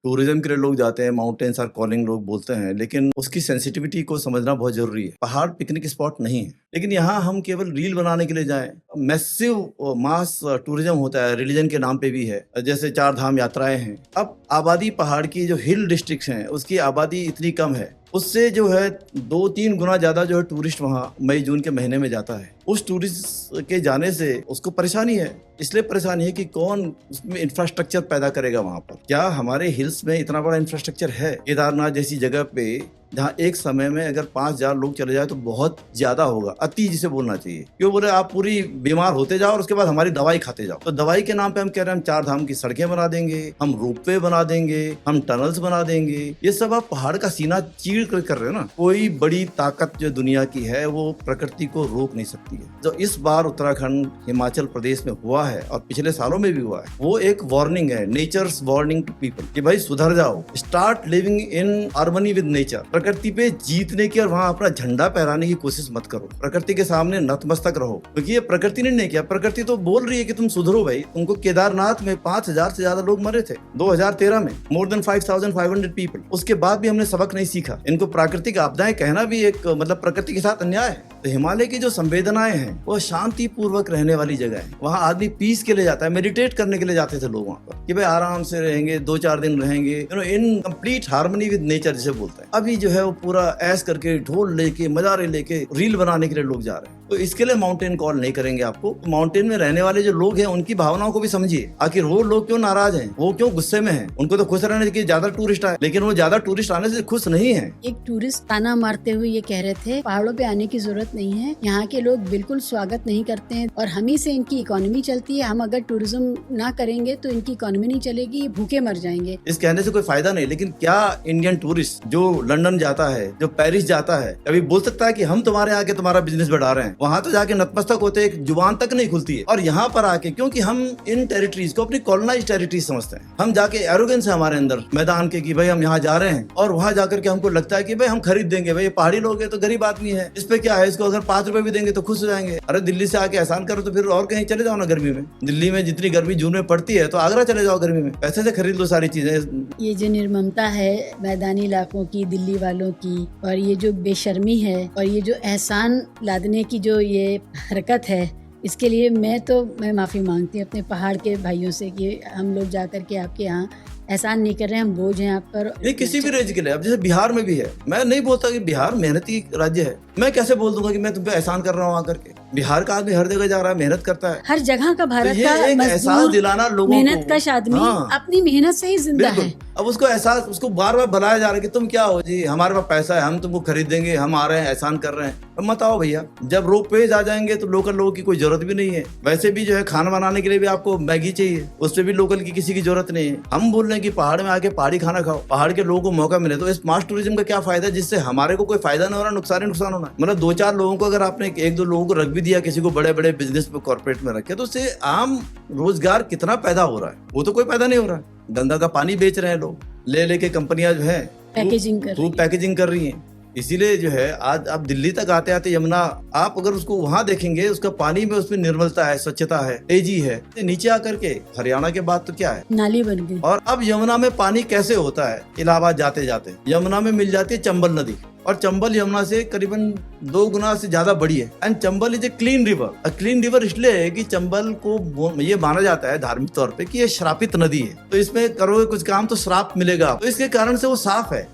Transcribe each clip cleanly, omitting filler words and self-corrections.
Tourism के लिए लोग जाते हैं, माउंटेन्स आर कॉलिंग लोग बोलते हैं, लेकिन उसकी सेंसिटिविटी को समझना बहुत जरूरी है। पहाड़ पिकनिक स्पॉट नहीं है, लेकिन यहाँ हम केवल रील बनाने के लिए जाएं। मैसिव मास टूरिज्म होता है, रिलीजन के नाम पे भी है, जैसे 4 धाम यात्राएं हैं। अब आबादी पहाड़ की जो हिल डिस्ट्रिक्ट हैं उसकी आबादी इतनी कम है, उससे जो है 2-3 गुना ज्यादा जो है टूरिस्ट वहाँ मई जून के महीने में जाता है। उस टूरिस्ट के जाने से उसको परेशानी है, इसलिए परेशानी है कि कौन उसमें इंफ्रास्ट्रक्चर पैदा करेगा वहाँ पर। क्या हमारे हिल्स में इतना बड़ा इंफ्रास्ट्रक्चर है? केदारनाथ जैसी जगह पे जहाँ एक समय में अगर 5,000 लोग चले जाए तो बहुत ज्यादा होगा, अति जिसे बोलना चाहिए। क्यों बोले आप पूरी बीमार होते जाओ और उसके बाद हमारी दवाई खाते जाओ। तो दवाई के नाम पे हम कह रहे हैं हम 4 धाम की सड़कें बना देंगे, हम रोपवे बना देंगे, हम टनल्स बना देंगे। ये सब आप पहाड़ का सीना चीर कर रहे हो ना। कोई बड़ी ताकत जो दुनिया की है वो प्रकृति को रोक नहीं सकती है। जो इस बार उत्तराखंड हिमाचल प्रदेश में हुआ है और पिछले सालों में भी हुआ है, वो एक वार्निंग है, नेचर्स वार्निंग टू पीपल कि भाई सुधर जाओ, start living in harmony with nature. प्रकृति पे जीतने की और वहां अपना झंडा फहराने की कोशिश मत करो, प्रकृति के सामने नतमस्तक रहो, क्योंकि ये प्रकृति ने नहीं किया। प्रकृति तो बोल रही है कि तुम सुधरो भाई। तुमको केदारनाथ में 5,000 से ज्यादा लोग मरे थे 2013 में, मोर देन 5,500 पीपल। उसके बाद भी हमने सबक नहीं सीखा। इनको प्राकृतिक आपदाएं कहना भी एक मतलब प्रकृति के साथ अन्याय है। तो हिमालय की जो संवेदनाएं हैं वो शांति पूर्वक रहने वाली जगह है। वहाँ आदमी पीस के लिए जाता है, मेडिटेट करने के लिए जाते थे लोग वहाँ पर कि भाई आराम से रहेंगे, 2-4 दिन रहेंगे in complete harmony with nature जिसे बोलते हैं। अभी जो है वो पूरा ऐस करके ढोल लेके मजारे लेके रील बनाने के लिए लोग जा रहे हैं। तो इसके लिए माउंटेन कॉल नहीं करेंगे आपको। तो माउंटेन में रहने वाले जो लोग हैं उनकी भावनाओं को भी समझिए। आखिर वो लोग क्यों नाराज हैं, वो क्यों गुस्से में हैं? उनको तो खुश रहने की ज्यादा टूरिस्ट आए, लेकिन वो ज्यादा टूरिस्ट आने से खुश नहीं है। एक टूरिस्ट ताना मारते हुए ये कह रहे थे पहाड़ों पे आने की जरूरत नहीं है, यहाँ के लोग बिल्कुल स्वागत नहीं करते हैं और हम ही से इनकी इकोनॉमी चलती है। हम अगर टूरिज्म ना करेंगे तो इनकी इकोनॉमी नहीं चलेगी, ये भूखे मर जाएंगे। इस कहने से कोई फायदा नहीं। लेकिन क्या इंडियन टूरिस्ट जो लंदन जाता है, जो पेरिस जाता है, अभी बोल सकता है कि हम तुम्हारे आके तुम्हारा बिजनेस बढ़ा रहे हैं? वहां तो जाके नतमस्तक होते, एक जुबान तक नहीं खुलती है। और यहाँ पर आके क्योंकि हम इन टेरिटरीज को अपनी कॉलोनाइज टेरिटरीज समझते हैं, हम जाके एरोगेंस है हमारे अंदर मैदान के कि भाई हम यहाँ जा रहे हैं, और वहां जाकर के हमको लगता है कि भाई हम खरीद देंगे, भाई पहाड़ी लोग है तो गरीब आदमी है, इस पे क्या है, इसको अगर 5 रुपए भी देंगे तो खुश हो जाएंगे। अरे दिल्ली से आके एहसान करो तो फिर और कहीं चले जाओ ना गर्मी में। दिल्ली में जितनी गर्मी जून में पड़ती है तो आगरा चले जाओ गर्मी में, पैसे से खरीद लो सारी चीजें। ये जो निर्ममता है मैदानी इलाकों की, दिल्ली वालों की, और ये जो बेशर्मी है और ये जो एहसान लादने की जो ये हरकत है, इसके लिए मैं माफ़ी मांगती हूँ अपने पहाड़ के भाइयों से कि हम लोग जाकर के आपके यहाँ एहसान नहीं कर रहे हैं, हम बोझ हैं आप पर। ये किसी भी राज्य के लिए, अब जैसे बिहार में भी है, मैं नहीं बोलता कि बिहार मेहनती राज्य है, मैं कैसे बोल दूंगा कि मैं तुम पे एहसान कर रहा हूँ आकर के। बिहार का आदमी हर जगह जा रहा है, मेहनत करता है, हर जगह का भारत तो का एक एहसास दिलाना लोगों को, मेहनत कश आदमी अपनी मेहनत से ही जिंदा है। अब उसको एहसास, उसको बार बार बुलाया जा रहा है कि तुम क्या हो जी, हमारे पास पैसा है, हम तुमको खरीद देंगे, हम आ रहे हैं, एहसान कर रहे हैं। अब मत आओ भैया। जब रोपवेज आ जाएंगे तो लोकल लोगों की कोई जरूरत भी नहीं है। वैसे भी जो है खाना बनाने के लिए भी आपको मैगी चाहिए, उस पर भी लोकल की किसी की जरूरत नहीं है। हम बोल रहे हैं कि पहाड़ में आके पहाड़ी खाना खाओ, पहाड़ के लोगों को मौका मिले। तो इस मास टूरिज्म का क्या फायदा जिससे हमारे को कोई फायदा नहीं हो रहा, नुकसान ही नुकसान होना। मतलब 2-4 लोगों को अगर आपने 1-2 लोगों को रख भी दिया, किसी को बड़े बड़े बिजनेस में कॉर्पोरेट में रखे, तो उससे आम रोजगार कितना पैदा हो रहा है? वो तो कोई पैदा नहीं हो रहा है। गंगा का पानी बेच रहे हैं लोग, ले लेके कंपनियां जो है पैकेजिंग कर रही हैं। इसीलिए जो है आज आप दिल्ली तक आते आते यमुना, आप अगर उसको वहां देखेंगे, उसका पानी में उसमें निर्मलता है, स्वच्छता है, तेजी है। नीचे आकर के हरियाणा के बाद तो क्या है, नाली बन गई। और अब यमुना में पानी कैसे होता है, इलाहाबाद जाते जाते यमुना में मिल जाती है चंबल नदी, और चंबल यमुना से करीबन 2 गुना से ज्यादा बड़ी है। And Chambal is a clean river. Clean river इसलिए है कि चंबल को ये माना जाता है धार्मिक तौर पे कि ये श्रापित नदी है, तो इसमें करोगे कुछ काम तो श्राप मिलेगा, तो इसके कारण से वो साफ है।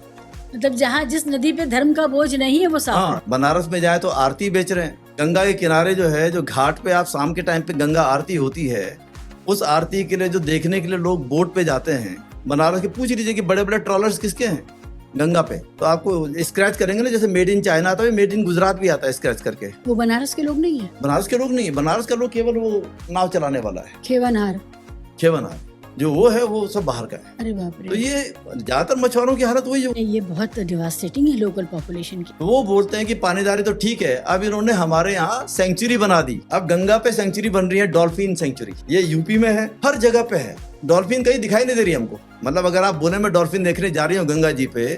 मतलब जहाँ जिस नदी पे धर्म का बोझ नहीं है वो साफ है। बनारस में जाए तो आरती बेच रहे हैं, गंगा के किनारे जो है, जो घाट पे आप शाम के टाइम पे गंगा आरती होती है, उस आरती के लिए जो देखने के लिए लोग बोट पे जाते हैं बनारस के, पूछ लीजिए कि बड़े बड़े ट्रॉलर्स किसके हैं गंगा पे, तो आपको स्क्रैच करेंगे ना, जैसे मेड इन चाइना आता है, मेड इन गुजरात भी आता है स्क्रैच करके। वो बनारस के लोग नहीं है, बनारस के लोग नहीं है, बनारस का लोग केवल वो नाव चलाने वाला है, खेवनहार जो वो है, वो सब बाहर का है। अरे बाप रे। तो ये ज्यादातर मछुआरों की हालत वही हो। ये बहुत डिवास्टेटिंग है लोकल पॉपुलेशन की। वो बोलते हैं कि पानीदारी तो ठीक है, अब इन्होंने हमारे यहाँ सेंचुरी बना दी, अब गंगा पे सेंचुरी बन रही है, डॉल्फिन सेंचुरी। ये यूपी में है, हर जगह पे है। डॉल्फिन कहीं दिखाई नहीं दे रही हमको, मतलब अगर आप बोने में डॉल्फिन देखने जा रही हो गंगा जी पे,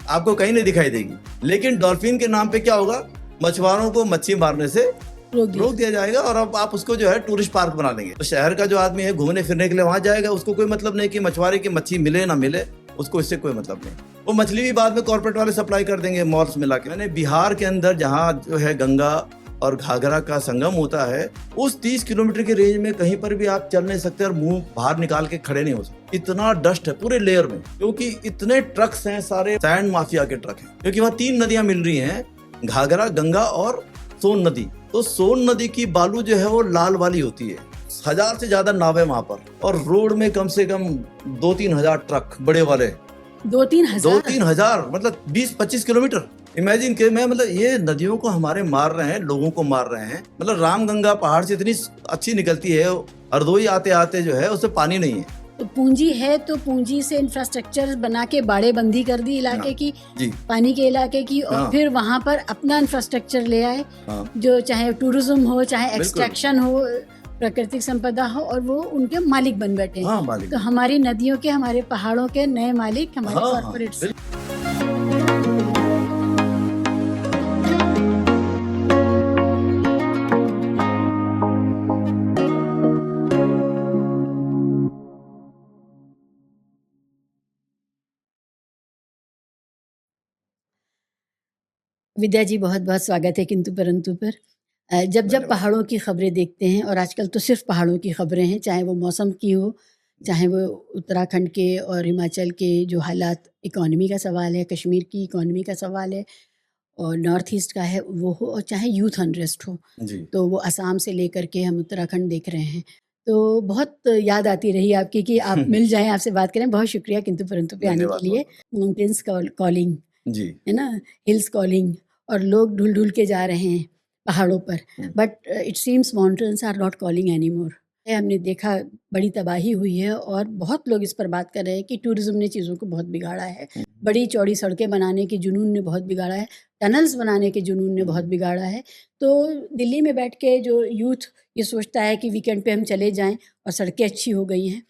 आपको कहीं नहीं दिखाई देगी। लेकिन डॉल्फिन के नाम पे क्या होगा, मछुआरों को मच्छी मारने से रोक दिया जाएगा, और अब आप उसको जो है टूरिस्ट पार्क बना देंगे। तो शहर का जो आदमी है घूमने फिरने के लिए वहां जाएगा, उसको कोई मतलब नहीं कि मछुआरे की मच्छी मिले ना मिले, उसको इससे कोई मतलब नहीं। वो मछली भी बाद में कॉर्पोरेट वाले सप्लाई कर देंगे मॉल्स मिला के। मैंने बिहार के अंदर जहाँ जो है गंगा और घाघरा का संगम होता है, उस 30 किलोमीटर के रेंज में कहीं पर भी आप चल नहीं सकते और मुंह बाहर निकाल के खड़े नहीं हो सकते। इतना डस्ट है पूरे लेयर में, क्योंकि इतने ट्रक्स हैं, सारे सैंड माफिया के ट्रक हैं। क्योंकि वहाँ 3 नदियां मिल रही हैं, घाघरा, गंगा और सोन नदी। तो सोन नदी की बालू जो है वो लाल वाली होती है। 1000 से ज्यादा नावें वहां पर, और रोड में कम से कम 2-3 हजार ट्रक बड़े वाले। 2-3 हजार मतलब 20-25 किलोमीटर। इमेजिन के मैं मतलब ये नदियों को हमारे मार रहे हैं, लोगों को मार रहे हैं। मतलब रामगंगा पहाड़ से इतनी अच्छी निकलती है, हरदोई आते आते जो है उससे पानी नहीं है। तो पूंजी है, तो पूंजी से इंफ्रास्ट्रक्चर बना के बाड़ेबंदी कर दी इलाके की, जी पानी के इलाके की, और फिर वहां पर अपना इंफ्रास्ट्रक्चर ले आए, जो चाहे टूरिज्म हो, चाहे एक्सट्रैक्शन हो, प्राकृतिक संपदा हो, और वो उनके मालिक बन बैठे। मालिक। तो हमारी नदियों के, हमारे पहाड़ों के नए मालिक हमारे कॉर्पोरेट्स। विद्या जी, बहुत बहुत स्वागत है किंतु परंतु पर। जब पहाड़ों की खबरें देखते हैं, और आजकल तो सिर्फ पहाड़ों की खबरें हैं, चाहे वो मौसम की हो, चाहे वो उत्तराखंड के और हिमाचल के जो हालात, इकॉनमी का सवाल है, कश्मीर की इकॉनमी का सवाल है, और नॉर्थ ईस्ट का है वो हो, और चाहे यूथ अनरेस्ट हो, तो वो असम से लेकर के हम उत्तराखंड देख रहे हैं। तो बहुत याद आती रही आपकी कि आप मिल जाएं, आपसे बात करें। बहुत शुक्रिया किंतु परंतु पे आने के लिए। माउंटेन्स कॉलिंग जी है ना, हिल्स कॉलिंग, और लोग ढूल ढूल के जा रहे हैं पहाड़ों पर, but it seems mountains are not calling any more. हमने देखा बड़ी तबाही हुई है, और बहुत लोग इस पर बात कर रहे हैं कि टूरिज्म ने चीज़ों को बहुत बिगाड़ा है। बड़ी चौड़ी सड़कें बनाने के जुनून ने बहुत बिगाड़ा है, टनल्स बनाने के जुनून ने बहुत बिगाड़ा है। तो दिल्ली में बैठ के जो यूथ ये सोचता है कि वीकेंड पे हम चले जाएं और सड़कें अच्छी हो गई हैं,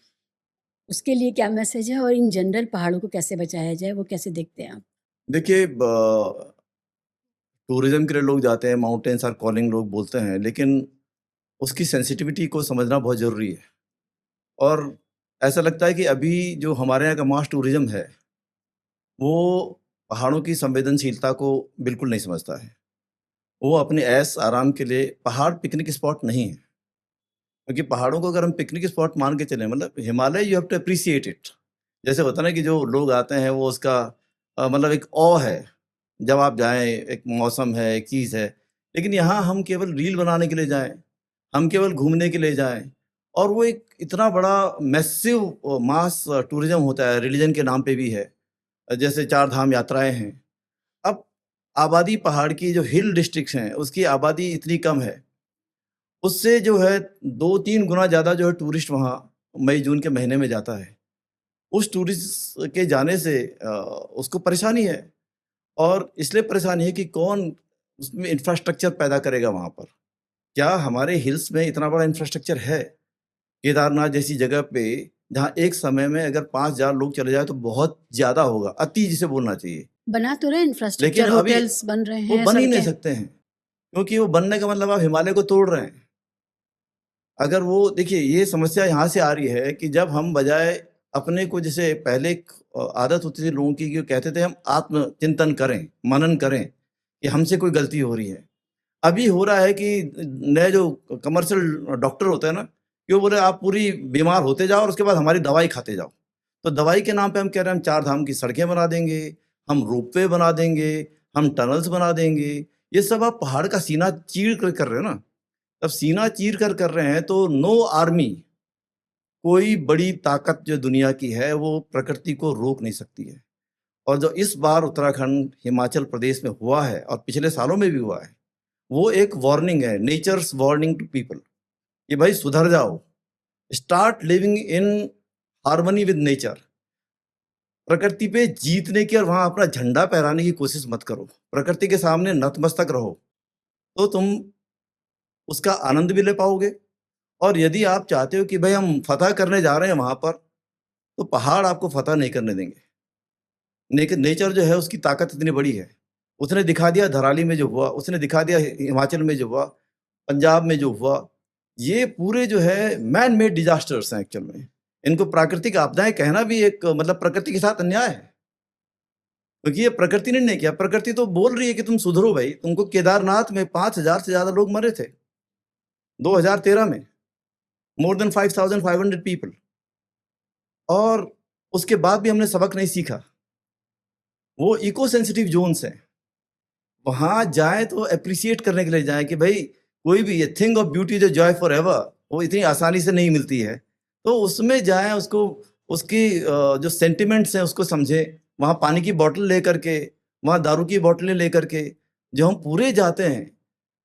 उसके लिए क्या मैसेज है, और इन जनरल पहाड़ों को कैसे बचाया जाए, वो कैसे देखते हैं आप? देखिए, टूरिज्म के लिए लोग जाते हैं, माउंटेन्स आर कॉलिंग लोग बोलते हैं, लेकिन उसकी सेंसिटिविटी को समझना बहुत ज़रूरी है। और ऐसा लगता है कि अभी जो हमारे यहाँ का मास टूरिज्म है, वो पहाड़ों की संवेदनशीलता को बिल्कुल नहीं समझता है। वो अपने ऐश आराम के लिए, पहाड़ पिकनिक स्पॉट नहीं है। क्योंकि पहाड़ों को अगर हम पिकनिक स्पॉट मान के चलें, मतलब Himalaya you have to appreciate it. जैसे होता है ना कि जो लोग आते हैं वो उसका मतलब एक ऑ है, जब आप जाएं, एक मौसम है, एक चीज़ है। लेकिन यहाँ हम केवल रील बनाने के लिए जाएं, हम केवल घूमने के लिए जाएं, और वो एक इतना बड़ा मैसिव मास टूरिज्म होता है, रिलीजन के नाम पे भी है, जैसे 4 धाम यात्राएं हैं। अब आबादी पहाड़ की जो हिल डिस्ट्रिक्ट्स हैं उसकी आबादी इतनी कम है, उससे जो है 2-3 गुना ज़्यादा जो है टूरिस्ट वहाँ मई जून के महीने में जाता है। उस टूरिस्ट के जाने से उसको परेशानी है, और इसलिए परेशानी है कि कौन उसमें इंफ्रास्ट्रक्चर पैदा करेगा वहाँ पर। क्या हमारे हिल्स में इतना बड़ा इंफ्रास्ट्रक्चर है? केदारनाथ जैसी जगह पे जहाँ एक समय में अगर 5000 लोग चले जाए तो बहुत ज़्यादा होगा, अति जिसे बोलना चाहिए। बना तो रहे इंफ्रास्ट्रक्चर, लेकिन अभी होटल्स बन रहे हैं, वो बन ही नहीं सड़कें। सकते हैं, क्योंकि वो बनने का मतलब आप हिमालय को तोड़ रहे हैं। अगर वो देखिए, ये समस्या यहाँ से आ रही है कि जब हम बजाय अपने को, जैसे पहले एक आदत होती थी लोगों की कि वो कहते थे हम आत्मचिंतन करें, मनन करें कि हमसे कोई गलती हो रही है। अभी हो रहा है कि नए जो कमर्शियल डॉक्टर होते हैं ना, कि वो बोले आप पूरी बीमार होते जाओ और उसके बाद हमारी दवाई खाते जाओ। तो दवाई के नाम पे हम कह रहे हैं हम 4 धाम की सड़कें बना देंगे, हम रोपवे बना देंगे, हम टनल्स बना देंगे। ये सब आप पहाड़ का सीना चीर कर रहे हो ना। अब सीना चीर कर रहे हैं तो नो आर्मी, कोई बड़ी ताकत जो दुनिया की है वो प्रकृति को रोक नहीं सकती है। और जो इस बार उत्तराखंड, हिमाचल प्रदेश में हुआ है और पिछले सालों में भी हुआ है, वो एक वार्निंग है, नेचर्स वार्निंग टू पीपल, कि भाई सुधर जाओ, start living in harmony with nature. प्रकृति पे जीतने की और वहां अपना झंडा फहराने की कोशिश मत करो, प्रकृति के सामने नतमस्तक रहो, तो तुम उसका आनंद भी ले पाओगे। और यदि आप चाहते हो कि भाई हम फतह करने जा रहे हैं वहां पर, तो पहाड़ आपको फतह नहीं करने देंगे। नेचर जो है उसकी ताकत इतनी बड़ी है, उसने दिखा दिया धराली में जो हुआ, उसने दिखा दिया हिमाचल में जो हुआ, पंजाब में जो हुआ। ये पूरे जो है मैन मेड डिजास्टर्स हैं एक्चुअल में। इनको प्राकृतिक आपदाएं कहना भी एक मतलब प्रकृति के साथ अन्याय है, क्योंकि ये प्रकृति ने नहीं किया। प्रकृति तो बोल रही है कि तुम सुधरो भाई। तुमको केदारनाथ में 5,000 से ज्यादा लोग मरे थे 2013 में, मोर देन 5,500 पीपल, और उसके बाद भी हमने सबक नहीं सीखा। वो इको सेंसिटिव जोन्स हैं, वहां जाए तो अप्रिशिएट करने के लिए जाए कि भाई कोई भी ये थिंग ऑफ ब्यूटी जो जॉय फॉर एवर वो इतनी आसानी से नहीं मिलती है, तो उसमें जाए, उसको उसकी जो सेंटिमेंट्स हैं उसको समझे। वहाँ पानी की बोतल लेकर के, वहाँ दारू की बोतलें लेकर के जो हम पूरे जाते हैं,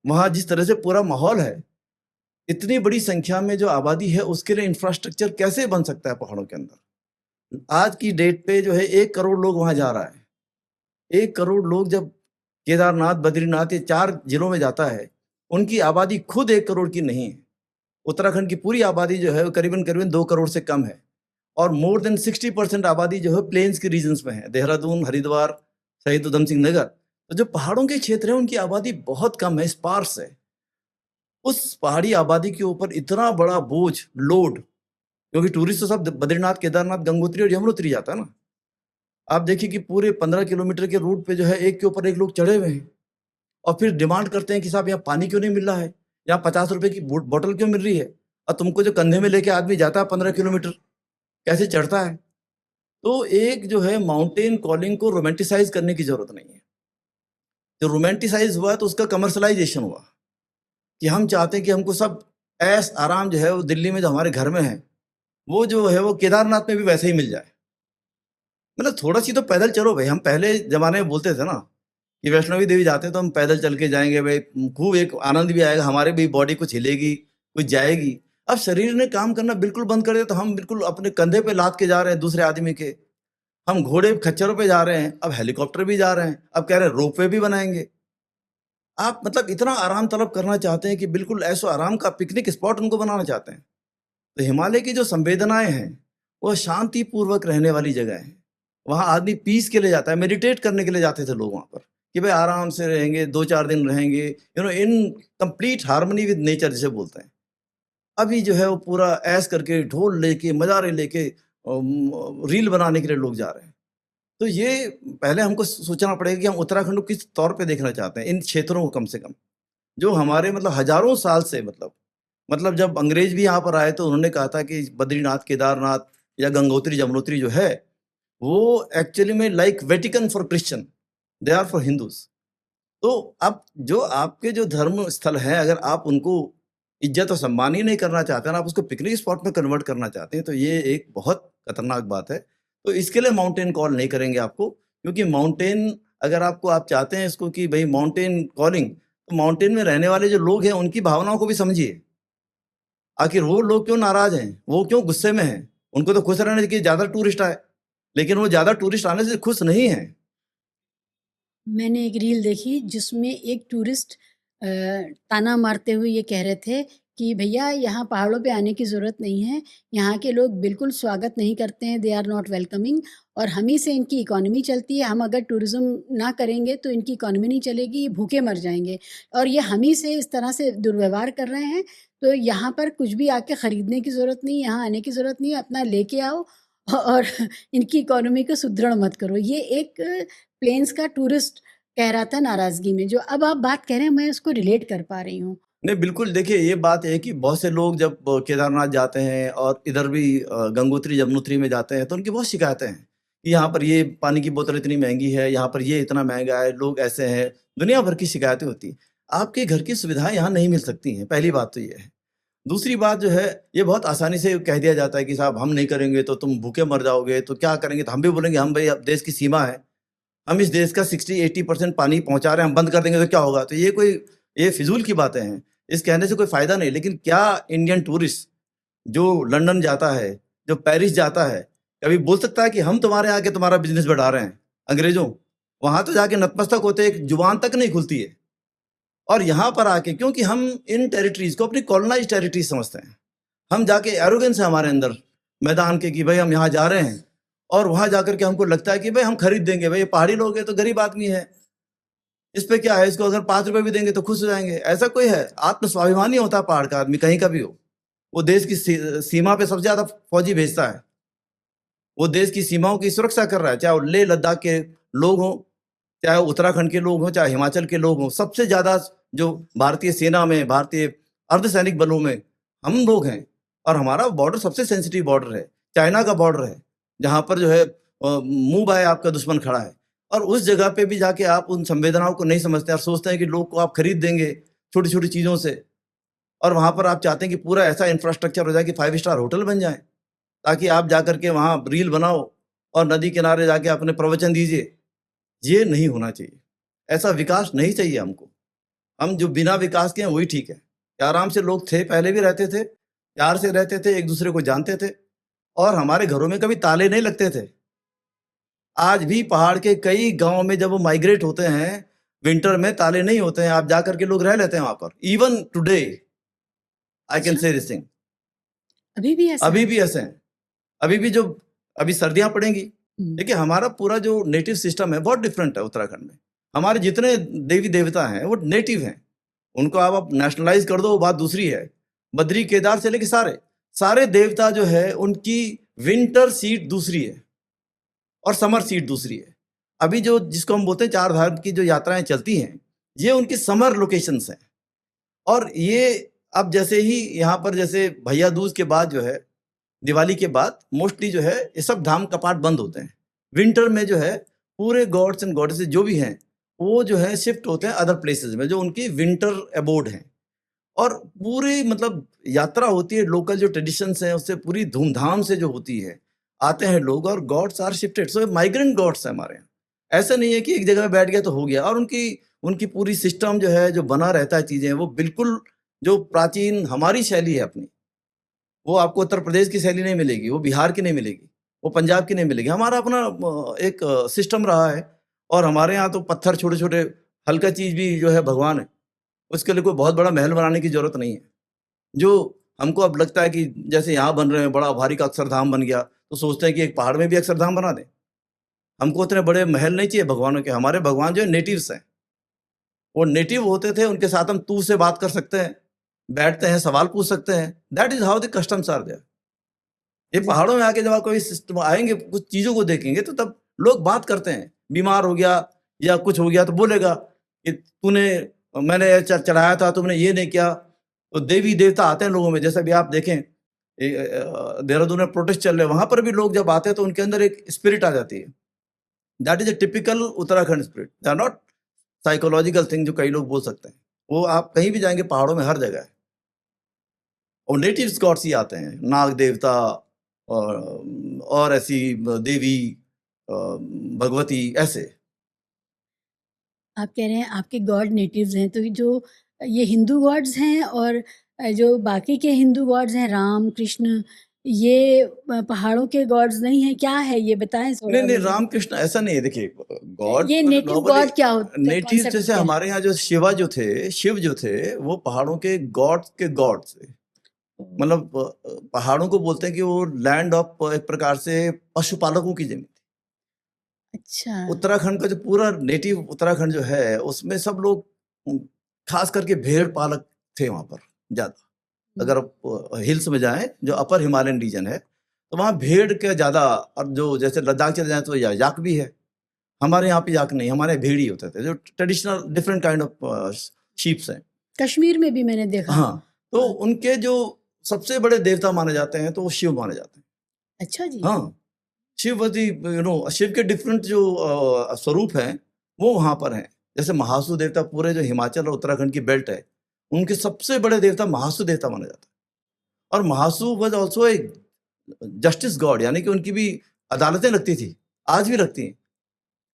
वहाँ जिस तरह से पूरा माहौल है, इतनी बड़ी संख्या में जो आबादी है उसके लिए इंफ्रास्ट्रक्चर कैसे बन सकता है पहाड़ों के अंदर। आज की डेट पे जो है 1 करोड़ लोग वहाँ जा रहा है। 1 करोड़ लोग जब केदारनाथ, बद्रीनाथ ये 4 जिलों में जाता है, उनकी आबादी खुद 1 करोड़ की नहीं है। उत्तराखंड की पूरी आबादी जो है वो करीबन 2 करोड़ से कम है, और मोर देन 60% आबादी जो है प्लेन्स के रीजन्स में है, देहरादून, हरिद्वार, शहीद उधम सिंह नगर। तो जो पहाड़ों के क्षेत्र है उनकी आबादी बहुत कम है, स्पार्स है। उस पहाड़ी आबादी के ऊपर इतना बड़ा बोझ, लोड, क्योंकि टूरिस्ट तो सब बद्रीनाथ, केदारनाथ, गंगोत्री और यमुनोत्री जाता है ना। आप देखिए कि पूरे 15 किलोमीटर के रूट पे जो है एक के ऊपर एक लोग चढ़े हुए हैं, और फिर डिमांड करते हैं कि साहब यहाँ पानी क्यों नहीं मिल रहा है, यहाँ 50 रुपए की बोतल क्यों मिल रही है, और तुमको जो कंधे में लेके आदमी जाता है 15 किलोमीटर कैसे चढ़ता है। तो एक जो है माउंटेन कॉलिंग को रोमांटिसाइज करने की जरूरत नहीं है। जो रोमांटिसाइज हुआ तो उसका कमर्शलाइजेशन हुआ, कि हम चाहते हैं कि हमको सब ऐश आराम जो है वो दिल्ली में जो हमारे घर में है, वो जो है वो केदारनाथ में भी वैसे ही मिल जाए। मतलब थोड़ा सी तो पैदल चलो भाई। हम पहले जमाने में बोलते थे ना कि वैष्णवी देवी जाते हैं तो हम पैदल चल के जाएंगे भाई, खूब एक आनंद भी आएगा, हमारे भी बॉडी कुछ हिलेगी, कुछ जाएगी। अब शरीर ने काम करना बिल्कुल बंद कर दिया, तो हम बिल्कुल अपने कंधे पे लाद के जा रहे हैं दूसरे आदमी के। हम घोड़े खच्चरों पे जा रहे हैं, अब हेलीकॉप्टर भी जा रहे हैं, अब कह रहे हैं रोपवे भी बनाएंगे। आप मतलब इतना आराम तलब करना चाहते हैं कि बिल्कुल ऐसो आराम का पिकनिक स्पॉट उनको बनाना चाहते हैं। तो हिमालय की जो संवेदनाएं हैं वो शांति पूर्वक रहने वाली जगह है। वहाँ आदमी पीस के लिए जाता है, मेडिटेट करने के लिए जाते थे लोग वहाँ पर, कि भाई आराम से रहेंगे, 2-4 दिन रहेंगे, in complete harmony with nature जिसे बोलते हैं। अभी जो है वो पूरा ऐश करके ढोल लेके मजारे लेके रील बनाने के लिए लोग जा रहे हैं। तो ये पहले हमको सोचना पड़ेगा कि हम उत्तराखंड को किस तौर पे देखना चाहते हैं, इन क्षेत्रों को कम से कम, जो हमारे मतलब हजारों साल से मतलब जब अंग्रेज भी यहाँ पर आए तो उन्होंने कहा था कि बद्रीनाथ, केदारनाथ या गंगोत्री, यमुनोत्री जो है वो एक्चुअली में like Vatican for Christian, they are for Hindus. तो अब जो आपके जो धर्म स्थल हैं, अगर आप उनको इज्जत और सम्मान ही नहीं करना चाहते हैं, आप उसको पिकनिक स्पॉट में कन्वर्ट करना चाहते हैं, तो ये एक बहुत खतरनाक बात है। तो इसके लिए माउंटेन कॉल नहीं करेंगे आपको, क्योंकि माउंटेन अगर आप चाहते हैं इसको कि भाई माउंटेन कॉलिंग, तो माउंटेन में रहने वाले जो लोग हैं उनकी भावनाओं को भी समझिए। आखिर वो लोग क्यों नाराज हैं, वो क्यों गुस्से में हैं? उनको तो खुश रहना चाहिए कि ज्यादा टूरिस्ट आए, लेकिन वो ज्यादा टूरिस्ट आने से खुश नहीं है। मैंने एक रील देखी जिसमें एक टूरिस्ट ताना मारते हुए ये कह रहे थे कि भैया यहाँ पहाड़ों पे आने की ज़रूरत नहीं है, यहाँ के लोग बिल्कुल स्वागत नहीं करते हैं, दे आर नॉट वेलकमिंग, और हम ही से इनकी इकोनॉमी चलती है। हम अगर टूरिज़्म ना करेंगे तो इनकी इकोनॉमी नहीं चलेगी, ये भूखे मर जाएंगे, और ये हम ही से इस तरह से दुर्व्यवहार कर रहे हैं। तो यहाँ पर कुछ भी आके ख़रीदने की ज़रूरत नहीं, यहाँ आने की ज़रूरत नहीं, अपना लेके आओ और इनकी इकोनॉमी को सुदृढ़ मत करो। ये एक प्लेन्स का टूरिस्ट कह रहा था नाराज़गी में, जो अब आप बात कह रहे हैं मैं उसको रिलेट कर पा रही हूँ। नहीं, बिल्कुल देखिए, ये बात है कि बहुत से लोग जब केदारनाथ जाते हैं और इधर भी गंगोत्री, यमुनोत्री में जाते हैं, तो उनकी बहुत शिकायतें हैं कि यहाँ पर ये पानी की बोतल इतनी महंगी है, यहाँ पर ये इतना महंगा है, लोग ऐसे हैं, दुनिया भर की शिकायतें होती हैं। आपके घर की सुविधाएं यहाँ नहीं मिल सकती हैं, पहली बात तो ये है। दूसरी बात जो है, ये बहुत आसानी से कह दिया जाता है कि साहब हम नहीं करेंगे तो तुम भूखे मर जाओगे, तो क्या करेंगे? तो हम भी बोलेंगे हम भाई, अब देश की सीमा है, हम इस देश का 60-80% पानी पहुंचा रहे हैं, हम बंद कर देंगे तो क्या होगा? तो ये फिजूल की बातें हैं, इस कहने से कोई फायदा नहीं। लेकिन क्या इंडियन टूरिस्ट जो लंदन जाता है, जो पेरिस जाता है, कभी बोल सकता है कि हम तुम्हारे आके तुम्हारा बिजनेस बढ़ा रहे हैं? अंग्रेजों वहां तो जाके नतमस्तक होते, एक जुबान तक नहीं खुलती है। और यहाँ पर आके, क्योंकि हम इन टेरिटरीज को अपनी कॉलोनाइज टेरिटरीज समझते हैं, हम जाके एरोगेंस है हमारे अंदर मैदान के कि भाई हम यहाँ जा रहे हैं, और वहां जाकर के हमको लगता है कि भाई हम खरीद देंगे, भाई ये पहाड़ी लोग हैं तो गरीब आदमी है, इस पे क्या है, इसको अगर 5 रुपए भी देंगे तो खुश हो जाएंगे। ऐसा कोई है? आत्म स्वाभिमानी होता है पहाड़ का आदमी, कहीं का भी हो, वो देश की सीमा पे सबसे ज्यादा फौजी भेजता है, वो देश की सीमाओं की सुरक्षा कर रहा है, चाहे वो लेह लद्दाख के लोग हों, चाहे उत्तराखंड के लोग हों, चाहे हिमाचल के लोग हों। सबसे ज्यादा जो भारतीय सेना में, भारतीय अर्धसैनिक बलों में हम लोग हैं। और हमारा बॉर्डर सबसे सेंसिटिव बॉर्डर है, चाइना का बॉर्डर है, जहां पर जो है मुंह बाय आपका दुश्मन खड़ा है। और उस जगह पे भी जाके आप उन संवेदनाओं को नहीं समझते और सोचते हैं कि लोग को आप खरीद देंगे छोटी छोटी चीजों से। और वहां पर आप चाहते हैं कि पूरा ऐसा इंफ्रास्ट्रक्चर हो जाए कि 5 स्टार होटल बन जाए, ताकि आप जाकर के वहां रील बनाओ और नदी किनारे जाके अपने प्रवचन दीजिए। ये नहीं होना चाहिए, ऐसा विकास नहीं चाहिए हमको। हम जो बिना विकास के हैं वही ठीक है। आराम से लोग थे, पहले भी रहते थे, प्यार से रहते थे, एक दूसरे को जानते थे, और हमारे घरों में कभी ताले नहीं लगते थे। आज भी पहाड़ के कई गांव में जब वो माइग्रेट होते हैं विंटर में, ताले नहीं होते हैं, आप जाकर के लोग रह लेते हैं वहां पर। इवन टुडे आई कैन अच्छा, से दिस थिंग, अभी भी ऐसा अभी है? भी ऐसे हैं। अभी भी जो अभी सर्दियां पड़ेंगी, हम्म, देखिए हमारा पूरा जो नेटिव सिस्टम है बहुत डिफरेंट है उत्तराखंड में। हमारे जितने देवी देवता हैं वो नेटिव हैं, उनको आप नेशनलाइज कर दो वो बात दूसरी है। बद्री केदार से लेके सारे सारे देवता जो है उनकी विंटर सीट दूसरी है और समर सीट दूसरी है। अभी जो जिसको हम बोलते हैं चार धाम की जो यात्राएं चलती हैं, ये उनकी समर लोकेशंस हैं। और ये अब जैसे ही यहाँ पर जैसे भैया दूज के बाद जो है, दिवाली के बाद मोस्टली जो है ये सब धाम कपाट बंद होते हैं। विंटर में जो है पूरे गॉड्स एंड गॉडेसेस जो भी हैं वो जो है शिफ्ट होते हैं अदर प्लेसेस में, जो उनकी विंटर अबोर्ड हैं। और पूरी मतलब यात्रा होती है, लोकल जो ट्रेडिशंस हैं उससे पूरी धूमधाम से जो होती है, आते हैं लोग और gods are shifted. So migrant gods है हमारे यहाँ। ऐसा नहीं है कि एक जगह में बैठ गया तो हो गया। और उनकी उनकी पूरी सिस्टम जो है, जो बना रहता है चीजें, वो बिल्कुल जो प्राचीन हमारी शैली है अपनी, वो आपको उत्तर प्रदेश की शैली नहीं मिलेगी, वो बिहार की नहीं मिलेगी, वो पंजाब की नहीं मिलेगी। हमारा अपना एक सिस्टम रहा है। और हमारे यहाँ तो पत्थर छोटे छोटे, हल्का चीज भी जो है भगवान है। उसके लिए कोई बहुत बड़ा महल बनाने की जरूरत नहीं है। जो हमको अब लगता है कि जैसे यहाँ बन रहे हैं बड़ा भारी का अक्षरधाम बन गया, तो सोचते हैं कि एक पहाड़ में भी अक्षरधाम बना दें। हमको उतने बड़े महल नहीं चाहिए भगवानों के। हमारे भगवान जो है नेटिव्स हैं, वो नेटिव होते थे, उनके साथ हम तू से बात कर सकते हैं, बैठते हैं, सवाल पूछ सकते हैं। That is how the customs are there. ये जी, पहाड़ों में आके जब आप कोई सिस्टम आएंगे, कुछ चीजों को देखेंगे, तो तब लोग बात करते हैं। बीमार हो गया या कुछ हो गया तो बोलेगा कि तूने, मैंने ये चढ़ाया था, तुमने ये नहीं किया। तो देवी देवता आते हैं लोगों में। जैसे भी आप देखें देहरादून में प्रोटेस्ट चल रहे हैं, वहां पर भी लोग जब आते हैं तो उनके अंदर एक स्पिरिट आ जाती है। That is a typical Uttarakhand spirit, they are not psychological thing जो कई लोग बोल सकते हैं। वो आप कहीं भी जाएंगे पहाड़ों में हर जगह है। और नेटिव गॉड्स ही आते हैं, नाग देवता और ऐसी देवी, भगवती, ऐसे। आप कह रहे हैं आपके गॉड नेटिव्स हैं, तो ये जो ये हिंदू गॉड्स हैं और जो बाकी के हिंदू गॉड्स हैं, राम कृष्ण, ये पहाड़ों के गॉड्स नहीं हैं, क्या है ये बताएं नहीं थोड़ा नहीं, मुझे। रामकृष्ण ऐसा नहीं है। देखिए गॉड ये नेटिव नॉर्मली, गॉड क्या होता है, नेटिव कॉन्सेप्ट जैसे क्या है? हमारे यहाँ जो शिवा जो थे, शिव जो थे, वो पहाड़ों के गॉड्स थे। मतलब पहाड़ों को बोलते हैं कि वो लैंड ऑफ, एक प्रकार से पशुपालकों की जमीन थी। अच्छा, उत्तराखंड का जो पूरा नेटिव उत्तराखंड जो है, उसमें सब लोग खास करके भेड़ पालक थे वहां पर ज्यादा। अगर आप हिल्स में जाएं, जो अपर हिमालयन रीजन है, तो वहाँ भेड़ के ज्यादा। और जो जैसे लद्दाख चले जाएं तो याक भी है। हमारे यहाँ पे याक नहीं, हमारे यहाँ भेड़ ही होते थे, जो traditional different kind of sheeps हैं। कश्मीर में भी मैंने देखा। हाँ, तो हाँ, उनके जो सबसे बड़े देवता माने जाते हैं तो वो शिव माने जाते हैं। अच्छा जी। हाँ, शिववती, शिव के डिफरेंट जो स्वरूप हैं वो वहां पर हैं। जैसे महासु देवता, पूरे जो हिमाचल और उत्तराखंड की बेल्ट है, उनके सबसे बड़े देवता महासु देवता माना जाता है। और महासु वाज आल्सो एक जस्टिस गॉड, यानी कि उनकी भी अदालतें लगती थी, आज भी लगती हैं।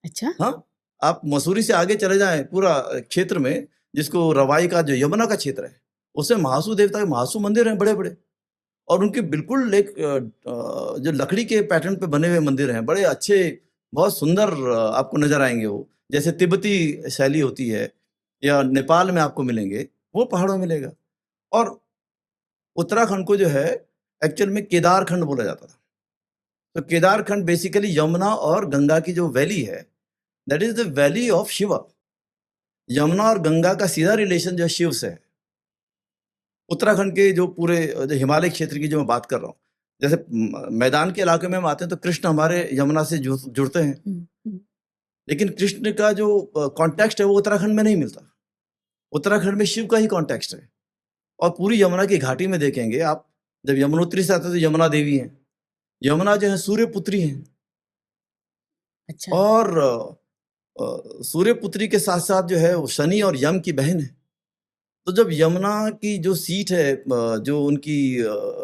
अच्छा, हाँ, आप मसूरी से आगे चले जाएं पूरा क्षेत्र में, जिसको रवाई का जो यमुना का क्षेत्र है, उसमें महासु देवता के महासु मंदिर हैं बड़े बड़े। और उनके बिल्कुल एक जो लकड़ी के पैटर्न पे बने हुए मंदिर हैं, बड़े अच्छे, बहुत सुंदर आपको नजर आएंगे वो। जैसे तिब्बती शैली होती है, या नेपाल में आपको मिलेंगे, वो पहाड़ों में मिलेगा। और उत्तराखंड को जो है एक्चुअल में केदारखंड बोला जाता था। तो केदारखंड बेसिकली यमुना और गंगा की जो वैली है, that is the valley of Shiva. Yamuna और गंगा का सीधा रिलेशन जो है शिव से है। उत्तराखंड के जो पूरे जो हिमालय क्षेत्र की जो मैं बात कर रहा हूँ, जैसे मैदान के इलाके में हम आते हैं तो कृष्ण हमारे यमुना से जुड़ते हैं, लेकिन कृष्ण का जो कॉन्टेक्स्ट है वो उत्तराखंड में नहीं मिलता। उत्तराखंड में शिव का ही कॉन्टेक्स्ट है। और पूरी यमुना की घाटी में देखेंगे आप, जब यमुनोत्री से आते हैं तो यमुना देवी हैं, यमुना जो है सूर्य पुत्री हैं। अच्छा। और सूर्य पुत्री के साथ साथ जो है वो शनि और यम की बहन है। तो जब यमुना की जो सीट है, जो उनकी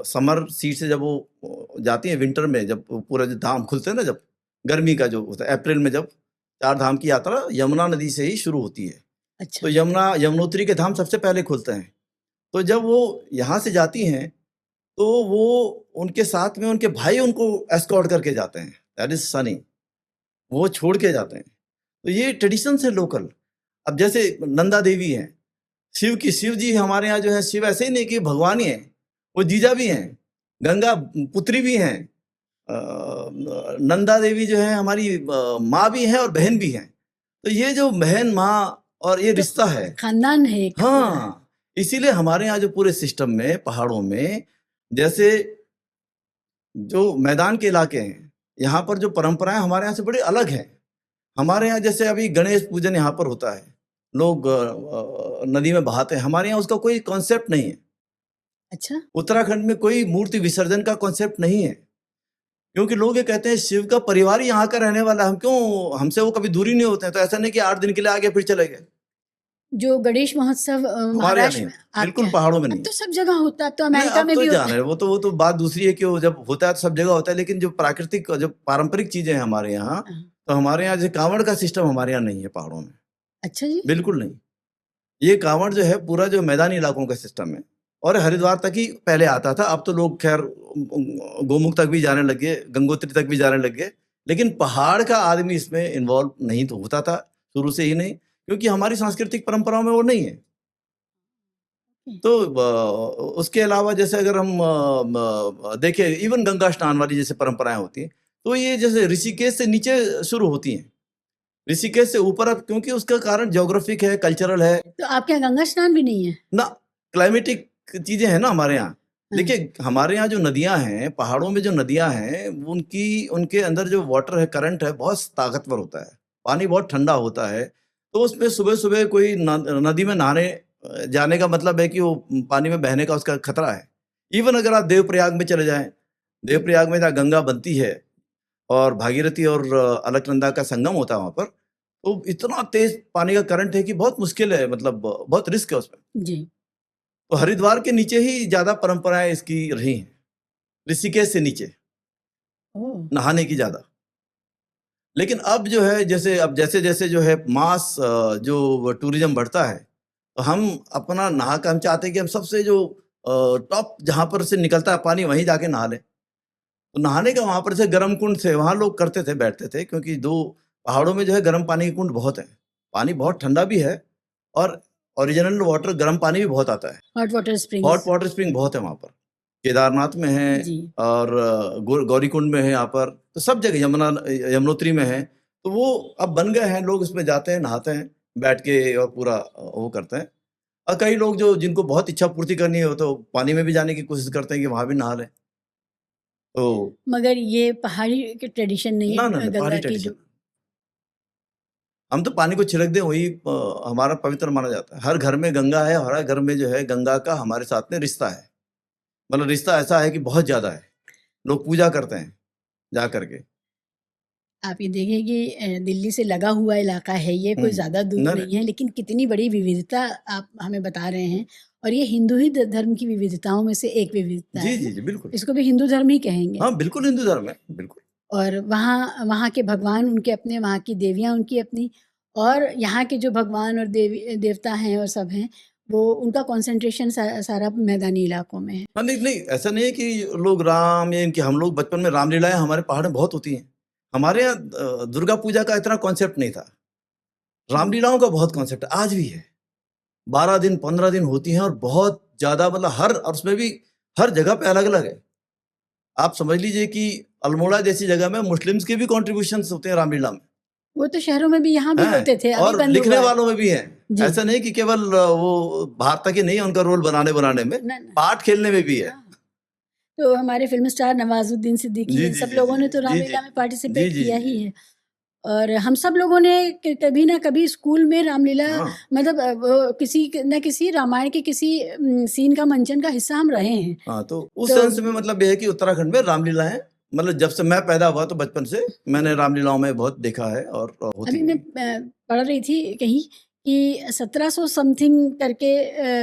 समर सीट से जब वो जाती है विंटर में, जब पूरा जो धाम खुलते हैं ना, जब गर्मी का जो होता है अप्रैल में, जब 4 धाम की यात्रा यमुना नदी से ही शुरू होती है। अच्छा। तो यमुनोत्री के धाम सबसे पहले खुलते हैं। तो जब वो यहाँ से जाती हैं तो वो उनके साथ में उनके भाई उनको एस्कॉर्ट करके जाते हैं, दैट इज सनी, वो छोड़ के जाते हैं। तो ये ट्रेडिशन है लोकल। अब जैसे नंदा देवी हैं, शिव जी हमारे यहाँ जो है, शिव ऐसे ही नहीं कि भगवान ही है, वो जीजा भी हैं, गंगा पुत्री भी हैं, नंदा देवी जो है हमारी माँ भी है और बहन भी है। तो ये जो बहन माँ और ये तो रिश्ता है, खानदान है एक पूरा। हाँ। इसीलिए हमारे यहाँ जो पूरे सिस्टम में पहाड़ों में, जैसे जो मैदान के इलाके हैं, यहाँ पर जो परंपराएं हमारे यहाँ से बड़ी अलग हैं। हमारे यहाँ जैसे अभी गणेश पूजन यहाँ पर होता है, लोग नदी में बहाते हैं, हमारे यहाँ उसका कोई कॉन्सेप्ट नहीं है। अच्छा। उत्तराखंड में कोई मूर्ति विसर्जन का कॉन्सेप्ट नहीं है, क्योंकि लोग ये कहते हैं शिव का परिवार ही यहाँ का रहने वाला है, हम क्यों, हमसे वो कभी दूरी नहीं होते हैं। तो ऐसा नहीं कि 8 दिन के लिए आगे फिर चले गए। जो गणेश महोत्सव हमारे यहाँ महाराष्ट्र नहीं, में आपके बिल्कुल यहाँ- पहाड़ों में अब नहीं। तो सब जगह होता है, अब तो नहीं, अमेरिका अब में तो भी जान होता रहे है। हैं, वो तो बात दूसरी है कि वो जब होता है तो सब जगह होता है, लेकिन जो प्राकृतिक जो पारंपरिक चीजें हैं हमारे यहाँ, हाँ। तो हमारे यहाँ जैसे कांवड़ का सिस्टम हमारे यहाँ नहीं है पहाड़ों में, अच्छा जी। बिल्कुल नहीं। ये कांवड़ जो है पूरा जो मैदानी इलाकों का सिस्टम है, और हरिद्वार तक ही पहले आता था। अब तो लोग खैर गोमुख तक भी जाने लगे, गंगोत्री तक भी जाने लगे, लेकिन पहाड़ का आदमी इसमें इन्वॉल्व नहीं तो होता था शुरू से ही नहीं, क्योंकि हमारी सांस्कृतिक परंपराओं में वो नहीं है। तो उसके अलावा जैसे अगर हम देखें, इवन गंगा स्नान वाली जैसे परंपराएं होती हैं, तो ये जैसे ऋषिकेश से नीचे शुरू होती हैं, ऋषिकेश से ऊपर अब, क्योंकि उसका कारण ज्योग्राफिक है, कल्चरल है तो आपके यहाँ गंगा स्नान भी नहीं है? ना, क्लाइमेटिक चीजें हैं ना हमारे यहाँ। हाँ। देखिए हमारे यहाँ जो नदियां हैं, पहाड़ों में जो नदियां हैं, उनके अंदर जो वाटर है, करंट है, बहुत ताकतवर होता है, पानी बहुत ठंडा होता है। तो उसमें सुबह सुबह कोई नदी में नहाने जाने का मतलब है कि वो पानी में बहने का उसका खतरा है। इवन अगर आप देवप्रयाग में चले जाएं, देवप्रयाग में जहाँ गंगा बनती है और भागीरथी और अलकनंदा का संगम होता है वहां पर, तो इतना तेज पानी का करंट है कि बहुत मुश्किल है, मतलब बहुत रिस्क है उसमें। जी। तो हरिद्वार के नीचे ही ज्यादा परंपराएं इसकी रही हैं, ऋषिकेश से नीचे ओह। नहाने की ज्यादा। लेकिन अब जो है, जैसे जैसे जो है मास जो टूरिज्म बढ़ता है, तो हम अपना नहा के हम चाहते हैं कि हम सबसे जो टॉप जहां पर से निकलता है पानी, वहीं जाके नहा लें। तो नहाने का वहां पर से गर्म कुंड से वहां लोग करते थे, बैठते थे, क्योंकि दो पहाड़ों में जो है गर्म पानी के कुंड बहुत है, पानी बहुत ठंडा भी है, और ओरिजिनल वाटर गर्म पानी भी बहुत आता है। Hot water spring. Hot water spring बहुत है वहां पर, केदारनाथ में है जी। और गौरीकुंड में है यहाँ पर, तो सब जगह, यमुनोत्री में है। तो वो अब बन गए हैं, लोग उसमें जाते हैं, नहाते हैं बैठ के और पूरा वो करते हैं। और कई लोग जो जिनको बहुत इच्छा पूर्ति करनी है, तो पानी में भी जाने की कोशिश करते हैं कि वहां भी नहा लें। तो मगर ये पहाड़ी के ट्रेडिशन नहीं ना है ना ना, गंगा पहाड़ी की ट्रेडिशन, जो। हम तो पानी को छिड़क दें वही हमारा पवित्र माना जाता है। हर घर में गंगा है, हर घर में जो है गंगा का हमारे साथ में रिश्ता है, मतलब रिश्ता ऐसा है कि बहुत ज्यादा है, लोग पूजा करते हैं जा करके। आप ये देखें कि दिल्ली से लगा हुआ इलाका है ये, कोई ज़्यादा दूर ना, नहीं है, लेकिन कितनी बड़ी विविधता आप हमें बता रहे हैं। और ये हिंदू ही धर्म की विविधताओं में से एक विविधता जी है। जी जी बिल्कुल, इसको भी हिंदू धर्म ही कहेंगे। हाँ बिल्कुल हिंदू धर्म है, बिल्कुल। और वहाँ वहाँ के भगवान उनके अपने, वहाँ की देवियाँ उनकी अपनी, और यहाँ के जो भगवान और देवता हैं और सब हैं, वो उनका कंसंट्रेशन सारा मैदानी इलाकों में है। हाँ नहीं नहीं, ऐसा नहीं है कि लोग राम या इनके, हम लोग बचपन में रामलीलाएं हमारे पहाड़ में बहुत होती हैं। हमारे यहाँ दुर्गा पूजा का इतना कॉन्सेप्ट नहीं था, रामलीलाओं का बहुत कॉन्सेप्ट आज भी है। 12 दिन 15 दिन होती हैं, और बहुत ज्यादा, मतलब और उसमें भी हर जगह पे अलग अलग है। आप समझ लीजिए कि अल्मोड़ा जैसी जगह में मुस्लिम्स के भी कॉन्ट्रीब्यूशन होते हैं रामलीला में। वो तो शहरों में भी, यहाँ भी हैं होते थे, अभी और बंद लिखने हुआ है। वालों में भी हैं। जी। ऐसा नहीं कि केवल वो बाहर तक ही नहीं है उनका रोल बनाने में, ना ना। पार्ट खेलने में भी है। हाँ। तो हमारे फिल्म स्टार नवाजुद्दीन सिद्दीकी, जी इन जी सब जी लोगों जी ने तो जी जी रामलीला में जी पार्टिसिपेट जी किया जी ही है। और हम सब लोगों ने कभी ना कभी स्कूल में रामलीला, हाँ मतलब वो किसी न किसी रामायण के किसी सीन का मंचन का हिस्सा हम रहे हैं। हाँ, तो उस तो सेंस में मतलब ये है कि उत्तराखंड में रामलीलाएं, मतलब जब से मैं पैदा हुआ तो बचपन से मैंने रामलीलाओं में बहुत देखा है और होती अभी मैं भी। पढ़ रही थी कहीं कि 1700 समथिंग करके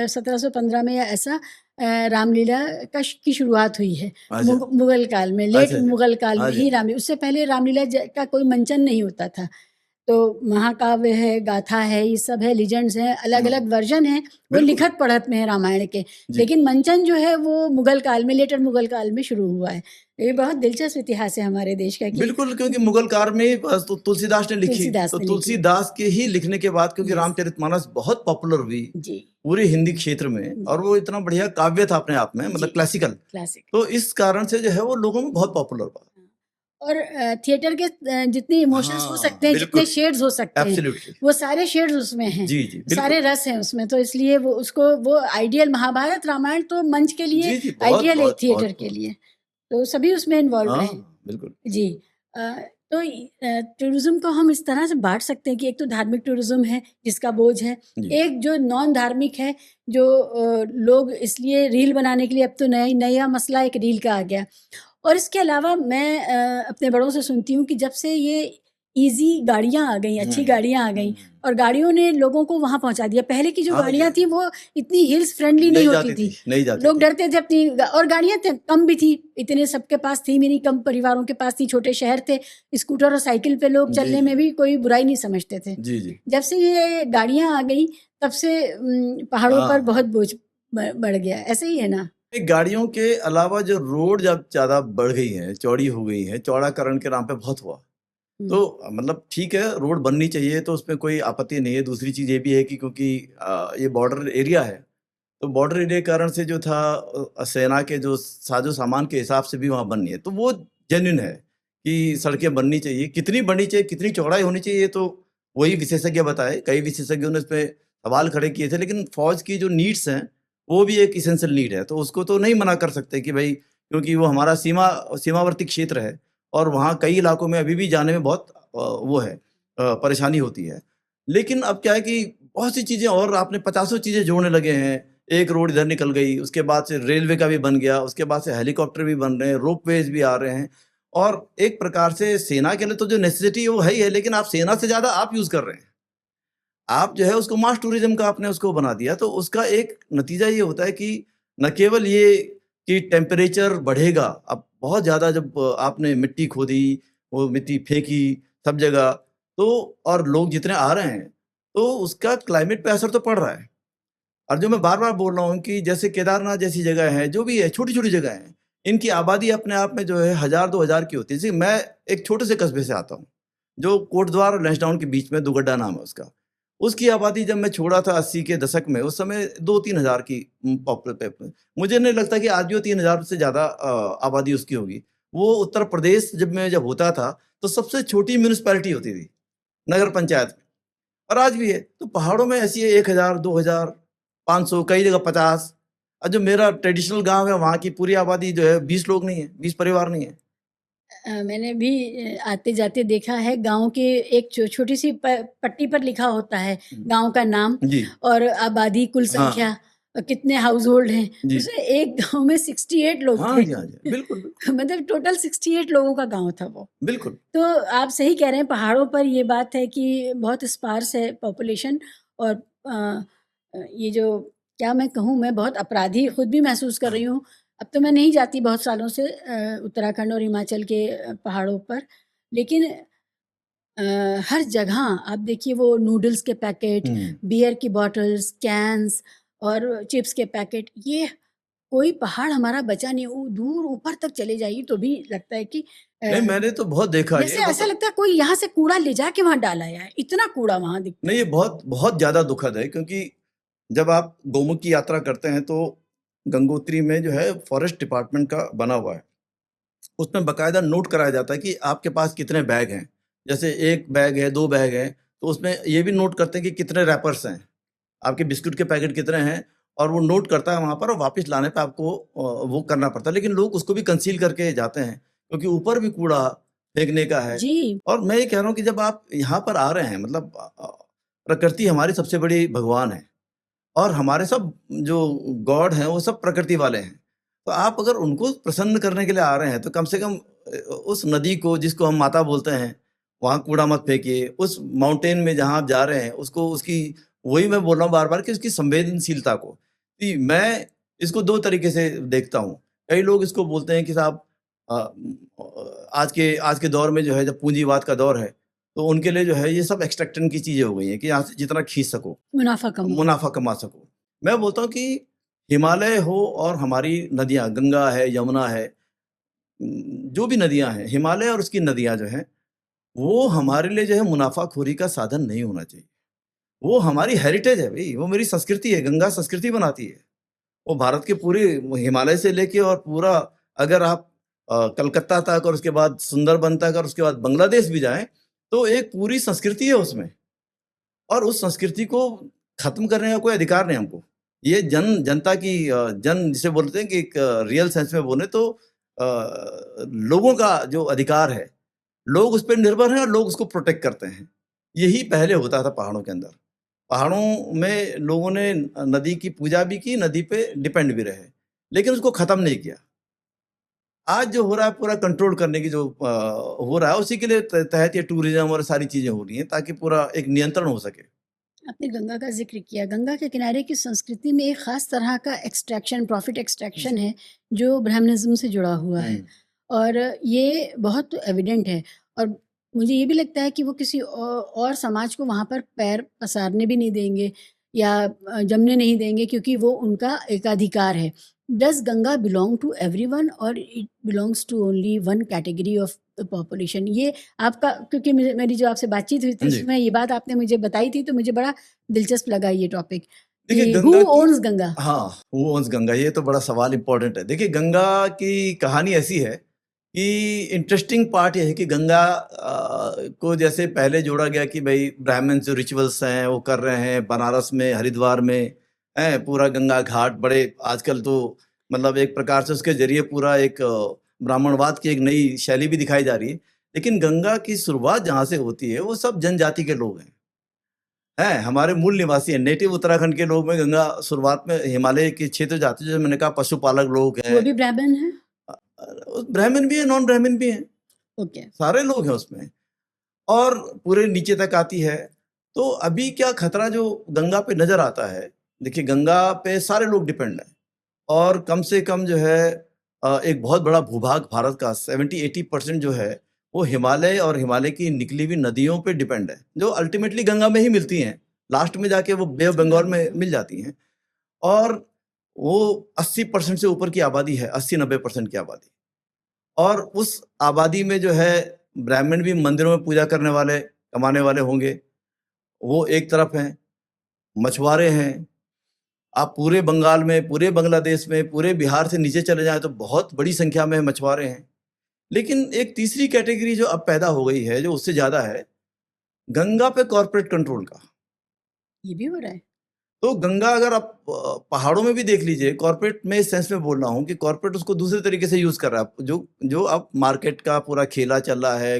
1715 में या ऐसा रामलीला की शुरुआत हुई है। अच्छा मुगल काल में, लेट अच्छा अच्छा मुगल काल में ही अच्छा रामलीला, उससे पहले रामलीला का कोई मंचन नहीं होता था। तो महाकाव्य है, गाथा है, ये सब है, लीजेंड्स हैं, अलग हाँ अलग वर्जन हैं, वो बिल्कुल लिखत पढ़त में है रामायण के। जी लेकिन मंचन जो है वो मुगल काल में, लेटर मुगल काल में शुरू हुआ है। ये बहुत दिलचस्प इतिहास है हमारे देश का कि बिल्कुल, क्योंकि मुगल काल में ही बस तो तुलसीदास ने लिखी, तुलसीदास तो ने लिखी। तुलसीदास के ही लिखने के बाद क्योंकि यस। रामचरितमानस बहुत पॉपुलर हुई जी पूरे हिंदी क्षेत्र में, जी और वो इतना बढ़िया काव्य था अपने आप में, जी। मतलब क्लासिकल, क्लासिक। तो इस कारण से जो है वो लोगों में बहुत पॉपुलर हुआ। और थिएटर के जितने इमोशंस हो सकते हाँ हैं, जितने बिल्कुल, शेड्स हो सकते हैं, एब्सोल्युटली वो सारे शेड्स उसमें हैं, जी जी सारे बिल्कुल रस हैं उसमें। तो इसलिए वो उसको, वो आइडियल, महाभारत रामायण तो मंच के लिए जी जी बहुत आइडियल है, बहुत थिएटर बहुत के बहुत लिए। तो सभी उसमें इन्वॉल्व हाँ हैं। बिल्कुल जी। अ, तो टूरिज्म को हम इस तरह से बांट सकते हैं कि एक तो धार्मिक टूरिज्म है जिसका बोझ है, जी एक जो नॉन धार्मिक है, जो लोग इसलिए रील बनाने के लिए, अब तो नया मसला एक रील का आ गया। और इसके अलावा मैं अपने बड़ों से सुनती हूँ कि जब से ये ईज़ी गाड़ियाँ आ गई, अच्छी गाड़ियाँ आ गई, हम्म, और गाड़ियों ने लोगों को वहाँ पहुँचा दिया। पहले की जो हाँ जी गाड़ियाँ हाँ थी जी वो इतनी हिल्स फ्रेंडली नहीं नहीं होती जाती थी। थी नहीं जाती लोग थी डरते थे अपनी और गाड़ियाँ कम भी थी, इतने सबके पास थी भी नहीं, कम परिवारों के पास थी, छोटे शहर थे, स्कूटर और साइकिल पे लोग जी चलने जी में भी कोई बुराई नहीं समझते थे। जी जी जब से ये गाड़ियाँ आ गई तब से पहाड़ों पर हाँ बहुत बोझ बढ़ गया। ऐसे ही है ना? ये गाड़ियों के अलावा जो रोड जब ज्यादा बढ़ गई है, चौड़ी हो गई है, चौड़ाकरण के नाम पे बहुत हुआ, हुँ, तो मतलब ठीक है रोड बननी चाहिए तो उसमें कोई आपत्ति नहीं है। दूसरी चीज ये भी है कि क्योंकि ये बॉर्डर एरिया है, तो बॉर्डर एरिया के कारण से जो था सेना के जो साजो सामान के हिसाब से भी वहाँ बननी है, तो वो जेन्युइन है कि सड़कें बननी चाहिए। कितनी बननी चाहिए, कितनी चौड़ाई होनी चाहिए, ये तो वही विशेषज्ञ बताए। कई विशेषज्ञों ने इस पे सवाल खड़े किए थे, लेकिन फौज की जो नीड्स हैं वो भी एक इसेंशियल नीड है, तो उसको तो नहीं मना कर सकते कि भाई, क्योंकि वो हमारा सीमावर्ती क्षेत्र है और वहाँ कई इलाकों में अभी भी जाने में बहुत वो है, परेशानी होती है। लेकिन अब क्या है कि बहुत सी चीज़ें, और आपने पचासों चीज़ें जोड़ने लगे हैं। एक रोड इधर निकल गई, उसके बाद से रेलवे का भी बन गया, उसके बाद से हेलीकॉप्टर भी बन रहे हैं, रोपवेज भी आ रहे हैं, और एक प्रकार से सेना के लिए तो जो नेसेसिटी है वो है ही है, लेकिन आप सेना से ज़्यादा आप यूज़ कर रहे हैं। आप जो है उसको मास टूरिज्म का आपने उसको बना दिया, तो उसका एक नतीजा ये होता है कि न केवल ये कि टेम्परेचर बढ़ेगा, अब बहुत ज़्यादा जब आपने मिट्टी खोदी, वो मिट्टी फेंकी सब जगह, तो और लोग जितने आ रहे हैं, तो उसका क्लाइमेट पे असर तो पड़ रहा है। और जो मैं बार-बार बोल रहा हूँ कि जैसे केदारनाथ जैसी जगह है, जो भी है, छोटी-छोटी जगह हैं, इनकी आबादी अपने आप में जो है 1000-2000 की होती है। जैसे मैं एक छोटे से कस्बे से आता हूँ, जो कोटद्वार और लैंसडाउन के बीच में दुगड्डा नाम है उसका। उसकी आबादी जब मैं छोड़ा था 80 के दशक में, उस समय 2-3 हज़ार की मुझे नहीं लगता कि आज भी वो 3 हज़ार से ज़्यादा आबादी उसकी होगी। वो उत्तर प्रदेश जब होता था, तो सबसे छोटी म्युनिसिपैलिटी होती थी, नगर पंचायत में। और आज भी है। तो पहाड़ों में ऐसी है 1000, 2000, 500, कई जगह 50। और जो मेरा ट्रेडिशनल गाँव है, वहाँ की पूरी आबादी जो है 20 लोग नहीं है, 20 परिवार नहीं है। मैंने भी आते-जाते देखा है, गाँव के एक छोटी-सी पट्टी पर लिखा होता है हुँ। गाँव का नाम जी। और आबादी, कुल हाँ। संख्या, कितने हाउसहोल्ड हैं। जी। उसमें एक गाँव में 68 लोग हाँ थे। जी, हाँ जी। बिल्कुल, बिल्कुल। मतलब टोटल 68 लोगों का गाँव था वो। बिल्कुल। तो आप सही कह रहे हैं, पहाड़ों पर ये बात है कि बहुत स्पार्स है पॉपुलेशन। और ये जो, क्या मैं कहूँ, मैं बहुत अपराधी खुद भी महसूस कर रही हूँ। अब तो मैं नहीं जाती बहुत सालों से उत्तराखंड और हिमाचल के पहाड़ों पर, लेकिन हर जगह आप देखिए वो नूडल्स के पैकेट, हुँ। बियर की बॉटल्स, कैन्स और चिप्स के पैकेट, ये कोई पहाड़ हमारा बचा नहीं। दूर ऊपर तक चले जाइए तो भी लगता है कि नहीं, मैंने तो बहुत देखा ये, जैसे ऐसा मतलब लगता है कोई यहाँ से कूड़ा ले जाके वहाँ डाल आया है, इतना कूड़ा वहाँ दिखता नहीं, है। ये बहुत बहुत ज़्यादा दुखद है, क्योंकि जब आप गौमुख की यात्रा करते हैं, तो गंगोत्री में जो है फॉरेस्ट डिपार्टमेंट का बना हुआ है। उसमें बाकायदा नोट कराया जाता है कि आपके पास कितने बैग हैं। जैसे एक बैग है, 2 बैग है, तो उसमें ये भी नोट करते हैं कि कितने रैपर्स हैं, आपके बिस्कुट के पैकेट कितने हैं, और वो नोट करता है वहाँ पर, और वापस लाने पे आपको वो करना पड़ता है। लेकिन लोग उसको भी कंसील करके जाते हैं, क्योंकि ऊपर भी कूड़ा फेंकने का है। जी। और मैं ये कह रहा हूँ कि जब आप यहाँ पर आ रहे हैं, मतलब प्रकृति हमारी सबसे बड़ी भगवान है, और हमारे सब जो गॉड हैं वो सब प्रकृति वाले हैं। तो आप अगर उनको प्रसन्न करने के लिए आ रहे हैं, तो कम से कम उस नदी को, जिसको हम माता बोलते हैं, वहाँ कूड़ा मत फेंकिए। उस माउंटेन में जहाँ आप जा रहे हैं, उसको, उसकी, वही मैं बोल रहा हूँ बार-बार कि उसकी संवेदनशीलता को, कि मैं इसको 2 तरीके से देखता हूँ। कई लोग इसको बोलते हैं कि साहब आज के दौर में जो है, जब पूंजीवाद का दौर है, तो उनके लिए जो है ये सब एक्सट्रैक्शन की चीज़ें हो गई हैं कि यहाँ से जितना खींच सको, मुनाफ़ा कमा सको। मैं बोलता हूँ कि हिमालय हो और हमारी नदियाँ, गंगा है, यमुना है, जो भी नदियाँ हैं, हिमालय और उसकी नदियाँ जो हैं, वो हमारे लिए जो है मुनाफ़ाखोरी का साधन नहीं होना चाहिए। वो हमारी हेरिटेज है भई, वो मेरी संस्कृति है, गंगा संस्कृति बनाती है। वो भारत के पूरे हिमालय से लेके और पूरा, अगर आप कलकत्ता तक और उसके बाद सुंदरबन तक और उसके बाद बांग्लादेश भी जाएँ, तो एक पूरी संस्कृति है उसमें। और उस संस्कृति को खत्म करने का कोई अधिकार नहीं हमको। ये जनता की जन जिसे बोलते हैं कि एक रियल सेंस में बोले तो लोगों का जो अधिकार है, लोग उस पे निर्भर हैं और लोग उसको प्रोटेक्ट करते हैं। यही पहले होता था पहाड़ों के अंदर। पहाड़ों में लोगों ने नदी की पूजा भी की, नदी पे डिपेंड भी रहे, लेकिन उसको खत्म नहीं किया। आज जो हो रहा है पूरा कंट्रोल करने की जो हो रहा है, उसी के लिए तहत ये टूरिज्म और सारी चीज़ें हो रही हैं, ताकि पूरा एक नियंत्रण हो सके। आपने गंगा का ज़िक्र किया। गंगा के किनारे की संस्कृति में एक ख़ास तरह का एक्सट्रैक्शन, प्रॉफ़िट एक्सट्रैक्शन है, जो ब्राह्मणिज़्म से जुड़ा हुआ है, और ये बहुत एविडेंट है। और मुझे ये भी लगता है कि वो किसी और समाज को वहाँ पर पैर पसारने भी नहीं देंगे या जमने नहीं देंगे, क्योंकि वो उनका एकाधिकार है। Does Ganga belong to everyone, और it belongs to only one category of the population? ये आपका, क्योंकि मेरी जो आपसे बातचीत हुई थी जी। उसमें ये बात आपने मुझे बताई थी, तो मुझे बड़ा दिलचस्प लगा ये टॉपिक देखिए, कि गंगा हु की, ओन्स गंगा? हाँ, हू ओन्स गंगा, ये तो बड़ा सवाल इम्पोर्टेंट है। देखिए, गंगा की कहानी ऐसी है कि इंटरेस्टिंग पार्ट ये है कि गंगा को जैसे पहले जोड़ा गया कि भाई ब्राह्मण जो रिचुअल्स हैं वो कर रहे हैं, बनारस में, हरिद्वार में, हैं पूरा गंगा घाट, बड़े आजकल तो मतलब एक प्रकार से उसके ज़रिए पूरा एक ब्राह्मणवाद की एक नई शैली भी दिखाई जा रही है। लेकिन गंगा की शुरुआत जहाँ से होती है, वो सब जनजाति के लोग हैं। हमारे मूल निवासी हैं, नेटिव उत्तराखंड के लोग में गंगा शुरुआत में हिमालय के क्षेत्र जाते हैं, जैसे मैंने कहा पशुपालक लोग वो हैं, भी ब्राह्मण हैं? ब्राह्मण भी है, नॉन ब्राह्मण भी हैं, ओके। सारे लोग हैं उसमें, और पूरे नीचे तक आती है। तो अभी क्या खतरा जो गंगा पे नजर आता है, देखिए गंगा पे सारे लोग डिपेंड हैं, और कम से कम जो है एक बहुत बड़ा भूभाग भारत का 70-80% जो है वो हिमालय और हिमालय की निकली हुई नदियों पे डिपेंड है, जो अल्टीमेटली गंगा में ही मिलती हैं, लास्ट में जाके वो बे ऑफ बंगाल में मिल जाती हैं। और वो 80% से ऊपर की आबादी है, 80-90% की आबादी। और उस आबादी में जो है ब्राह्मण भी मंदिरों में पूजा करने वाले, कमाने वाले होंगे, वो एक तरफ हैं, मछुआरे हैं। आप पूरे बंगाल में, पूरे बांग्लादेश में, पूरे बिहार से नीचे चले जाएँ तो बहुत बड़ी संख्या में मछुआरे हैं। लेकिन एक तीसरी कैटेगरी जो अब पैदा हो गई है, जो उससे ज़्यादा है, गंगा पे कॉर्पोरेट कंट्रोल का। ये भी हो रहा है? तो गंगा अगर आप पहाड़ों में भी देख लीजिए, कॉर्पोरेट में इस सेंस में बोल रहा हूँ कि कॉर्पोरेट उसको दूसरे तरीके से यूज़ कर रहा है। जो अब मार्केट का पूरा खेला चल रहा है,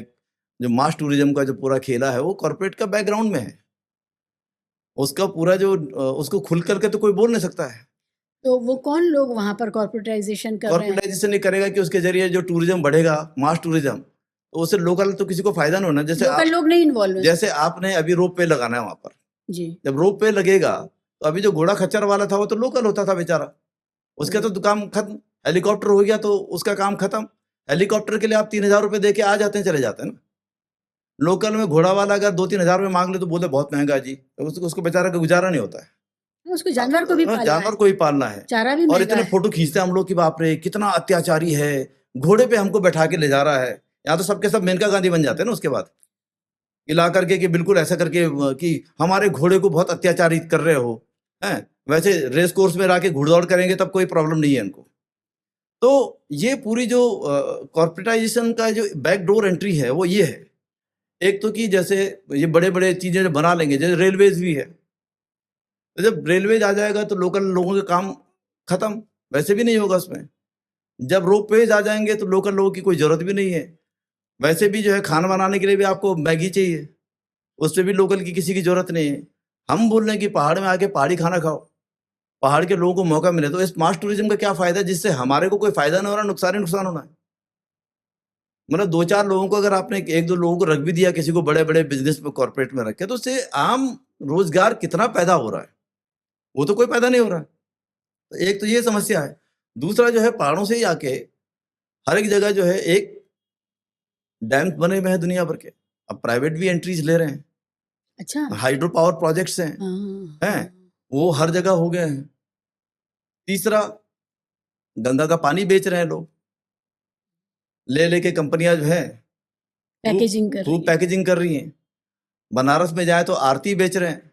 जो मास टूरिज़्म का जो पूरा खेला है, वो कॉर्पोरेट का बैकग्राउंड में है। उसका पूरा जो उसको खुल कर के तो कोई बोल नहीं सकता है। तो वो कौन लोग वहाँ पर कॉर्पोरेटाइज़ेशन कर रहे हैं? कॉर्पोरेटाइज़ेशन ये करेगा कि उसके ज़रिए जो टूरिज़्म बढ़ेगा, मास टूरिज़्म, तो उससे लोकल तो किसी को फ़ायदा नहीं होना। लोकल लोग नहीं इन्वॉल्व हैं? जैसे आपने अभी रोप वे लगाना है वहाँ पर। जी। जब रोप वे लगेगा, तो अभी जो घोड़ा खच्चर वाला था, वो तो लोकल होता था बेचारा। उसका तो काम खत्म। हेलीकॉप्टर हो गया तो उसका काम खत्म। हेलीकॉप्टर के लिए आप 3,000 रुपए दे के आ जाते हैं, चले जाते हैं ना। लोकल में घोड़ा वाला अगर 2-3 हज़ार रुपए माँग ले तो बोलते बहुत महँगा जी। तो उसको बेचारा का गुज़ारा नहीं होता है। उसको जानवर को भी पालना है। जानवर को ही पालना है। चारा भी और महँगा इतने है। फ़ोटो खींचते हैं हम लोग कि बाप रे! कितना अत्याचारी है। घोड़े पे हमको बैठा के ले जा रहा है। यहाँ तो सबके सब मेनका गांधी बन जाते हैं ना उसके बाद। ला करके कि बिल्कुल ऐसा करके कि हमारे घोड़े को बहुत अत्याचारित कर रहे हो। हैं? वैसे रेस कोर्स में लाके घुड़दौड़ करेंगे तब कोई प्रॉब्लम नहीं है इनको। तो ये पूरी जो कॉर्पोरेटाइज़ेशन का जो बैकडोर एंट्री है वो ये है एक तो कि जैसे ये बड़े-बड़े चीज़ें बना लेंगे, जैसे रेलवेज़ भी है। तो जब रेलवेज़ आ जाएगा तो लोकल लोगों के काम खत्म, वैसे भी नहीं होगा उसमें। जब रोपवेज़ आ जाएँगे तो लोकल लोगों की कोई ज़रूरत भी नहीं है। वैसे भी जो है खाना बनाने के लिए भी आपको मैगी चाहिए, उसपे भी लोकल की किसी की ज़रूरत नहीं है। हम बोल रहे हैं कि पहाड़ में आके पहाड़ी खाना खाओ, पहाड़ के लोगों को मौका मिले। तो इस मास टूरिज़्म का क्या फ़ायदा है जिससे हमारे को कोई फ़ायदा नहीं हो रहा, नुकसान ही नुकसान होना है। मतलब 2-4 लोगों को अगर आपने 1-2 लोगों को रख भी दिया किसी को बड़े-बड़े बिज़नेस में कॉर्पोरेट में रखे, तो उससे आम रोज़गार कितना पैदा हो रहा है? वो तो कोई पैदा नहीं हो रहा है। तो एक तो ये समस्या है। दूसरा जो है पहाड़ों से ही आके हर एक जगह जो है एक डैम्स बने हुए हैं दुनिया भर के। अब प्राइवेट भी एंट्रीज़ ले रहे हैं। अच्छा। हाइड्रो पावर प्रोजेक्ट्स हैं, हाँ, हैं? हाँ। वो हर जगह हो गए हैं। तीसरा, गंगा का पानी बेच रहे हैं लोग। ले के कंपनियाँ जो हैं खूब पैकेजिंग कर रही खूब है। पैकेजिंग कर रही हैं। बनारस में जाएँ तो आरती बेच रहे हैं।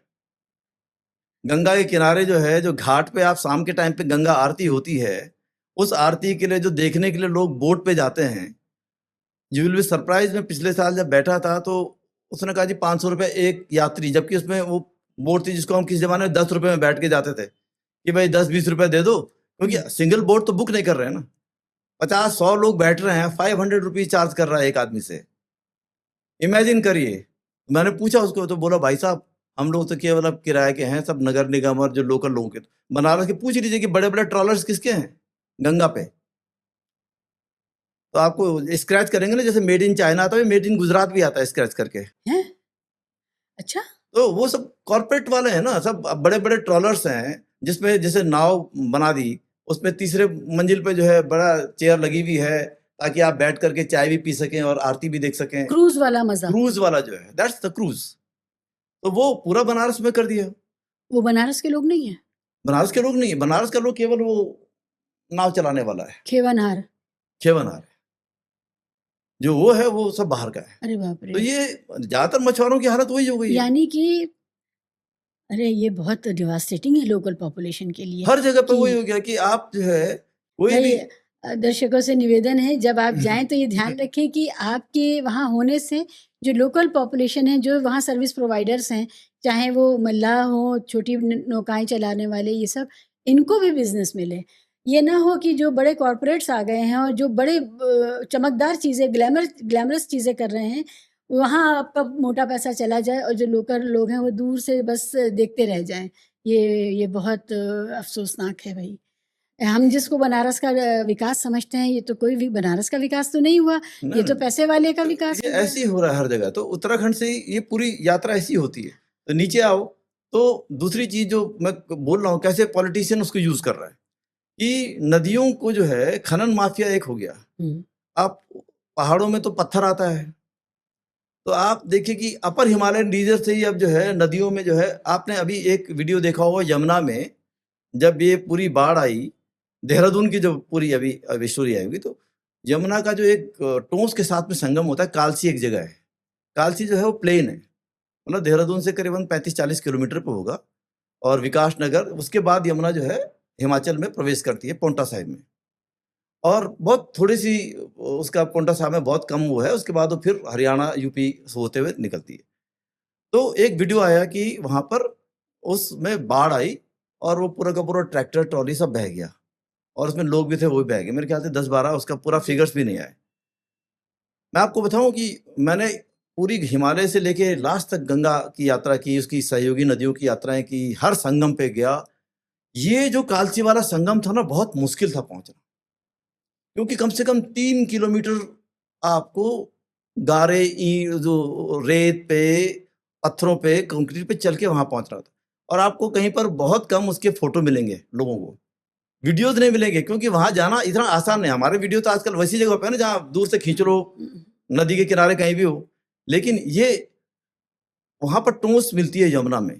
गंगा के किनारे जो है, जो घाट पे आप शाम के टाइम पे गंगा आरती होती है, उस आरती के लिए जो देखने के लिए लोग बोट पे जाते हैं, यू विल बी सरप्राइज़। मैं पिछले साल जब बैठा था तो उसने कहा जी ₹500 एक यात्री, जबकि उसमें वो बोट थी जिसको हम किसी ज़माने में ₹10 में बैठ के जाते थे, कि भाई 10-20 रुपए दे दो, क्योंकि हुँ। सिंगल बोट तो बुक नहीं कर रहे हैं ना। 50-100 लोग बैठ रहे हैं, ₹500 चार्ज कर रहा है एक आदमी से। इमेजिन करिए। मैंने पूछा उसको तो बोला भाई साहब हम लोग तो केवल अब किराए के हैं, सब नगर निगम और जो लोकल लोगों के। बनारस के पूछ लीजिए कि बड़े-बड़े ट्रॉलर्स किसके हैं गंगा पे? तो आपको स्क्रैच करेंगे ना, जैसे मेड इन चाइना आता है, मेड इन गुजरात भी आता है स्क्रैच करके। हैं? अच्छा। तो वो सब कॉर्पोरेट वाले हैं ना, सब बड़े-बड़े ट्रॉलर्स हैं, जिसमें जैसे नाव बना दी, उसमें तीसरे मंजिल पे जो है बड़ा चेयर लगी हुई है, ताकि आप बैठ कर के चाय भी पी सकें और आरती भी देख सकें। क्रूज़ वाला मज़ा। क्रूज़ वाला जो है, दैट्स द क्रूज़। तो वो पूरा बनारस में कर दिया। वो बनारस के लोग नहीं हैं? बनारस के लोग नहीं है, बनारस का लोग केवल वो नाव चलाने वाला है, खेवनहार। खेवनहार है। जो वो है वो सब बाहर का है। अरे बाप तो रे! ये ज़्यादातर मछुआरों की हालत वही हो गई है। यानी कि अरे ये बहुत डिवास्टेटिंग है लोकल पॉपुलेशन के लिए हर जगह पे कि वही हो गया कि आप जो है कोई भाई भी दर्शकों से निवेदन है जब आप जाएं तो ये ध्यान रखें कि आपके वहाँ होने से जो लोकल पॉपुलेशन है, जो वहाँ सर्विस प्रोवाइडर्स हैं, चाहे वो मल्लाह हो, छोटी नौकाएं चलाने वाले, ये सब इनको भी बिजनेस मिले। ये ना हो कि जो बड़े कॉरपोरेट्स आ गए हैं और जो बड़े चमकदार चीज़ें, ग्लैमरस चीज़ें कर रहे हैं, वहाँ आपका मोटा पैसा चला जाए और जो लोकल लोग हैं वो दूर से बस देखते रह जाएं। ये बहुत अफसोसनाक है भाई। हम जिसको बनारस का विकास समझते हैं, ये तो कोई भी बनारस का विकास तो नहीं हुआ, ना ये तो पैसे वाले का विकास ये हो गया। ऐसे ही हो रहा है हर जगह। तो उत्तराखंड से ये पूरी यात्रा ऐसी होती है। तो नीचे आओ, तो दूसरी चीज़ जो मैं बोल रहा हूँ, कैसे पॉलिटिशियन उसको यूज़ कर रहा है, कि नदियों को जो है खनन माफिया एक हो गया। हुँ। आप पहाड़ों में तो पत्थर आता है, तो आप देखिए कि अपर हिमालयन रीजन से ही अब जो है नदियों में जो है, आपने अभी एक वीडियो देखा होगा यमुना में, जब ये पूरी बाढ़ आई, देहरादून की जो पूरी अभी स्टोरी आई होगी, तो यमुना का जो एक टोंस के साथ में संगम होता है, कालसी एक जगह है। कालसी जो है वो प्लेन है, मतलब देहरादून से करीबन 35-40 किलोमीटर पे होगा, और विकास नगर उसके बाद यमुना जो है हिमाचल में प्रवेश करती है पोंटा साहिब में। और बहुत थोड़ी-सी उसका पोंटा साहिब में बहुत कम वो है, उसके बाद वो फिर हरियाणा, यूपी होते हुए निकलती है। तो एक वीडियो आया कि वहाँ पर उसमें बाढ़ आई और वो पूरा का पूरा ट्रैक्टर, ट्रॉली सब बह गया, और उसमें लोग भी थे वो भी बह गए। मेरे ख्याल से 10-12, उसका पूरा फिगर्स भी नहीं आए। मैं आपको बताऊँ कि मैंने पूरी हिमालय से लेके लास्ट तक गंगा की यात्रा की, उसकी सहयोगी नदियों की यात्राएँ की, हर संगम पे गया। ये जो कालसी वाला संगम था ना, बहुत मुश्किल था पहुँचना। क्योंकि कम से कम 3 किलोमीटर आपको गारे जो रेत पे, पत्थरों पे, कंक्रीट पे चल के वहाँ पहुँचना होता है, और आपको कहीं पर बहुत कम उसके फ़ोटो मिलेंगे लोगों को, वीडियोज़ नहीं मिलेंगे, क्योंकि वहाँ जाना इतना आसान नहीं है। हमारे वीडियो तो आजकल वैसी जगह पे है ना, जहाँ दूर से खींच लो, नदी के किनारे कहीं भी हो। लेकिन ये वहाँ पर टोंस मिलती है यमुना में,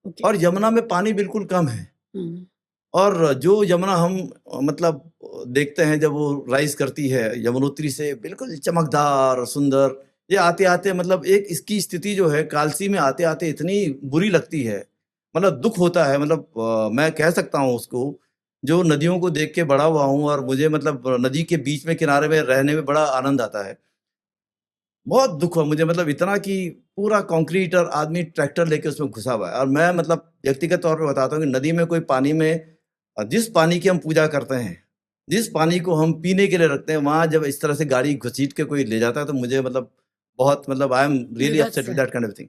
ओके। और यमुना में पानी बिल्कुल कम है। हुँ। और जो यमुना हम मतलब देखते हैं जब वो राइज़ करती है यमुनोत्री से, बिल्कुल चमकदार और सुंदर। ये आते-आते मतलब एक इसकी स्थिति जो है कालसी में आते-आते इतनी बुरी लगती है, मतलब दुःख होता है। मतलब मैं कह सकता हूँ उसको, जो नदियों को देख के बड़ा हुआ हूँ और मुझे मतलब नदी के बीच में किनारे में रहने में बड़ा आनंद आता है। बहुत दुख हुआ मुझे, मतलब इतना कि पूरा कंक्रीट और आदमी ट्रैक्टर लेके उसमें घुसा हुआ है। और मैं मतलब व्यक्तिगत तौर पे बताता हूँ कि नदी में कोई पानी में जिस पानी की हम पूजा करते हैं, जिस पानी को हम पीने के लिए रखते हैं, वहां जब इस तरह से गाड़ी घसीट के कोई ले जाता है तो मुझे मतलब बहुत मतलब आई एम रियली विवश अपसेट विद है। That kind of thing.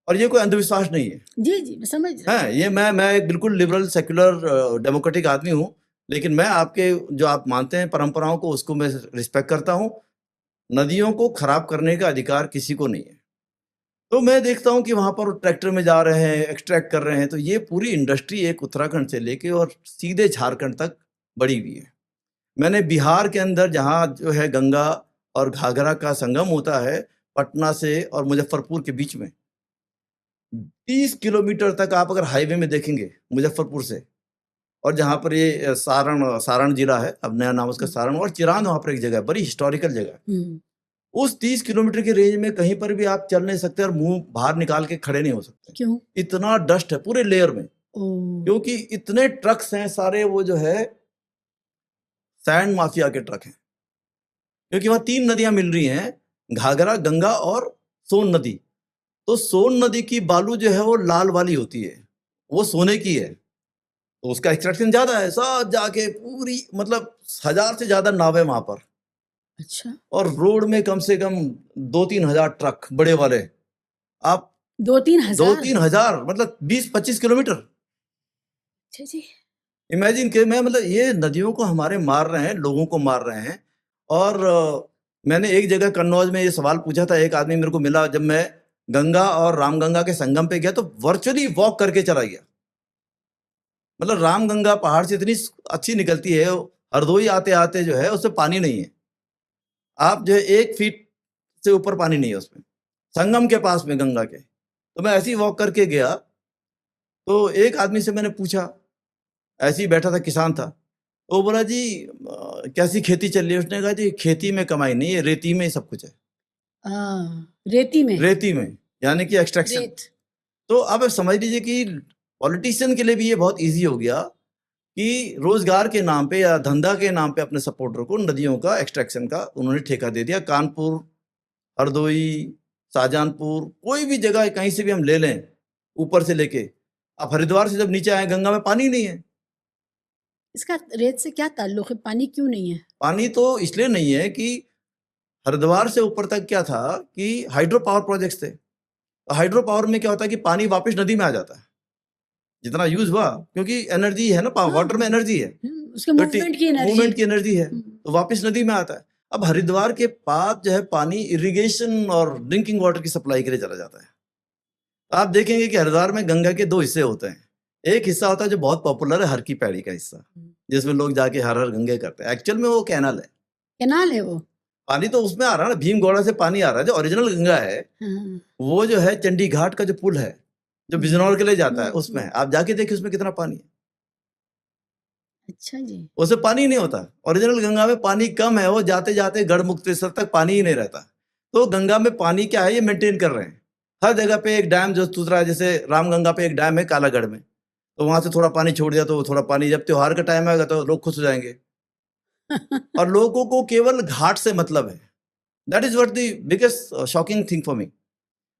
और ये कोई अंधविश्वास नहीं है। जी जी, मैं समझ रही हाँ, ये मैं एक बिल्कुल लिबरल सेक्युलर डेमोक्रेटिक आदमी हूँ, लेकिन मैं आपके जो आप मानते हैं परंपराओं को, उसको मैं रिस्पेक्ट करता हूँ। नदियों को खराब करने का अधिकार किसी को नहीं है। तो मैं देखता हूँ कि वहां पर ट्रैक्टर में जा रहे हैं, एक्सट्रैक्ट कर रहे हैं, तो ये पूरी इंडस्ट्री एक उत्तराखंड से लेके और सीधे झारखंड तक बढ़ी हुई है। मैंने बिहार के अंदर जहाँ जो है गंगा और घाघरा का संगम होता है, पटना से और मुजफ्फरपुर के बीच में 30 किलोमीटर तक आप अगर हाईवे में देखेंगे मुजफ्फरपुर से, और जहाँ पर ये सारण सारण जिला है, अब नया नाम उसका हूँ। सारण, और चिरान वहाँ पर एक जगह है, बड़ी हिस्टोरिकल जगह है। हम्म, उस 30 किलोमीटर के रेंज में कहीं पर भी आप चल नहीं सकते और मुंह बाहर निकाल के खड़े नहीं हो सकते। क्यों? इतना डस्ट है पूरे लेयर में, ओ, क्योंकि इतने ट्रक्स हैं सारे, वो जो है सैंड माफिया के ट्रक हैं। क्योंकि वहां 3 नदियां मिल रही हैं, घाघरा, गंगा और सोन नदी। तो सोन नदी की बालू जो है वो लाल वाली होती है, वो सोने की है, तो उसका एक्सट्रैक्शन ज्यादा है। सब जाके पूरी मतलब 1000 से ज्यादा नावें वहां पर, अच्छा, और रोड में कम से कम 2-3 हजार ट्रक बड़े वाले। आप 2-3 हजार? 2-3 हजार मतलब 20-25 किलोमीटर। अच्छा जी। इमेजिन के मैं मतलब ये नदियों को हमारे मार रहे हैं, लोगों को मार रहे हैं। और मैंने एक जगह कन्नौज में ये सवाल पूछा था, एक आदमी मेरे को मिला जब मैं गंगा और रामगंगा के संगम पे गया, तो वर्चुअली वॉक करके चला गया। मतलब रामगंगा पहाड़ से इतनी अच्छी निकलती है, हरदोई आते आते जो है उससे पानी नहीं है, आप जो है 1 फीट से ऊपर पानी नहीं है उसमें, संगम के पास में गंगा के। तो मैं ऐसे ही वॉक करके गया, तो एक आदमी से मैंने पूछा, ऐसे ही बैठा था, किसान था, वो बोला जी कैसी खेती चल रही है? उसने कहा जी खेती में कमाई नहीं है, रेती में ही सब कुछ है। रेती में? रेती में यानी कि एक्सट्रैक्शन। रेत। तो अब आप समझ लीजिए कि पॉलिटिशियन के लिए भी ये बहुत इजी हो गया कि रोजगार के नाम पे या धंधा के नाम पे अपने सपोर्टर को नदियों का एक्सट्रैक्शन का उन्होंने ठेका दे दिया। कानपुर, हरदोई, शाहजहानपुर, कोई भी जगह कहीं से भी हम ले लें, ऊपर से लेके आप हरिद्वार से जब नीचे आए, गंगा में पानी नहीं है। इसका रेत से क्या ताल्लुक है? पानी क्यों नहीं है? पानी तो इसलिए नहीं है कि हरिद्वार से ऊपर तक क्या था कि हाइड्रो पावर प्रोजेक्ट्स थे। हाइड्रो पावर में क्या होता है कि पानी वापस नदी में आ जाता है, जितना यूज हुआ, क्योंकि एनर्जी है ना, हाँ, वाटर में एनर्जी है, उसके तो मूवमेंट की एनर्जी। मूवमेंट की एनर्जी है, तो वापस नदी में आता है। अब हरिद्वार के पास जो है पानी इरिगेशन और ड्रिंकिंग वाटर की सप्लाई के लिए चला जाता है। तो आप देखेंगे कि हरिद्वार में गंगा के 2 हिस्से होते हैं। एक हिस्सा होता है जो बहुत पॉपुलर है, हर की पैड़ी का हिस्सा, जिसमें लोग जाके हर हर गंगे करते हैं। एक्चुअल में वो कैनाल है, कैनाल है वो। पानी तो उसमें आ रहा है ना, भीमगौड़ा से पानी आ रहा है। जो ओरिजिनल गंगा है हाँ, वो जो है चंडी घाट का जो पुल है, जो बिजनौर के लिए जाता है, हम्म, उसमें है। आप जाके देखिए उसमें कितना पानी है। अच्छा जी। उसमें पानी नहीं होता। ओरिजिनल गंगा में पानी कम है, वो जाते जाते गढ़मुक्तेश्वर तक पानी ही नहीं रहता। तो गंगा में पानी क्या है, ये मेंटेन कर रहे हैं। हर जगह पे एक डैम जो सूत रहा है, जैसे रामगंगा पे एक डैम है कालागढ़ में, तो वहां से थोड़ा पानी छोड़ दिया, तो थोड़ा पानी जब त्योहार का टाइम आएगा तो लोग खुश हो जाएंगे। और लोगों को केवल घाट से मतलब है। That is what the biggest shocking thing for me.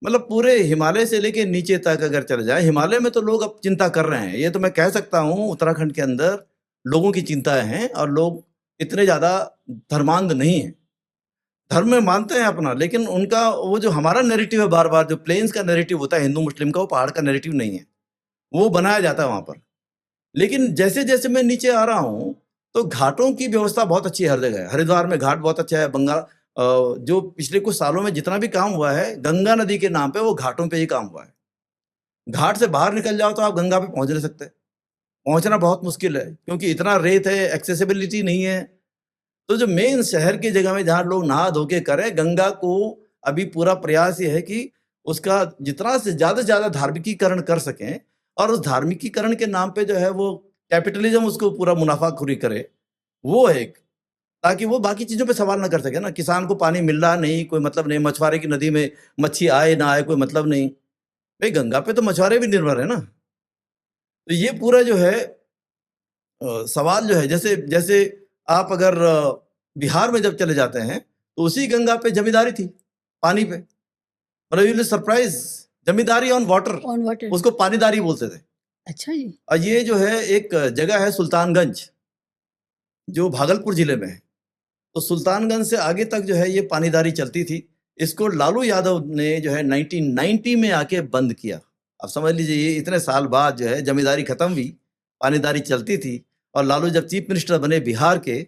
मतलब पूरे हिमालय से लेके नीचे तक अगर चले जाए, हिमालय में तो लोग अब चिंता कर रहे हैं, ये तो मैं कह सकता हूँ उत्तराखंड के अंदर लोगों की चिंताएं हैं, और लोग इतने ज्यादा धर्मांध नहीं है। धर्म में मानते हैं अपना, लेकिन उनका वो जो हमारा नैरेटिव है, बार बार जो प्लेन्स का नैरेटिव होता है हिंदू मुस्लिम का, वो पहाड़ का नैरेटिव नहीं है, वो बनाया जाता है वहां पर। लेकिन जैसे जैसे मैं नीचे आ रहा हूँ, तो घाटों की व्यवस्था बहुत अच्छी है हर जगह। हरिद्वार में घाट बहुत अच्छा है। जो पिछले कुछ सालों में जितना भी काम हुआ है गंगा नदी के नाम पे, वो घाटों पे ही काम हुआ है। घाट से बाहर निकल जाओ तो आप गंगा पे पहुंच नहीं सकते, पहुंचना बहुत मुश्किल है, क्योंकि इतना रेत है, एक्सेसिबिलिटी नहीं है। तो जो मेन शहर की जगह में जहाँ लोग नहा धो के करें, गंगा को अभी पूरा प्रयास ये है कि उसका जितना से ज्यादा धार्मिकीकरण कर सकें, और उस धार्मिकीकरण के नाम पे जो है वो कैपिटलिज्म उसको पूरा मुनाफाखोरी करे, वो है एक, ताकि वो बाकी चीजों पे सवाल ना कर सके ना। किसान को पानी मिल रहा नहीं, कोई मतलब नहीं, मछुआरे की नदी में मच्छी आए ना आए कोई मतलब नहीं, भाई गंगा पे तो मछुआरे भी निर्भर है ना। तो ये पूरा जो है सवाल जो है, जैसे जैसे आप अगर बिहार में जब चले जाते हैं, तो उसी गंगा पे जमींदारी थी, पानी पे। मतलब you surprise, zamindari on water, on water. उसको पानीदारी बोलते थे। अच्छा जी। और ये जो है एक जगह है सुल्तानगंज, जो भागलपुर जिले में है। तो सुल्तानगंज से आगे तक जो है ये पानीदारी चलती थी। इसको लालू यादव ने जो है 1990 में आके बंद किया। अब समझ लीजिए, ये इतने साल बाद जो है जमींदारी खत्म हुई, पानीदारी चलती थी, और लालू जब चीफ मिनिस्टर बने बिहार के,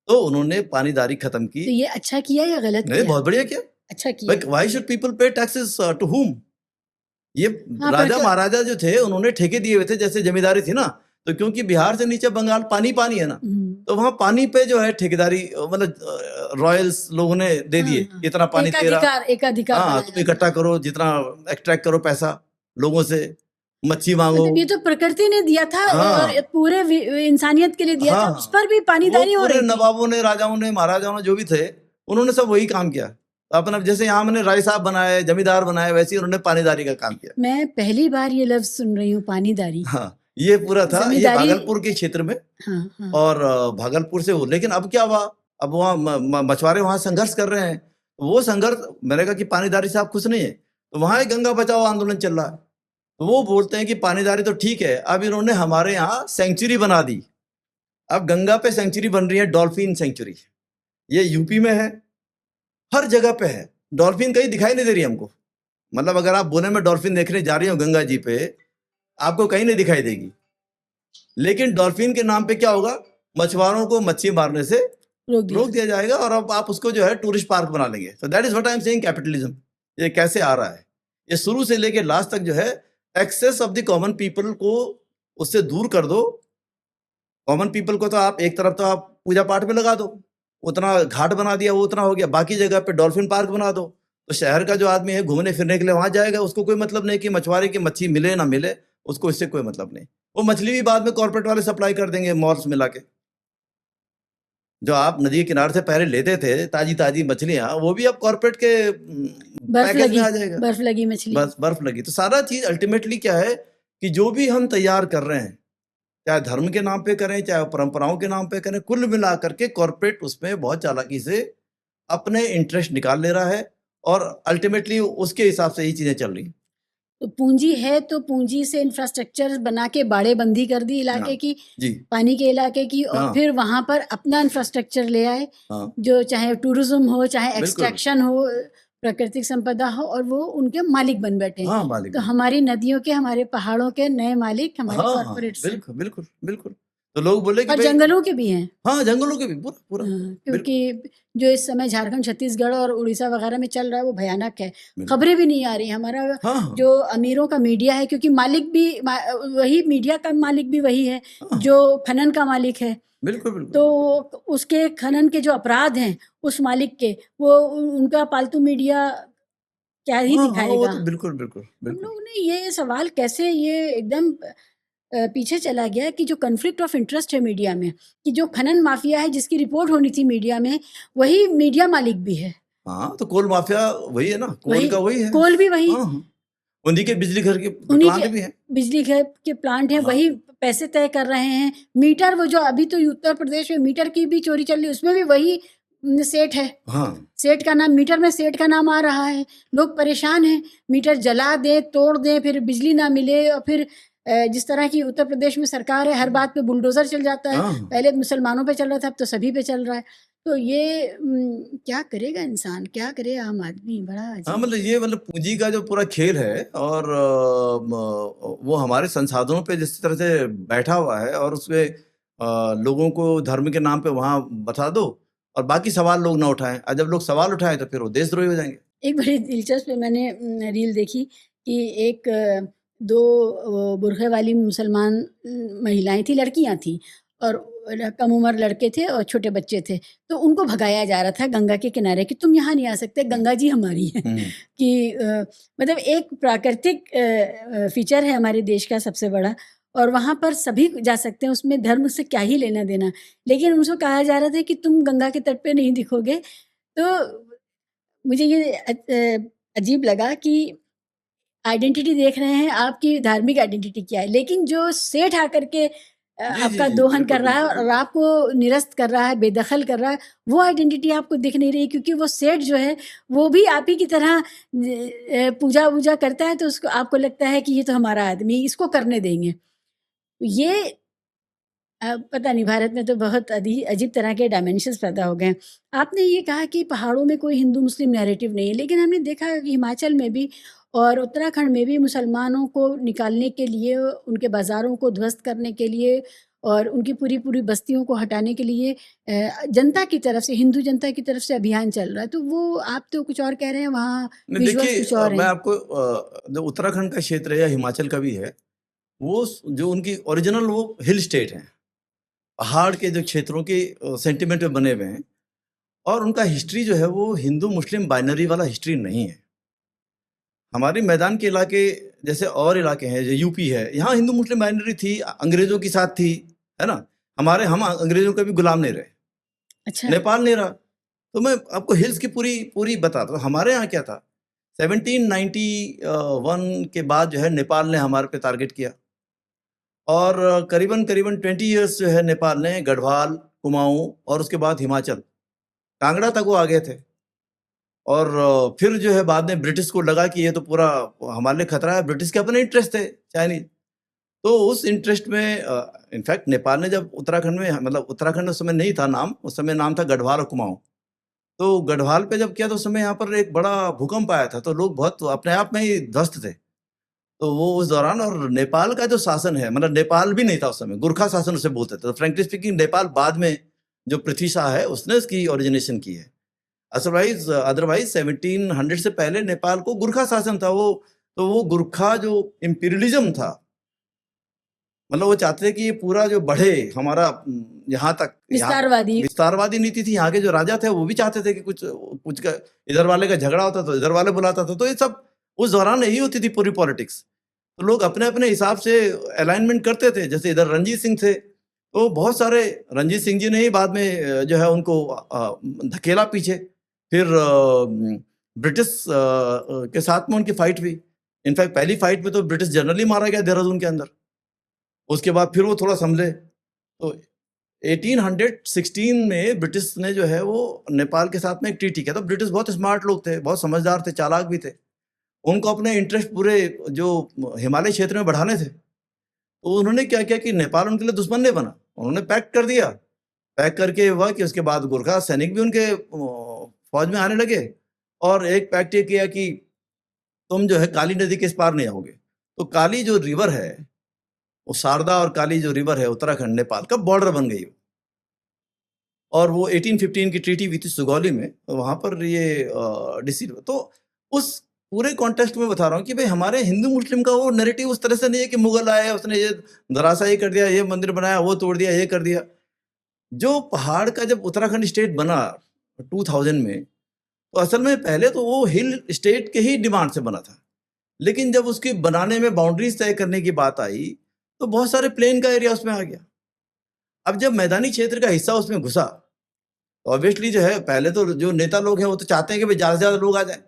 तो उन्होंने पानीदारी खत्म की। तो ये अच्छा किया या गलत नहीं, किया? बहुत बढ़िया किया। अच्छा किया। व्हाई शुड पीपल पे टैक्सेस टू हुम? ये हाँ, राजा महाराजा जो थे उन्होंने ठेके दिए हुए थे, जैसे जमींदारी थी ना। तो क्योंकि बिहार से नीचे बंगाल पानी पानी है ना, तो वहां पानी पे जो है ठेकेदारी, मतलब रॉयल्स लोगों ने दे दिए, हाँ, इतना पानी तेरा, एकाधिकार हाँ बनाया तुम इकट्ठा करो, जितना एक्सट्रैक्ट करो पैसा लोगों से, मच्छी मांगो। मतलब ये तो प्रकृति ने दिया था हाँ। और पूरे इंसानियत के लिए दिया हाँ, था, उस पर भी वो पानीदारी हो पूरे रही थी। नवाबों ने, राजाओं ने, महाराजाओं ने, जो भी थे, उन्होंने सब वही काम किया। अपना जैसे यहाँ मैंने राय साहब बनाए, जमींदार बनाए, वैसे ही उन्होंने पानीदारी का काम किया। मैं पहली बार ये लफ्ज सुन रही हूँ, पानीदारी। हाँ, ये पूरा था, ये जमींदारी। भागलपुर के क्षेत्र में। हाँ हाँ। और भागलपुर से वो, लेकिन अब क्या हुआ, अब वहाँ मछुआरे वहाँ संघर्ष कर रहे हैं। वो संघर्ष, मैंने कहा कि पानीदारी से आप खुश नहीं है, तो वहाँ एक गंगा बचाओ आंदोलन चल रहा है। तो वो बोलते हैं कि पानीदारी तो ठीक है, अब इन्होंने हमारे यहाँ सेंचुरी बना दी। अब गंगा पे सेंचुरी बन रही है, डॉल्फिन सेंचुरी। ये यूपी में है, हर जगह पे है। डॉल्फिन कहीं दिखाई नहीं दे रही हमको। मतलब अगर आप बोने में डॉल्फिन देखने जा रही हो गंगा जी पे, आपको कहीं नहीं दिखाई देगी। लेकिन डॉल्फिन के नाम पे क्या होगा, मछुआरों को मच्छी मारने से रोक दिया जाएगा, और अब आप उसको जो है टूरिस्ट पार्क बना लेंगे। तो that is what I am saying, capitalism. ये कैसे आ रहा है, ये शुरू से लेके लास्ट तक जो है, access of the common people को उससे दूर कर दो। कॉमन पीपल को तो आप एक तरफ तो आप पूजा पाठ में लगा दो, उतना घाट बना दिया, वो उतना हो गया। बाकी जगह पे डॉल्फिन पार्क बना दो, तो शहर का जो आदमी है घूमने फिरने के लिए वहां जाएगा। उसको कोई मतलब नहीं कि मछुआरे की मच्छी मिले ना मिले, उसको इससे कोई मतलब नहीं। वो मछली भी बाद में कॉर्पोरेट वाले सप्लाई कर देंगे मॉल्स में लाके। जो आप नदी के किनारे से पहले लेते थे ताजी ताजी मछलियां, वो भी अब कॉर्पोरेट के पैकेज में आ जाएगा। बर्फ लगी मछली, बस बर्फ लगी। तो सारा चीज अल्टीमेटली क्या है कि जो भी हम तैयार कर रहे हैं, चाहे धर्म के नाम पे करें, चाहे परंपराओं के नाम पे करें, कुल मिला करके कॉर्पोरेट उसमें बहुत चालाकी से अपने इंटरेस्ट निकाल ले रहा है, और अल्टीमेटली उसके हिसाब से ही चीजें चल रही हैं। तो पूंजी है, तो पूंजी से इंफ्रास्ट्रक्चर बना के बाड़ेबंदी कर दी इलाके हाँ, की, जी, पानी के इलाके की, और हाँ, फिर वहां पर अपना इंफ्रास्ट्रक्चर ले आए, हाँ, जो चाहे टूरिज्म हो, चाहे बिल्कुल, एक्सट्रैक्शन हो, प्राकृतिक संपदा हो, और वो उनके मालिक बन बैठे। हाँ मालिक, तो हमारी नदियों के, हमारे पहाड़ों के नए मालिक हमारे हाँ, कॉर्पोरेट्स हैं, बिल्कुल बिल्कुल बिल्कुल। तो लोग बोले कि और भाई, जंगलों के भी हैं। हाँ जंगलों के भी पूरा पूरा, हाँ, बिल्कुल क्योंकि जो इस समय झारखंड, छत्तीसगढ़ और उड़ीसा वगैरह में चल रहा है वो भयानक है। बिल्कुल, खबरें भी नहीं आ रही। हमारा हाँ हाँ जो अमीरों का मीडिया है, क्योंकि मालिक भी वही, मीडिया का मालिक भी वही है हाँ, जो खनन का मालिक है। बिल्कुल बिल्कुल, तो उसके खनन के जो अपराध हैं उस मालिक के, वो उनका पालतू मीडिया क्या ही हाँ हाँ, वो दिखाएगा। तो बिल्कुल बिल्कुल हम बिल्कुल। लोगों ने ये सवाल कैसे ये एकदम पीछे चला गया कि जो कन्फ्लिक्ट ऑफ इंटरेस्ट है मीडिया में, कि जो खनन माफिया है जिसकी रिपोर्ट होनी थी मीडिया में, वही मीडिया मालिक भी है। हाँ, तो कोल माफिया वही है ना, कोल वही का वही है। कोल भी वही, हाँ हाँ, उन्हीं के बिजली घर के उन्हीं प्लांट के भी हैं। बिजली घर के प्लांट हैं, हाँ, वही पैसे तय कर रहे हैं। मीटर, वो जो अभी तो उत्तर प्रदेश में मीटर की भी चोरी चल रही है, उसमें भी वही सेठ है। हाँ, सेठ का नाम, मीटर में सेठ का नाम आ रहा है। लोग परेशान हैं, मीटर जला दें, तोड़ दें, फिर बिजली ना मिले, और फिर जिस तरह की उत्तर प्रदेश में सरकार है, हर बात पे बुलडोजर चल जाता है। हाँ, पहले मुसलमानों पे चल रहा था, अब तो सभी पे चल रहा है। तो ये क्या करेगा इंसान, क्या करे आम आदमी, बड़ा हाँ, अजीब। मतलब ये, मतलब पूंजी का जो पूरा खेल है, और वो हमारे संसाधनों पे जिस तरह से बैठा हुआ है, और उसमें लोगों को धर्म के नाम पे वहां बता दो, और बाकी सवाल लोग ना उठाएं। और जब लोग सवाल उठाएं तो फिर वो देशद्रोही हो जाएंगे। एक बड़ी दिलचस्प मैंने रील देखी कि एक दो बुरखे वाली मुसलमान महिलाएं थी, लड़कियां थी, और कम उम्र लड़के थे और छोटे बच्चे थे। तो उनको भगाया जा रहा था गंगा के किनारे कि तुम यहाँ नहीं आ सकते, गंगा जी हमारी है। कि मतलब एक प्राकृतिक फीचर है हमारे देश का सबसे बड़ा, और वहाँ पर सभी जा सकते हैं, उसमें धर्म से क्या ही लेना देना। लेकिन उनको कहा जा रहा था कि तुम गंगा के तट पे नहीं दिखोगे। तो मुझे ये अजीब लगा कि आइडेंटिटी देख रहे हैं, आपकी धार्मिक आइडेंटिटी क्या है, लेकिन जो सेठ आकर के जी, जी, आपका जी, दोहन बिल्कुल, कर रहा है बिल्कुल, और बिल्कुल। आपको निरस्त कर रहा है, बेदखल कर रहा है, वो आइडेंटिटी आपको दिख नहीं रही, क्योंकि वो सेठ जो है वो भी आप ही की तरह पूजा वूजा करता है, तो उसको आपको लगता है कि ये तो हमारा आदमी, इसको करने देंगे। ये पता नहीं, भारत में तो बहुत अजीब तरह के डायमेंशंस पैदा हो गए हैं। आपने ये कहा कि पहाड़ों में कोई हिंदू मुस्लिम नैरेटिव नहीं है, लेकिन हमने देखा है कि हिमाचल में भी और उत्तराखंड में भी मुसलमानों को निकालने के लिए, उनके बाज़ारों को ध्वस्त करने के लिए और उनकी पूरी बस्तियों को हटाने के लिए जनता की तरफ से, हिंदू जनता की तरफ से अभियान चल रहा है। तो वो आप तो कुछ और कह रहे हैं, वहाँ नहीं विजुअल्स देखिए, कुछ और मैं हैं। आपको जो उत्तराखंड का क्षेत्र है या हिमाचल का भी है, वो जो उनकी ओरिजिनल वो हिल स्टेट हैं, पहाड़ के जो क्षेत्रों के सेंटिमेंट में बने हुए हैं, और उनका हिस्ट्री जो है वो हिंदू मुस्लिम बाइनरी वाला हिस्ट्री नहीं है। हमारे मैदान के इलाके जैसे और इलाके हैं, जो यूपी है, यहाँ हिंदू मुस्लिम बाइनरी थी, अंग्रेजों के साथ थी, है ना? हम अंग्रेजों के भी गुलाम नहीं रहे, अच्छा। नेपाल नहीं रहा। तो मैं आपको हिल्स की पूरी पूरी बताता हूँ। हमारे यहाँ क्या था, 1791 के बाद जो है नेपाल ने हमारे पे टारगेट किया, और करीबन करीबन 20 इयर्स जो है नेपाल ने गढ़वाल, कुमाऊं और उसके बाद हिमाचल, कांगड़ा तक वो आ गए थे। और फिर जो है बाद में ब्रिटिश को लगा कि ये तो पूरा हमारे लिए खतरा है। ब्रिटिश के अपने इंटरेस्ट थे, चाइनीज। तो उस इंटरेस्ट में इनफैक्ट नेपाल ने जब उत्तराखंड में, मतलब उत्तराखंड उस समय नहीं था नाम, उस समय नाम था गढ़वाल और कुमाऊं। तो गढ़वाल पे जब किया तो उस समय यहाँ पर एक बड़ा भूकंप आया था, तो लोग बहुत अपने आप में ही ध्वस्त थे। तो वो उस दौरान, और नेपाल का जो शासन है, मतलब नेपाल भी नहीं था उस समय, गुरखा शासन उसे बोलते थे। तो फ्रेंकली स्पीकिंग नेपाल बाद में जो पृथ्वी शाह है उसने इसकी ओरिजिनेशन की है। अदरवाइज 1700 से पहले नेपाल को गुरखा शासन था। वो तो वो गुरखा जो इंपीरियलिज्म था, मतलब वो चाहते थे कि ये पूरा जो बढ़े हमारा यहाँ तक, यहाँ विस्तारवादी। विस्तारवादी नीति थी। यहाँ के जो राजा थे वो भी चाहते थे कि कुछ कुछ का, इधर वाले का झगड़ा होता तो इधर वाले बुलाता था। तो ये सब उस दौरान यही होती थी पूरी पॉलिटिक्स। तो लोग अपने अपने हिसाब से अलाइनमेंट करते थे। जैसे इधर रणजीत सिंह थे, तो बहुत सारे, रणजीत सिंह जी ने ही बाद में जो है उनको धकेला पीछे। फिर ब्रिटिश के साथ में उनकी फाइट हुई। इनफैक्ट पहली फाइट में तो ब्रिटिश जनरली मारा गया देहरादून के अंदर। उसके बाद फिर वो थोड़ा संभले। तो 1816 में ब्रिटिश ने जो है वो नेपाल के साथ में एक ट्रीटी किया। तो ब्रिटिश बहुत स्मार्ट लोग थे, बहुत समझदार थे, चालाक भी थे। उनको अपने इंटरेस्ट पूरे जो हिमालय क्षेत्र में बढ़ाने थे। तो उन्होंने क्या किया कि नेपाल उनके लिए दुश्मन नहीं बना, उन्होंने पैक्ट कर दिया। पैक करके हुआ कि उसके बाद गोरखा सैनिक भी उनके फौज में आने लगे। और एक पैक्ट ये किया कि तुम जो है काली नदी के इस पार नहीं आओगे। तो काली जो रिवर है, वो शारदा और काली जो रिवर है, उत्तराखंड नेपाल का बॉर्डर बन गई। और वो 1815 की ट्रीटी हुई थी सुगौली में, तो वहाँ पर ये डिसीड। तो उस पूरे कॉन्टेक्स्ट में बता रहा हूँ कि भाई हमारे हिंदू मुस्लिम का वो नैरेटिव उस तरह से नहीं है कि मुगल आए, उसने ये धराशायी कर दिया, ये मंदिर बनाया, वो तोड़ दिया, ये कर दिया। जो पहाड़ का जब उत्तराखंड स्टेट बना 2000 में, तो असल में पहले तो वो हिल स्टेट के ही डिमांड से बना था। लेकिन जब उसके बनाने में बाउंड्रीज तय करने की बात आई, तो बहुत सारे प्लेन का एरिया उसमें आ गया। अब जब मैदानी क्षेत्र का हिस्सा उसमें घुसा, तो ऑब्वियसली जो है, पहले तो जो नेता लोग हैं वो तो चाहते हैं कि भाई ज़्यादा से ज़्यादा लोग आ जाए,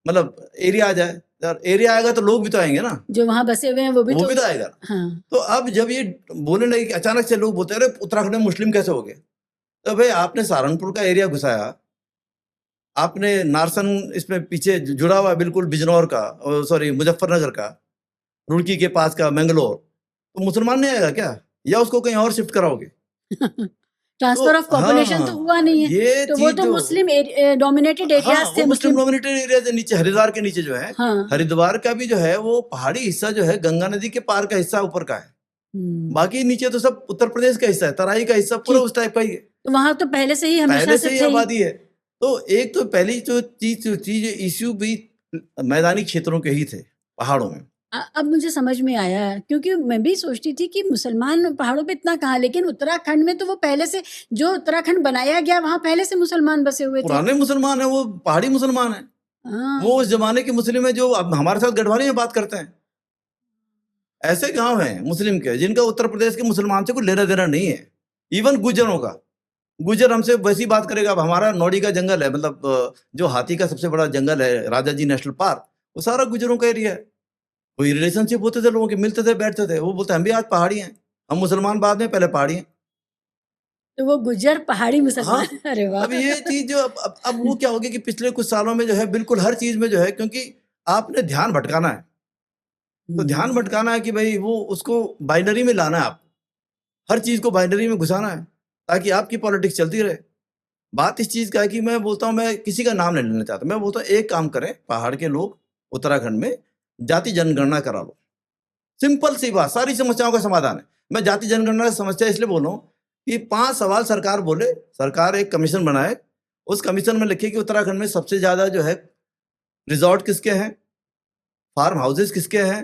मतलब एरिया आ जाए। और एरिया आएगा तो लोग भी तो आएंगे ना, जो वहाँ बसे हुए हैं वो भी तो आएगा। हाँ। तो अब जब ये बोलने लगे कि अचानक से लोग बोलते हैं अरे उत्तराखंड में मुस्लिम कैसे हो गए, तो भाई आपने सहारनपुर का एरिया घुसाया, आपने नारसन इसमें पीछे जुड़ा हुआ बिल्कुल बिजनौर का, सॉरी मुजफ्फरनगर का, रुड़की के पास का मैंगलोर, तो मुसलमान नहीं आएगा क्या, या उसको कहीं और शिफ्ट कराओगे? ट्रांसफर ऑफ पॉपुलेशन तो हुआ नहीं है। ये तो वो तो मुस्लिम डोमिनेटेड एरियाज थे, मुस्लिम डोमिनेटेड एरिया के नीचे, हरिद्वार के नीचे जो है, हाँ। हरिद्वार का भी जो है वो पहाड़ी हिस्सा जो है गंगा नदी के पार का हिस्सा ऊपर का है। बाकी नीचे तो सब उत्तर प्रदेश का हिस्सा है, तराई का हिस्सा पूरा उस टाइप का ही है। तो वहां तो पहले से ही हमेशा से आबादी है। तो एक तो पहली जो चीज इश्यू भी मैदानी क्षेत्रों के ही थे, पहाड़ों में। अब मुझे समझ में आया, क्योंकि मैं भी सोचती थी कि मुसलमान पहाड़ों पे इतना कहाँ, लेकिन उत्तराखंड में तो वो पहले से, जो उत्तराखंड बनाया गया वहां पहले से मुसलमान बसे हुए थे। पुराने मुसलमान है, वो पहाड़ी मुसलमान है। वो उस जमाने के मुस्लिम है जो अब हमारे साथ गढ़वाली में बात करते हैं। ऐसे गांव हैं मुस्लिम के जिनका उत्तर प्रदेश के मुसलमान से कोई लेना देना नहीं है। इवन गुजरों का, गुजर हमसे वैसी बात करेगा। अब हमारा नौड़ी का जंगल है, मतलब जो हाथी का सबसे बड़ा जंगल है, राजा जी नेशनल पार्क, वो सारा गुजरों का एरिया है। कोई रिलेशनशिप होते थे, लोगों के मिलते थे, बैठते थे, वो बोलते हम भी आज पहाड़ी हैं, हम मुसलमान बाद में, पहले पहाड़ी हैं। तो वो गुज्जर पहाड़ी हाँ, मुसलमान। अरे वाह। अब ये चीज जो अब वो क्या हो गया कि पिछले कुछ सालों में जो है बिल्कुल हर चीज में जो है, क्योंकि आपने ध्यान भटकाना है, तो ध्यान भटकाना है कि भाई वो उसको बाइनरी में लाना है, आपको हर चीज को बाइनरी में घुसाना है ताकि आपकी पॉलिटिक्स चलती रहे। बात इस चीज का है कि मैं बोलता हूँ, मैं किसी का नाम नहीं लेना चाहता, मैं बोलता हूँ एक काम करें, पहाड़ के लोग उत्तराखंड में जाति जनगणना करा लो। सिंपल सी बात, सारी समस्याओं का समाधान है। मैं जाति जनगणना की समस्या इसलिए बोल रहा हूँ कि 5 सवाल सरकार बोले, सरकार एक कमीशन बनाए, उस कमीशन में लिखे कि उत्तराखंड में सबसे ज्यादा जो है रिजॉर्ट किसके हैं, फार्म हाउसेस किसके हैं,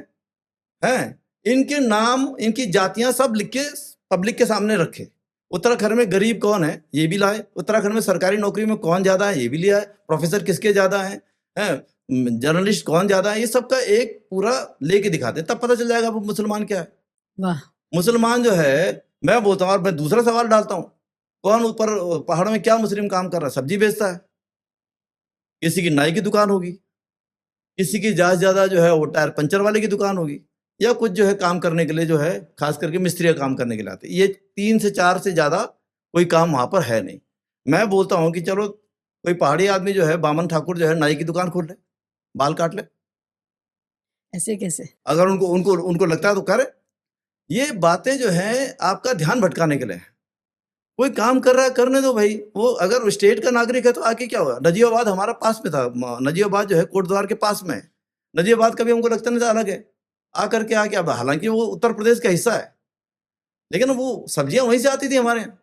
इनके नाम, इनकी जातियां सब लिख के पब्लिक के सामने रखे। उत्तराखंड में गरीब कौन है ये भी लाए, उत्तराखंड में सरकारी नौकरी में कौन ज्यादा है ये भी लिया है, प्रोफेसर किसके ज्यादा हैं, जर्नलिस्ट कौन ज्यादा है, ये सबका एक पूरा लेके दिखाते, तब पता चल जाएगा वो मुसलमान क्या है। वाह। मुसलमान जो है, मैं बोलता हूँ, और मैं दूसरा सवाल डालता हूँ, कौन ऊपर पहाड़ों में क्या मुस्लिम काम कर रहा है, सब्जी बेचता है, किसी की नाई की दुकान होगी, किसी की ज्यादा जो है वो टायर पंचर वाले की दुकान होगी, या कुछ जो है काम करने के लिए जो है खास करके मिस्त्री काम करने के लिए आते। ये 3 से 4 से ज्यादा कोई काम वहां पर है नहीं। मैं बोलता हूँ कि चलो कोई पहाड़ी आदमी जो है, बामन ठाकुर जो है, नाई की दुकान खोल ले, बाल काट ले, ऐसे कैसे? अगर उनको उनको उनको लगता है तो करे। ये बातें जो हैं आपका ध्यान भटकाने के लिए हैं। कोई काम कर रहा है करने दो भाई, वो अगर स्टेट का नागरिक है तो आके क्या होगा। नजीबाबाद हमारा पास में था, नजीबाबाद जो है कोटद्वार के पास में है, नजीबाबाद कभी हमको लगता नहीं था अलग है, आकर के आके, अब हालांकि वो उत्तर प्रदेश का हिस्सा है, लेकिन वो सब्जियां वहीं से आती थी हमारे यहाँ।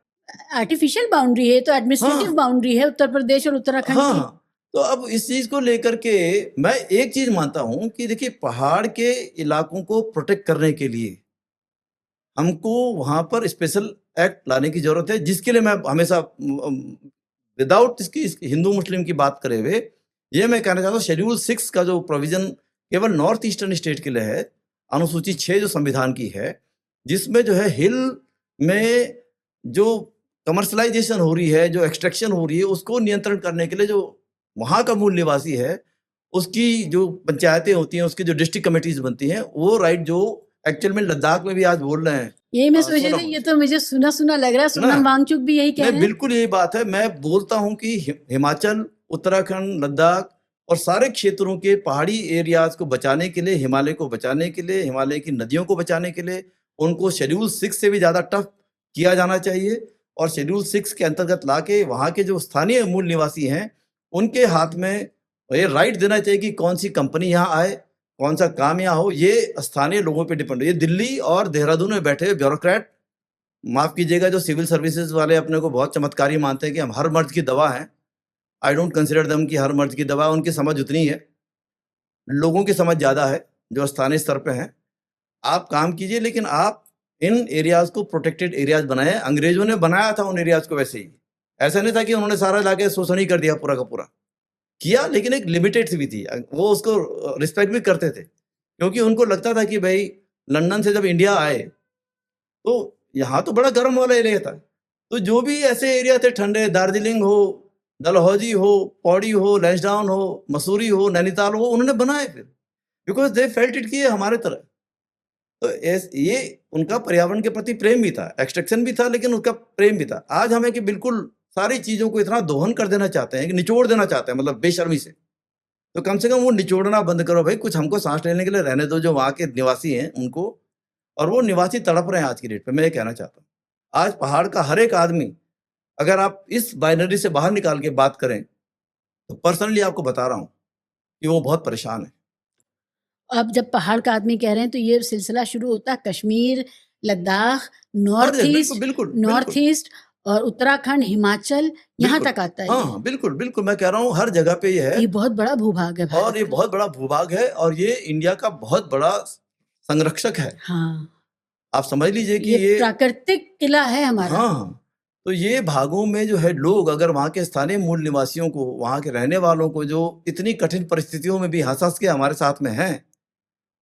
आर्टिफिशियल बाउंड्री है, तो एडमिनिस्ट्रेटिव हाँ। बाउंड्री है उत्तर प्रदेश और उत्तराखंड की। हाँ, तो अब इस चीज को लेकर के मैं एक चीज मानता हूं कि देखिए, पहाड़ के इलाकों को प्रोटेक्ट करने के लिए हमको वहां पर स्पेशल एक्ट लाने की जरूरत है, जिसके लिए मैं हमेशा विदाउट इसकी हिंदू मुस्लिम की बात करे हुए ये मैं कहना चाहता हूँ, शेड्यूल 6 का जो प्रोविजन केवल नॉर्थ ईस्टर्न स्टेट के लिए है, अनुसूची 6 जो संविधान की है, जिसमें जो है हिल में जो कमर्शलाइजेशन हो रही है, जो एक्सट्रैक्शन हो रही है, उसको नियंत्रण करने के लिए जो वहां का मूल निवासी है, उसकी जो पंचायतें होती हैं, उसकी जो डिस्ट्रिक्ट कमेटीज बनती हैं, वो राइट जो एक्चुअल में लद्दाख में भी आज बोल रहे हैं। यही मैं सोच रही थी, ये तो मुझे सुना सुना लग रहा है, सोनम वांगचुक भी यही कह रहे हैं। बिल्कुल यही बात है। मैं बोलता हूं कि हिमाचल, उत्तराखंड, लद्दाख और सारे क्षेत्रों के पहाड़ी एरियाज को बचाने के लिए, हिमालय को बचाने के लिए, हिमालय की नदियों को बचाने के लिए उनको शेड्यूल 6 से भी ज्यादा टफ किया जाना चाहिए, और शेड्यूल 6 के अंतर्गत लाके वहां के जो स्थानीय मूल निवासी हैं उनके हाथ में ये राइट देना चाहिए कि कौन सी कंपनी यहाँ आए, कौन सा काम यहाँ हो, ये स्थानीय लोगों पे डिपेंड है। ये दिल्ली और देहरादून में बैठे ब्यूरोक्रेट, माफ कीजिएगा, जो सिविल सर्विसेज वाले अपने को बहुत चमत्कारी मानते हैं कि हम हर मर्ज की दवा हैं, आई डोंट कंसिडर दम कि हर मर्ज की दवा। उनकी समझ उतनी है, लोगों की समझ ज्यादा है जो स्थानीय स्तर पे हैं। आप काम कीजिए, लेकिन आप इन एरियाज को प्रोटेक्टेड एरियाज बनाए। अंग्रेजों ने बनाया था उन एरियाज को वैसे ही, ऐसा नहीं था कि उन्होंने सारा लाके शोषण ही कर दिया, पूरा का पूरा किया, लेकिन एक लिमिटेड सी भी थी। वो उसको रिस्पेक्ट भी करते थे, क्योंकि उनको लगता था कि भाई लंदन से जब इंडिया आए तो यहाँ तो बड़ा गर्म वाला एरिया था, तो जो भी ऐसे एरिया थे ठंडे, दार्जिलिंग हो, डलहौजी हो, पौड़ी हो, लैंसडाउन हो, मसूरी हो, नैनीताल हो, उन्होंने बनाए फिर, बिकॉज दे फेल्ट इट कि ये हमारे तरह। तो ये उनका पर्यावरण के प्रति प्रेम भी था, एक्सट्रैक्शन भी था, लेकिन उनका प्रेम भी था। आज हमें कि बिल्कुल सारी चीजों को इतना दोहन कर देना चाहते हैं कि निचोड़ देना चाहते हैं, मतलब बेशर्मी से। तो कम से कम वो निचोड़ना बंद करो भाई, कुछ हमको सांस लेने के लिए रहने दो, जो वहाँ के निवासी हैं उनको। और वो निवासी तड़प रहे हैं आज की डेट पे। मैं ये कहना चाहता हूँ, आज पहाड़ का हर एक आदमी, अगर आप इस बाइनरी से बाहर निकाल के बात करें, तो पर्सनली आपको बता रहा हूँ कि वो बहुत परेशान है। अब जब पहाड़ का आदमी कह रहे हैं, तो ये सिलसिला शुरू होता है कश्मीर, लद्दाख, नॉर्थ ईस्ट, बिल्कुल नॉर्थ ईस्ट और उत्तराखंड, हिमाचल, यहाँ तक आता है। हाँ, बिल्कुल बिल्कुल, मैं कह रहा हूँ हर जगह पे ये है। ये बहुत बड़ा भूभाग है भारत और ये बहुत बड़ा भूभाग है, और ये इंडिया का बहुत बड़ा संरक्षक है। हाँ, आप समझ लीजिए कि ये प्राकृतिक किला है हमारा। हाँ, तो ये भागों में जो है लोग, अगर वहाँ के स्थानीय मूल निवासियों को, वहाँ के रहने वालों को, जो इतनी कठिन परिस्थितियों में भी हंस हंस के हमारे साथ में हैं,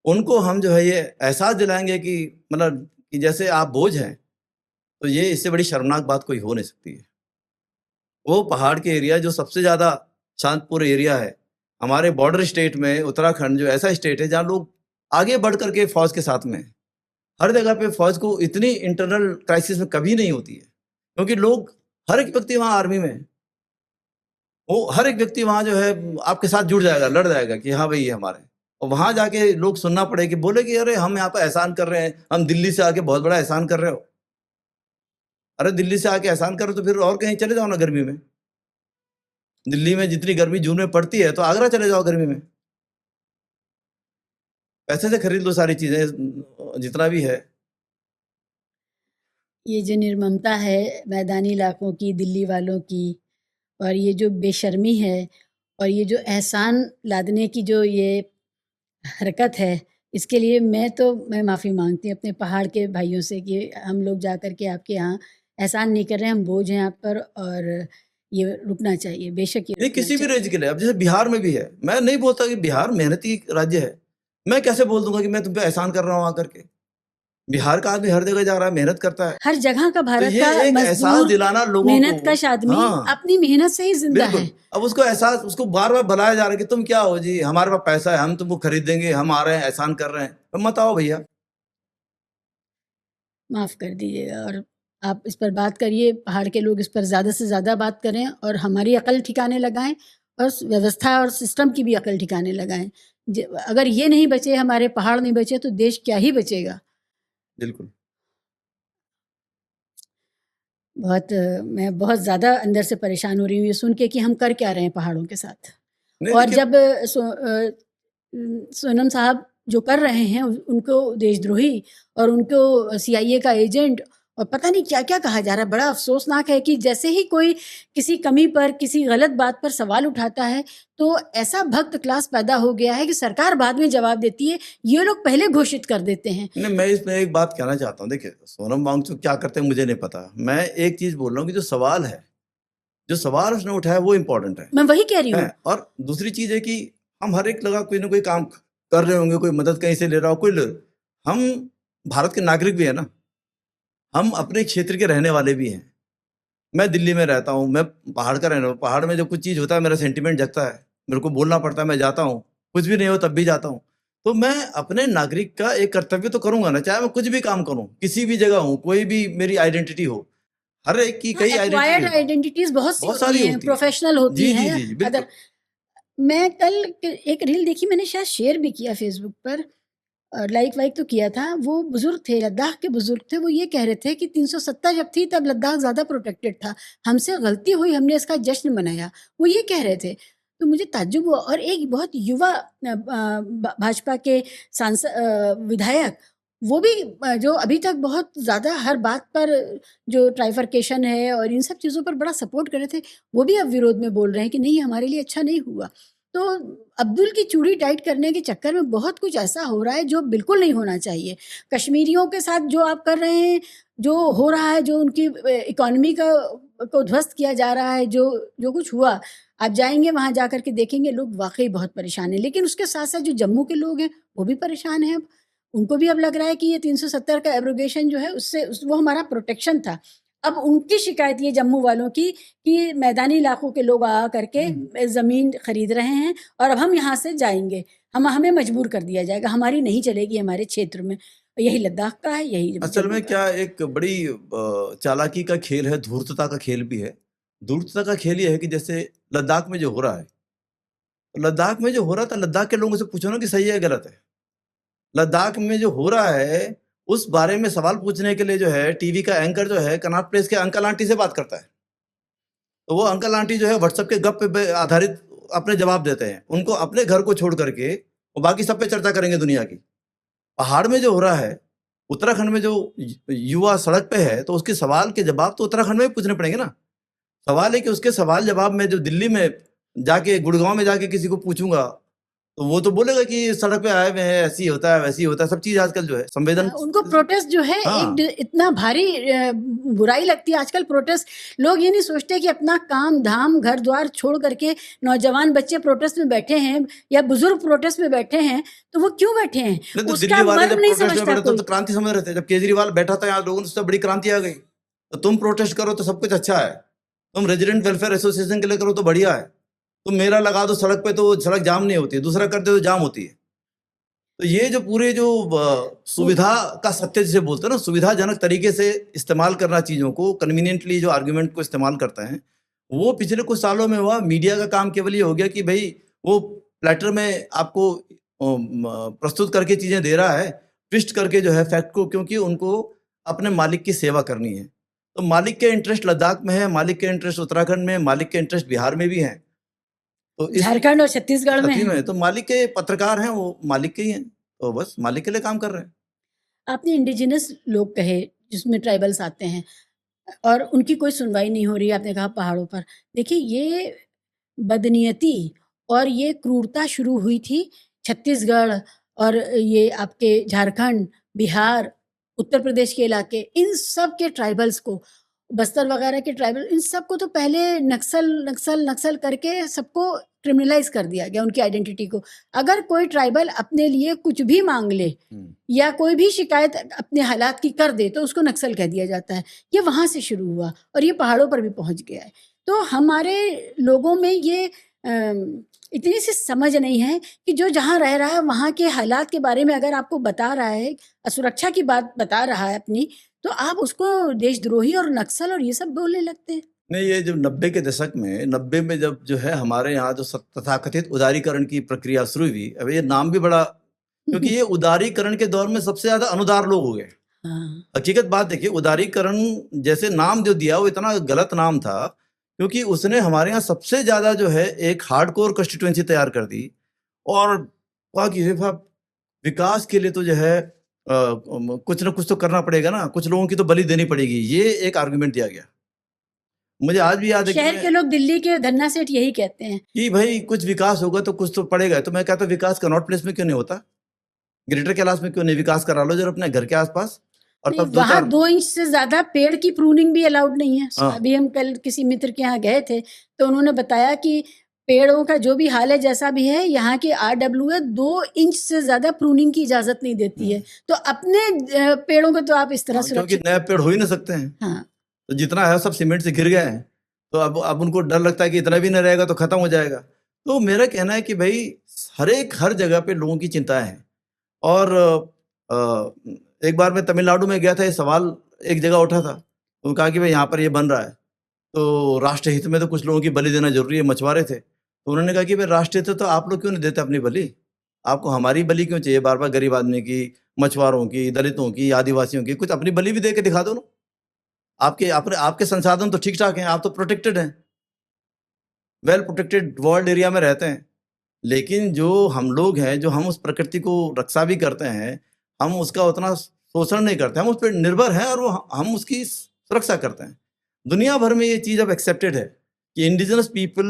उनको हम जो है ये एहसास दिलाएंगे कि मतलब कि जैसे आप बोझ हैं, तो ये इससे बड़ी शर्मनाक बात कोई हो नहीं सकती है। वो पहाड़ के एरिया जो सबसे ज्यादा शांतपूर्ण एरिया है हमारे बॉर्डर स्टेट में, उत्तराखंड जो ऐसा स्टेट है जहाँ लोग आगे बढ़ करके फौज के साथ में हैं। हर जगह पे फौज को इतनी इंटरनल क्राइसिस में कभी नहीं होती है, क्योंकि लोग, हर एक व्यक्ति वहाँ आर्मी में है, वो हर एक व्यक्ति वहाँ जो है आपके साथ जुड़ जाएगा, लड़ जाएगा कि हाँ भाई ये हमारे। और वहाँ जाके लोग सुनना पड़े कि बोले कि अरे हम यहाँ पर एहसान कर रहे हैं, हम दिल्ली से आके बहुत बड़ा एहसान कर रहे हो। अरे दिल्ली से आके एहसान करो तो फिर और कहीं चले जाओ ना गर्मी में। दिल्ली में जितनी गर्मी जून में पड़ती है तो आगरा चले जाओ गर्मी में, पैसे से खरीद लो सारी चीजें जितना भी है। ये जो निर्ममता है मैदानी इलाकों की, दिल्ली वालों की, और ये जो बेशर्मी है और ये जो एहसान लादने की जो ये हरकत है, इसके लिए मैं माफ़ी मांगती हूँ अपने पहाड़ के भाइयों से कि हम लोग जा कर के आपके यहाँ एहसान नहीं कर रहे हैं, हम बोझ हैं आप पर और ये रुकना चाहिए, बेशक ये नहीं रुकना किसी भी चाहिए। राज्य के लिए, अब जैसे बिहार में भी है, मैं नहीं बोलता कि बिहार मेहनती राज्य है, मैं कैसे बोल दूंगा कि मैं तुम पे एहसान कर रहा हूँ आकर के। बिहार का आदमी हर जगह जा रहा है, मेहनत करता है, हर जगह का तो भारत ये का एक एहसास मजदूर, दिलाना लोगों मेहनत को। कश आदमी हाँ अपनी मेहनत से ही जिंदा बिल्कुल। है। अब उसको एहसास, उसको बार बार बुलाया जा रहा है कि तुम क्या हो जी, हमारे पास पैसा है, हम तुमको खरीद देंगे, हम आ रहे हैं, एहसान कर रहे हैं, तो मत आओ भैया। माफ़ कर दीजिएगा और आप इस पर बात करिए, पहाड़ के लोग इस पर ज़्यादा से ज़्यादा बात करें और हमारी अकल ठिकाने लगाएं और व्यवस्था और सिस्टम की भी अकल ठिकाने लगाएं। अगर ये नहीं बचे, हमारे पहाड़ नहीं बचे, तो देश क्या ही बचेगा। बिल्कुल। मैं बहुत ज़्यादा अंदर से परेशान हो रही हूँ ये सुन के कि हम कर क्या रहे हैं पहाड़ों के साथ। नहीं और देखिए, जब सोनम साहब जो कर रहे हैं उनको देशद्रोही और उनको सीआईए का एजेंट और पता नहीं क्या क्या कहा जा रहा है। बड़ा अफसोसनाक है कि जैसे ही कोई किसी कमी पर, किसी गलत बात पर सवाल उठाता है तो ऐसा भक्त क्लास पैदा हो गया है कि सरकार बाद में जवाब देती है, ये लोग पहले घोषित कर देते हैं। नहीं मैं इसमें एक बात कहना चाहता हूँ। देखिए सोनम वांगचुक क्या करते हैं मुझे नहीं पता, मैं एक चीज बोल रहा हूँ कि जो सवाल है, जो सवाल उसने उठाया वो इम्पोर्टेंट मैं वही कह रही हूँ। है। और दूसरी चीज है कि हम हर एक लगा कोई ना कोई काम कर रहे होंगे, कोई मदद कहीं से ले रहा हो, हम भारत के नागरिक भी है ना, हम अपने क्षेत्र के रहने वाले भी हैं। मैं दिल्ली में रहता हूँ, मैं पहाड़ का रहने वाला हूँ। पहाड़ में जब कुछ चीज़ होता है मेरा सेंटिमेंट जगता है, मेरे को बोलना पड़ता है, मैं जाता हूँ, कुछ भी नहीं हो तब भी जाता हूँ। तो मैं अपने नागरिक का एक कर्तव्य तो करूंगा ना, चाहे मैं कुछ भी काम करूँ, किसी भी जगह हूँ, कोई भी मेरी आइडेंटिटी हो। हर एक की कई एक्वायर्ड आइडेंटिटी आइडेंटिटीज बहुत बहुत सी सारी होती हैं, होती है। प्रोफेशनल होती जी जी हैं। जी जी बिल्कुल। मैं कल एक रील देखी, मैंने शायद शेयर भी किया फेसबुक पर, लाइक वाइक तो किया था। वो बुजुर्ग थे, लद्दाख के बुजुर्ग थे, वो ये कह रहे थे कि 370 जब थी तब लद्दाख ज़्यादा प्रोटेक्टेड था, हमसे गलती हुई, हमने इसका जश्न मनाया, वो ये कह रहे थे। तो मुझे ताज्जुब हुआ। और एक बहुत युवा भाजपा के विधायक, वो भी जो अभी तक बहुत ज़्यादा हर बात पर जो ट्राइफरकेशन है और इन सब चीज़ों पर बड़ा सपोर्ट कर रहे थे, वो भी अब विरोध में बोल रहे हैं कि नहीं हमारे लिए अच्छा नहीं हुआ। तो अब्दुल की चूड़ी टाइट करने के चक्कर में बहुत कुछ ऐसा हो रहा है जो बिल्कुल नहीं होना चाहिए। कश्मीरियों के साथ जो आप कर रहे हैं, जो हो रहा है, जो उनकी इकॉनमी को ध्वस्त किया जा रहा है, जो कुछ हुआ, आप जाएंगे वहाँ जा कर के देखेंगे लोग वाकई बहुत परेशान हैं। लेकिन उसके साथ साथ जो जम्मू के लोग हैं वो भी परेशान हैं। अब उनको भी अब लग रहा है कि ये 370 का एब्रोगेशन जो है वो हमारा प्रोटेक्शन था। अब उनकी शिकायत ये जम्मू वालों की कि मैदानी इलाकों के लोग आ करके ज़मीन खरीद रहे हैं और अब हम यहाँ से जाएंगे, हमें मजबूर कर दिया जाएगा, हमारी नहीं चलेगी हमारे क्षेत्र में। यही लद्दाख का है, यही असल जम्मू में का क्या एक बड़ी चालाकी का खेल है, धूर्तता का खेल भी है। धूर्तता का खेल ये है कि जैसे लद्दाख में जो हो रहा है, लद्दाख में जो हो रहा था, लद्दाख के लोगों से पूछो ना कि सही है गलत है। लद्दाख में जो हो रहा है उस बारे में सवाल पूछने के लिए जो है टीवी का एंकर जो है कनॉट प्लेस के अंकल आंटी से बात करता है, तो वो अंकल आंटी जो है व्हाट्सएप के गप पे आधारित अपने जवाब देते हैं। उनको अपने घर को छोड़ करके वो बाकी सब पे चर्चा करेंगे दुनिया की। पहाड़ में जो हो रहा है, उत्तराखंड में जो युवा सड़क पे है, तो उसके सवाल के जवाब तो उत्तराखंड में भी पूछने पड़ेंगे ना। सवाल है कि उसके सवाल जवाब में जो दिल्ली में जाके, गुड़गांव में जाके किसी को पूछूंगा तो वो तो बोलेगा कि सड़क पे आए हुए हैं, ऐसी होता है वैसी होता है, सब चीज आजकल जो है संवेदन। उनको प्रोटेस्ट जो है हाँ। इतना भारी बुराई लगती है आजकल प्रोटेस्ट। लोग ये नहीं सोचते कि अपना काम धाम घर द्वार छोड़ करके नौजवान बच्चे प्रोटेस्ट में बैठे हैं या बुजुर्ग प्रोटेस्ट में बैठे हैं, तो वो क्यों बैठे हैं, नहीं तो उसका दिल्ली वाले मर्म जब नहीं प्रोटेस्ट में समझता बैठे कोई। तो क्रांति समझ रहे थे। जब केजरीवाल बैठा था यहाँ, लोगों ने उससे बड़ी क्रांति आ गई। तो तुम प्रोटेस्ट करो तो सब कुछ अच्छा है, तुम रेजिडेंट वेलफेयर एसोसिएशन के लिए करो तो बढ़िया है, तुम मेरा लगा दो सड़क पे तो सड़क जाम नहीं होती है, दूसरा करते तो जाम होती है। तो ये जो पूरे जो सुविधा का सत्य जिसे बोलते हैं ना, सुविधाजनक तरीके से इस्तेमाल करना चीज़ों को, कन्वीनियंटली जो आर्गुमेंट को इस्तेमाल करते हैं, वो पिछले कुछ सालों में हुआ। मीडिया का काम केवल ये हो गया कि भाई वो प्लेटर में आपको प्रस्तुत करके चीज़ें दे रहा है, ट्विस्ट करके जो है फैक्ट को, क्योंकि उनको अपने मालिक की सेवा करनी है। तो मालिक के इंटरेस्ट लद्दाख में है, मालिक के इंटरेस्ट उत्तराखंड में, मालिक के इंटरेस्ट बिहार में भी हैं। तो इस झारखंड और छत्तीसगढ़ में सती है। में तो मालिक के पत्रकार हैं, वो मालिक के ही हैं, तो बस मालिक के लिए काम कर रहे हैं। आपने इंडिजिनस लोग कहे जिसमें ट्राइबल्स आते हैं और उनकी कोई सुनवाई नहीं हो रही, आपने कहा पहाड़ों पर। देखिए ये बदनीयती और ये क्रूरता शुरू हुई थी छत्तीसगढ़ और ये आपके झारखंड, बिहार, उत्तर प्रदेश के इलाके, इन सब के ट्राइबल्स को, बस्तर वगैरह के ट्राइबल, इन सबको तो पहले नक्सल करके सबको क्रिमिनलाइज कर दिया गया, उनकी आइडेंटिटी को। अगर कोई ट्राइबल अपने लिए कुछ भी मांग ले या कोई भी शिकायत अपने हालात की कर दे तो उसको नक्सल कह दिया जाता है। ये वहाँ से शुरू हुआ और ये पहाड़ों पर भी पहुँच गया है। तो हमारे लोगों में ये इतनी सी समझ नहीं है कि जो जहाँ रह रहा है वहाँ के हालात के बारे में अगर आपको बता रहा है, असुरक्षा की बात बता रहा है अपनी, तो आप उसको देशद्रोही और नक्सल और ये सब बोलने लगते हैं। नहीं, ये जब 90 के दशक में, 90 में जब जो है हमारे यहाँ जो तथाकथित उदारीकरण की प्रक्रिया शुरू हुई, अब ये नाम भी बड़ा, क्योंकि ये उदारीकरण के दौर में सबसे ज्यादा अनुदार लोग हो गए। हाँ। हकीकत बात देखिए, उदारीकरण जैसे नाम जो दिया वो इतना गलत नाम था, क्योंकि उसने हमारे यहाँ सबसे ज्यादा जो है एक हार्डकोर कंस्टिट्यूएंसी तैयार कर दी और कहा कि विकास के लिए तो जो है कुछ ना कुछ तो करना पड़ेगा ना, कुछ लोगों की तो बलि देनी पड़ेगी, ये एक आर्गुमेंट दिया गया। मुझे आज भी याद है शहर के लोग दिल्ली के धन्ना सेठ यही कहते हैं कि भाई कुछ विकास होगा तो कुछ तो पड़ेगा। तो मैं कहता हूँ विकास कनॉट प्लेस में क्यों नहीं होता, ग्रेटर कैलाश में क्यों नहीं विकास करा लो जरा अपने घर के आसपास। और नहीं, तब दो वहाँ चार 2 इंच से ज्यादा पेड़ की प्रूनिंग भी अलाउड नहीं है। हाँ। अभी हम कल किसी मित्र के यहाँ गए थे तो उन्होंने बताया कि पेड़ों का जो भी हाल है जैसा भी है, यहाँ की RWA 2 इंच से ज्यादा प्रूनिंग की इजाजत नहीं देती है। तो अपने पेड़ों को तो आप इस तरह हाँ, क्योंकि सुरक्षित। नए पेड़ हो ही नहीं सकते हैं। हाँ, तो जितना है सब सीमेंट से घिर गए हैं, तो अब उनको डर लगता है कि इतना भी नहीं रहेगा तो खत्म हो जाएगा। तो मेरा कहना है कि भाई हर जगह पे लोगों की चिंता है। और एक बार मैं तमिलनाडु में गया था, ये सवाल एक जगह उठा था, तो कहा कि भाई यहाँ पर ये बन रहा है तो राष्ट्र हित में तो कुछ लोगों की बलि देना जरूरी है, मछुआरे थे। तो उन्होंने कहा कि भाई राष्ट्र हित तो आप लोग क्यों नहीं देते अपनी बलि, आपको हमारी बलि क्यों चाहिए बार बार, गरीब आदमी की, मछुआरों की, दलितों की, आदिवासियों की, कुछ अपनी बलि भी दे के दिखा दो ना। आपके संसाधन तो ठीक ठाक हैं, आप तो प्रोटेक्टेड हैं, वेल प्रोटेक्टेड वर्ल्ड एरिया में रहते हैं। लेकिन जो हम लोग हैं, जो हम उस प्रकृति को रक्षा भी करते हैं, हम उसका उतना शोषण नहीं करते, हम उस पर निर्भर हैं और वो हम उसकी सुरक्षा करते हैं। दुनिया भर में ये चीज़ अब एक्सेप्टेड है कि इंडिजिनस पीपल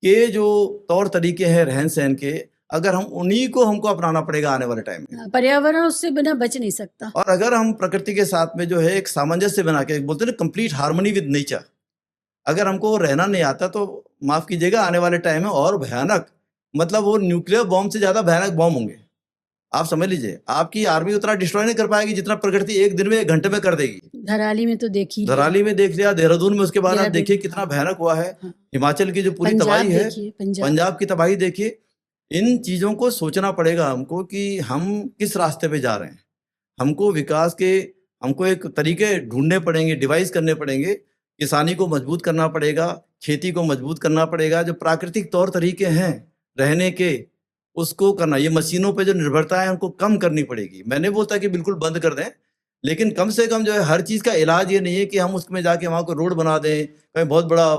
के जो तौर तरीके हैं रहन सहन के, अगर हम उन्हीं को हमको अपनाना पड़ेगा आने वाले टाइम में। पर्यावरण उससे बिना बच नहीं सकता। और अगर हम प्रकृति के साथ में जो है एक सामंजस्य बना के, बोलते हैं ना कंप्लीट हार्मनी विद नेचर, अगर हमको रहना नहीं आता तो माफ कीजिएगा आने वाले टाइम में और भयानक, मतलब वो न्यूक्लियर बॉम्ब से ज्यादा भयानक बॉम्ब होंगे। आप समझ लीजिए, आपकी आर्मी उतना डिस्ट्रॉय नहीं कर पाएगी जितना प्रकृति एक दिन में, एक घंटे में कर देगी। धराली में तो देखी, धराली में देख लिया, देहरादून में, उसके बाद आप देखिए कितना भयानक हुआ है। हाँ। हिमाचल की जो पूरी तबाही है, पंजाब पंजाब की तबाही देखिए। इन चीजों को सोचना पड़ेगा हमको कि हम किस रास्ते पे जा रहे हैं। हमको विकास के, हमको एक तरीके ढूंढने पड़ेंगे, डिवाइस करने पड़ेंगे। किसानी को मजबूत करना पड़ेगा, खेती को मजबूत करना पड़ेगा, जो प्राकृतिक तौर तरीके हैं रहने के उसको करना। ये मशीनों पे जो निर्भरता है उनको कम करनी पड़ेगी। मैं नहीं बोलता कि बिल्कुल बंद कर दें, लेकिन कम से कम जो है हर चीज़ का इलाज ये नहीं है कि हम उसमें जाके वहाँ को रोड बना दें, कहीं बहुत बड़ा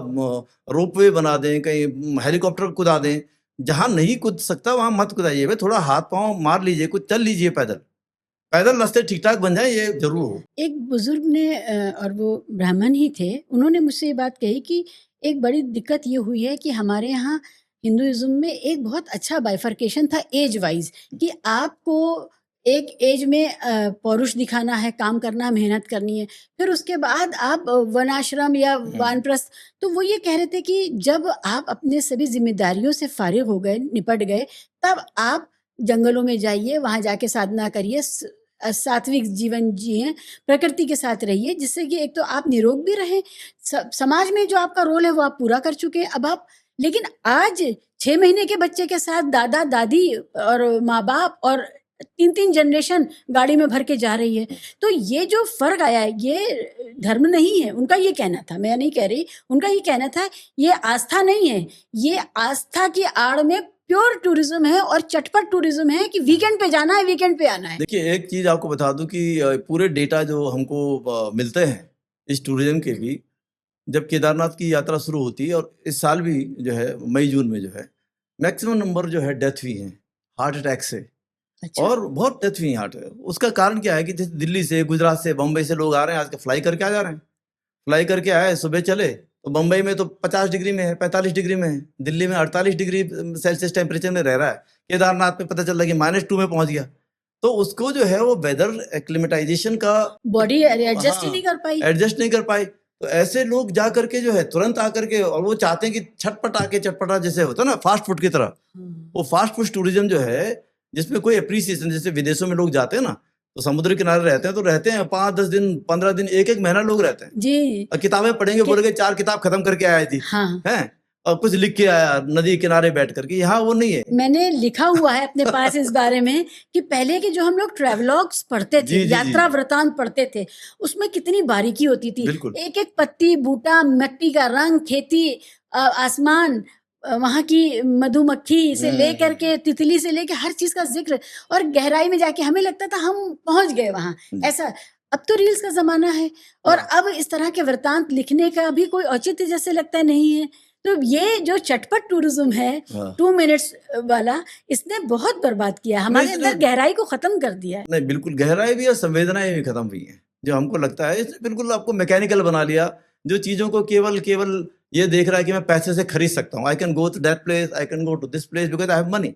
रोपवे बना दें, कहीं हेलीकॉप्टर कुदा दें। जहाँ नहीं कूद सकता वहाँ मत कुदाइए, भाई थोड़ा हाथ पाँव मार लीजिए, कुछ चल लीजिए, पैदल रास्ते ठीक ठाक बन जाए, ये जरूर हो। एक बुजुर्ग ने और वो ब्राह्मण ही थे, उन्होंने मुझसे ये बात कही कि एक बड़ी दिक्कत ये हुई है कि हमारे यहाँ हिंदुइज्म में एक बहुत अच्छा बाइफर्केशन था एज वाइज, कि आपको एक एज में पौरुष दिखाना है, काम करना, मेहनत करनी है, फिर उसके बाद आप वनाश्रम या वानप्रस्थ। तो वो ये कह रहे थे कि जब आप अपने सभी जिम्मेदारियों से फारिग हो गए, निपट गए, तब आप जंगलों में जाइए, वहाँ जाके साधना करिए, सात्विक जीवन जिए, प्रकृति के साथ रहिए, जिससे कि एक तो आप निरोग भी रहें, समाज में जो आपका रोल है वो आप पूरा कर चुके हैं। अब आप, लेकिन आज 6 महीने के बच्चे के साथ दादा दादी और माँ बाप और 3-3 जनरेशन गाड़ी में भर के जा रही है। तो ये जो फ़र्क आया है, ये धर्म नहीं है, उनका ये कहना था, मैं नहीं कह रही, उनका ये कहना था, ये आस्था नहीं है, ये आस्था की आड़ में प्योर टूरिज़्म है और चटपट टूरिज़्म है कि वीकेंड पे जाना है, वीकेंड पे आना है। देखिए, एक चीज़ आपको बता दूँ कि पूरे डेटा जो हमको मिलते हैं इस टूरिज़्म के भी, जब केदारनाथ की यात्रा शुरू होती है और इस साल भी जो है मई-जून में जो है, मैक्सिमम नंबर जो है डेथ हुई हैं, हार्ट अटैक से। अच्छा। और बहुत डेथ हुई हार्ट। उसका कारण क्या है कि जैसे दिल्ली से, गुजरात से, बम्बई से लोग आ रहे हैं, आज फ्लाई करके आ जा रहे हैं। फ्लाई करके आए, सुबह चले तो बम्बई में तो 50 डिग्री में है, 45 डिग्री में है, दिल्ली में 48 डिग्री सेल्सियस टेम्परेचर में रह रहा है, केदारनाथ में पता चल रहा है कि -2 में पहुंच गया। तो उसको जो है वो वेदर एक्लिमेटाइजेशन का बॉडी एडजस्ट ही नहीं कर पाई। एडजस्ट नहीं कर पाई। तो ऐसे लोग जा करके जो है तुरंत आकर के, और वो चाहते हैं कि चटपटा जैसे होता है ना फास्ट फूड की तरह, वो फास्ट फूड टूरिज्म जो है जिसमें कोई अप्रिसिएशन, जैसे विदेशों में लोग जाते हैं ना, तो समुद्र किनारे रहते हैं, तो रहते हैं 5-10 दिन, 15 दिन, 1-1 महीना लोग रहते हैं। जी। और किताबें पढ़ेंगे, बोलेंगे 4 किताब खत्म करके आया थी, हाँ। हैं, और कुछ लिख के आया नदी किनारे बैठ करके। यहाँ वो नहीं है। मैंने लिखा हुआ है अपने पास इस बारे में कि पहले के जो हम लोग ट्रैवलॉग्स पढ़ते थे, जी, जी, यात्रा जी। वृतांत पढ़ते थे, उसमें कितनी बारीकी होती थी। बिल्कुल। एक-एक पत्ती, बूटा, मिट्टी का रंग, खेती, आसमान, वहाँ की मधुमक्खी से लेकर के तितली से लेके हर चीज़ का ज़िक्र, और गहराई में जाके हमें लगता था हम पहुँच गए वहाँ। ऐसा अब तो रील्स का ज़माना है और अब इस तरह के वृतांत लिखने का भी कोई औचित्य जैसे लगता नहीं है। तो ये जो चटपट टूरिज़्म है, हाँ। 2 मिनट्स वाला, इसने बहुत बर्बाद किया, हमारे नहीं, अंदर गहराई को ख़त्म कर दिया है। नहीं, बिल्कुल गहराई भी और संवेदनाएं भी खत्म हुई हैं। जो हमको लगता है इसने बिल्कुल आपको मैकेनिकल बना लिया, जो चीज़ों को केवल ये देख रहा है कि मैं पैसे से खरीद सकता हूँ। I can go to that place, I can go to this place because I have money.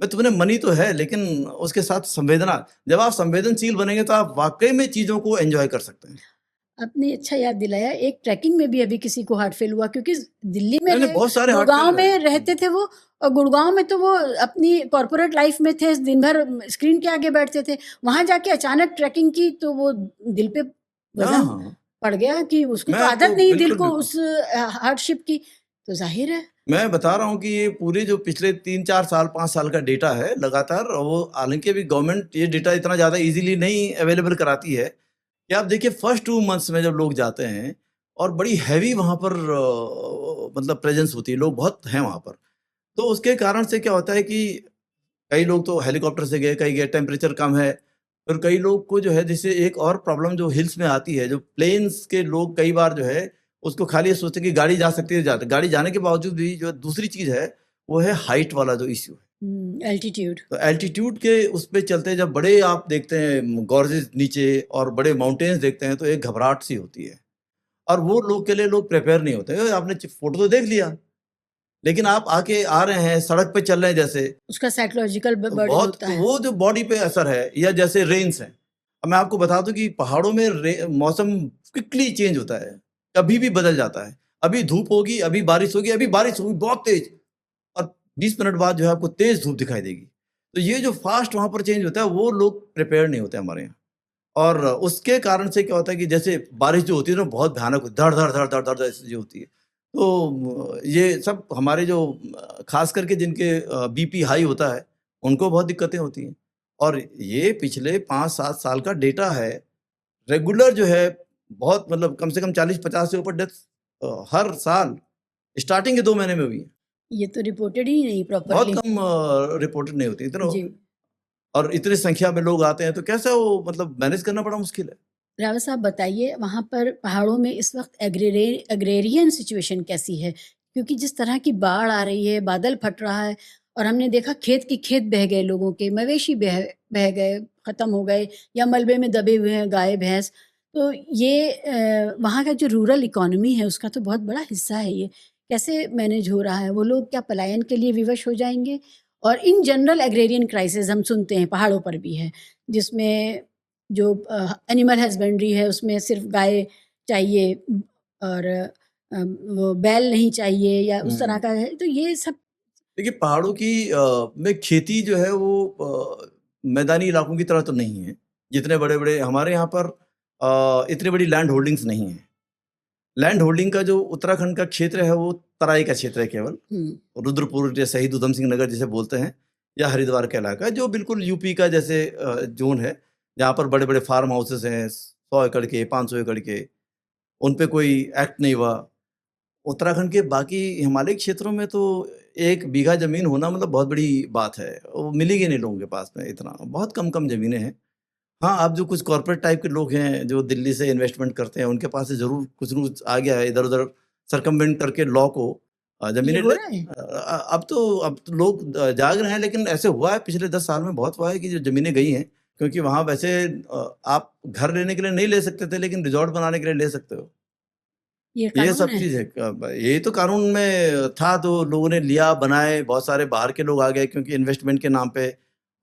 मैं तुमने मनी तो है, लेकिन उसके साथ संवेदना, जब आप संवेदनशील बनेंगे तो आप वाक़ई में चीज़ों को एन्जॉय कर सकते हैं। आपने अच्छा याद दिलाया, एक ट्रैकिंग में भी अभी किसी को हार्ट फेल हुआ, क्योंकि दिल्ली में नहीं, बहुत सारे हार्ट गुड़गांव फेल में रहते थे वो, और गुड़गांव में तो वो अपनी कॉर्पोरेट लाइफ में थे, दिन भर स्क्रीन के आगे बैठते थे, वहां जाके अचानक ट्रैकिंग की तो वो दिल पे हाँ, वजन हाँ। पड़ गया कि उसको मैं तो आदत आपको नहीं दिल बिल्कुल, को बिल्कुल। उस हार्डशिप की, तो जाहिर है। मैं बता रहा हूँ कि ये पूरे जो पिछले 3-4 साल, 5 साल का डेटा है लगातार, और वो हालाँकि अभी गवर्नमेंट ये डेटा इतना ज़्यादा ईज़िली नहीं अवेलेबल कराती है, कि आप देखिए फर्स्ट 2 मंथ्स में जब लोग जाते हैं और बड़ी हैवी वहाँ पर मतलब प्रेज़ेंस होती है, लोग बहुत हैं वहाँ पर। तो उसके कारण से क्या होता है कि कई लोग तो हेलीकॉप्टर से गए, कई गए टेम्परेचर कम है, और कई लोग को जो है, जैसे एक और प्रॉब्लम जो हिल्स में आती है, जो प्लेन्स के लोग कई बार जो है उसको खाली ये सोचते हैं कि गाड़ी जा सकती है, जाते गाड़ी जाने के बावजूद भी जो दूसरी चीज़ है वो है हाइट वाला जो इश्यू है। एल्टीट्यूड। तो एल्टीट्यूड के उस पे चलते जब बड़े आप देखते हैं गॉर्जेस नीचे और बड़े माउंटेन्स देखते हैं, तो एक घबराहट सी होती है, और वो लोग के लिए लोग प्रिपेयर नहीं होते। आपने फोटो तो देख लिया, लेकिन आप आके आ रहे हैं, सड़क पे चल रहे हैं जैसे, उसका साइकोलॉजिकल तो बर्डन बहुत, होता तो है। वो जो बॉडी पे असर है, या जैसे रेन्स हैं। अब मैं आपको बता दूं कि पहाड़ों में मौसम क्विकली चेंज होता है, कभी भी बदल जाता है। अभी धूप होगी, अभी बारिश होगी, अभी बारिश होगी बहुत तेज, और 20 मिनट बाद जो है आपको तेज धूप दिखाई देगी। तो ये जो फास्ट वहाँ पर चेंज होता है, वो लोग प्रिपेयर नहीं होते हमारे यहाँ। और उसके कारण से क्या होता है कि जैसे बारिश जो होती है ना, बहुत भयानक होती है, धड़ धड़ धड़ धड़ धड़ धड़ ऐसे जो होती है। तो ये सब हमारे जो खास करके जिनके बीपी हाई होता है, उनको बहुत दिक्कतें होती हैं। और ये पिछले 5-7 साल का डेटा है, रेगुलर जो है, बहुत मतलब कम से कम 40-50 से ऊपर डेथ हर साल स्टार्टिंग के 2 महीने में हुई है। ये तो रिपोर्टेड ही नहीं बहुत प्रॉपरली। कम रिपोर्टेड नहीं होती इतना, जी। और इतनी संख्या में लोग आते हैं, तो कैसे वो मतलब मैनेज करना बड़ा मुश्किल है। रावत साहब बताइए, वहाँ पर पहाड़ों में इस वक्त एग्रेरियन सिचुएशन कैसी है? क्योंकि जिस तरह की बाढ़ आ रही है, बादल फट रहा है, और हमने देखा खेत के खेत बह गए, लोगों के मवेशी बह बह गए, ख़त्म हो गए, या मलबे में दबे हुए हैं गाय भैंस। तो ये वहाँ का जो रूरल इकोनॉमी है उसका तो बहुत बड़ा हिस्सा है ये। कैसे मैनेज हो रहा है? वो लोग क्या पलायन के लिए विवश हो जाएंगे? और इन जनरल एग्रेरियन क्राइसिस हम सुनते हैं पहाड़ों पर भी है, जिसमें जो एनिमल हस्बेंड्री है उसमें सिर्फ गाय चाहिए, और वो बैल नहीं चाहिए, या उस तरह का है। तो ये सब देखिए, पहाड़ों की में खेती जो है वो मैदानी इलाकों की तरह तो नहीं है। जितने बड़े-बड़े हमारे यहाँ पर इतनी बड़ी लैंड होल्डिंग्स नहीं हैं। लैंड होल्डिंग का जो उत्तराखंड का क्षेत्र है, वो तराई का क्षेत्र है केवल। रुद्रपुर या शहीद उधम सिंह नगर जिसे बोलते हैं, या हरिद्वार का इलाका जो बिल्कुल यूपी का जैसे जोन है, जहाँ पर बड़े बड़े फार्म हाउसेस हैं 100 एकड़ के 500 एकड़ के, उन पे कोई एक्ट नहीं हुआ। उत्तराखंड के बाकी हिमालयी क्षेत्रों में तो 1 बीघा जमीन होना मतलब बहुत बड़ी बात है, वो मिलेगी नहीं लोगों के पास में, इतना बहुत कम कम जमीनें हैं। हाँ, अब जो कुछ कॉर्पोरेट टाइप के लोग हैं जो दिल्ली से इन्वेस्टमेंट करते हैं, उनके पास से ज़रूर कुछ न कुछ आ गया है, इधर-उधर सर्कमवेंट करके लॉ को ये ज़मीनें हो ले। रहा है? अब तो लोग जाग रहे हैं, लेकिन ऐसे हुआ है पिछले 10 साल में बहुत हुआ है कि जो ज़मीनें गई हैं, क्योंकि वहाँ वैसे आप घर लेने के लिए नहीं ले सकते थे, लेकिन रिज़ॉर्ट बनाने के लिए ले सकते हो। ये ये कानून सब है? चीज़ है। ये तो कानून में था तो लोगों ने लिया, बनाए, बहुत सारे बाहर के लोग आ गए क्योंकि इन्वेस्टमेंट के नाम पे,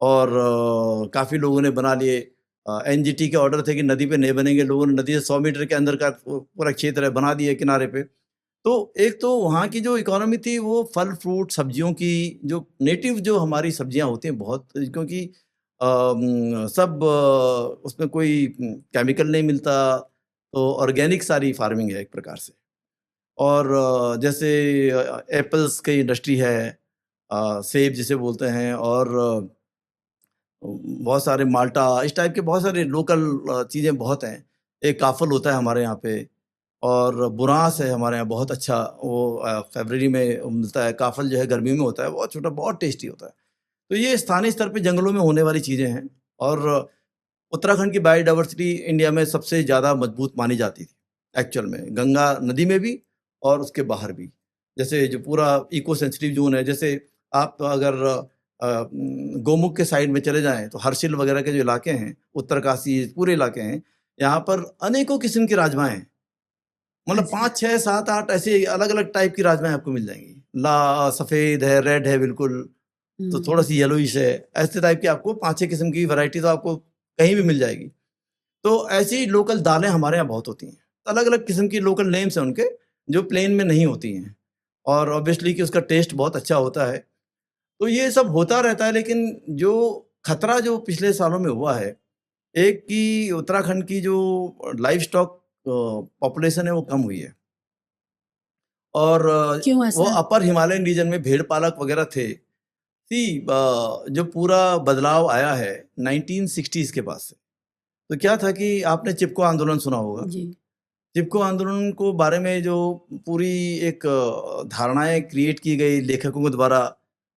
और काफ़ी लोगों ने बना लिए। एनजीटी के ऑर्डर थे कि नदी पे नहीं बनेंगे, लोगों ने नदी से 100 मीटर के अंदर का पूरा क्षेत्र है बना दिया किनारे पे। तो एक तो वहाँ की जो इकोनॉमी थी वो फल फ्रूट सब्जियों की, जो नेटिव जो हमारी सब्जियाँ होती हैं बहुत, क्योंकि सब उसमें कोई केमिकल नहीं मिलता, तो ऑर्गेनिक सारी फार्मिंग है एक प्रकार से। और जैसे एप्पल्स की इंडस्ट्री है, सेब जिसे बोलते हैं, और बहुत सारे माल्टा, इस टाइप के बहुत सारे लोकल चीज़ें बहुत हैं। एक काफ़ल होता है हमारे यहाँ पे, और बुरांस है हमारे यहाँ बहुत अच्छा, वो फ़रवरी में मिलता है। काफ़ल जो है गर्मी में होता है, बहुत छोटा, बहुत टेस्टी होता है। तो ये स्थानीय स्तर पे जंगलों में होने वाली चीज़ें हैं, और उत्तराखंड की बायोडायवर्सिटी इंडिया में सबसे ज़्यादा मजबूत मानी जाती थी एक्चुअल में, गंगा नदी में भी और उसके बाहर भी। जैसे जो पूरा इको सेंसिटिव ज़ोन है, जैसे आप अगर गोमुख के साइड में चले जाएँ तो हर्षिल वगैरह के जो इलाके हैं, उत्तरकाशी पूरे इलाके हैं, यहाँ पर अनेकों किस्म की राजमाएँ हैं। मतलब अच्छा। 5, 6, 7, 8 ऐसे अलग-अलग टाइप की राजमाएँ आपको मिल जाएँगी। सफ़ेद है, रेड है बिल्कुल, तो हुँ। थोड़ा-सी येलोइश है, ऐसे टाइप की आपको 5-6 किस्म की वैरायटी तो आपको कहीं भी मिल जाएगी। तो ऐसी लोकल दालें हमारे यहाँ बहुत होती हैं। अलग-अलग किस्म की लोकल नेम्स हैं उनके, जो प्लेन में नहीं होती हैं, और ऑब्वियसली कि उसका टेस्ट बहुत अच्छा होता है। तो ये सब होता रहता है, लेकिन जो खतरा जो पिछले सालों में हुआ है, एक कि उत्तराखंड की जो लाइवस्टॉक पॉपुलेशन है वो कम हुई है, और क्यों वो ऐसा? अपर हिमालयन रीजन में भेड़ पालक वगैरह थे। जो पूरा बदलाव आया है 1960s के बाद से, तो क्या था कि आपने चिपको आंदोलन सुना होगा। जी। चिपको आंदोलन को बारे में जो पूरी एक धारणाएं क्रिएट की गई लेखकों के द्वारा,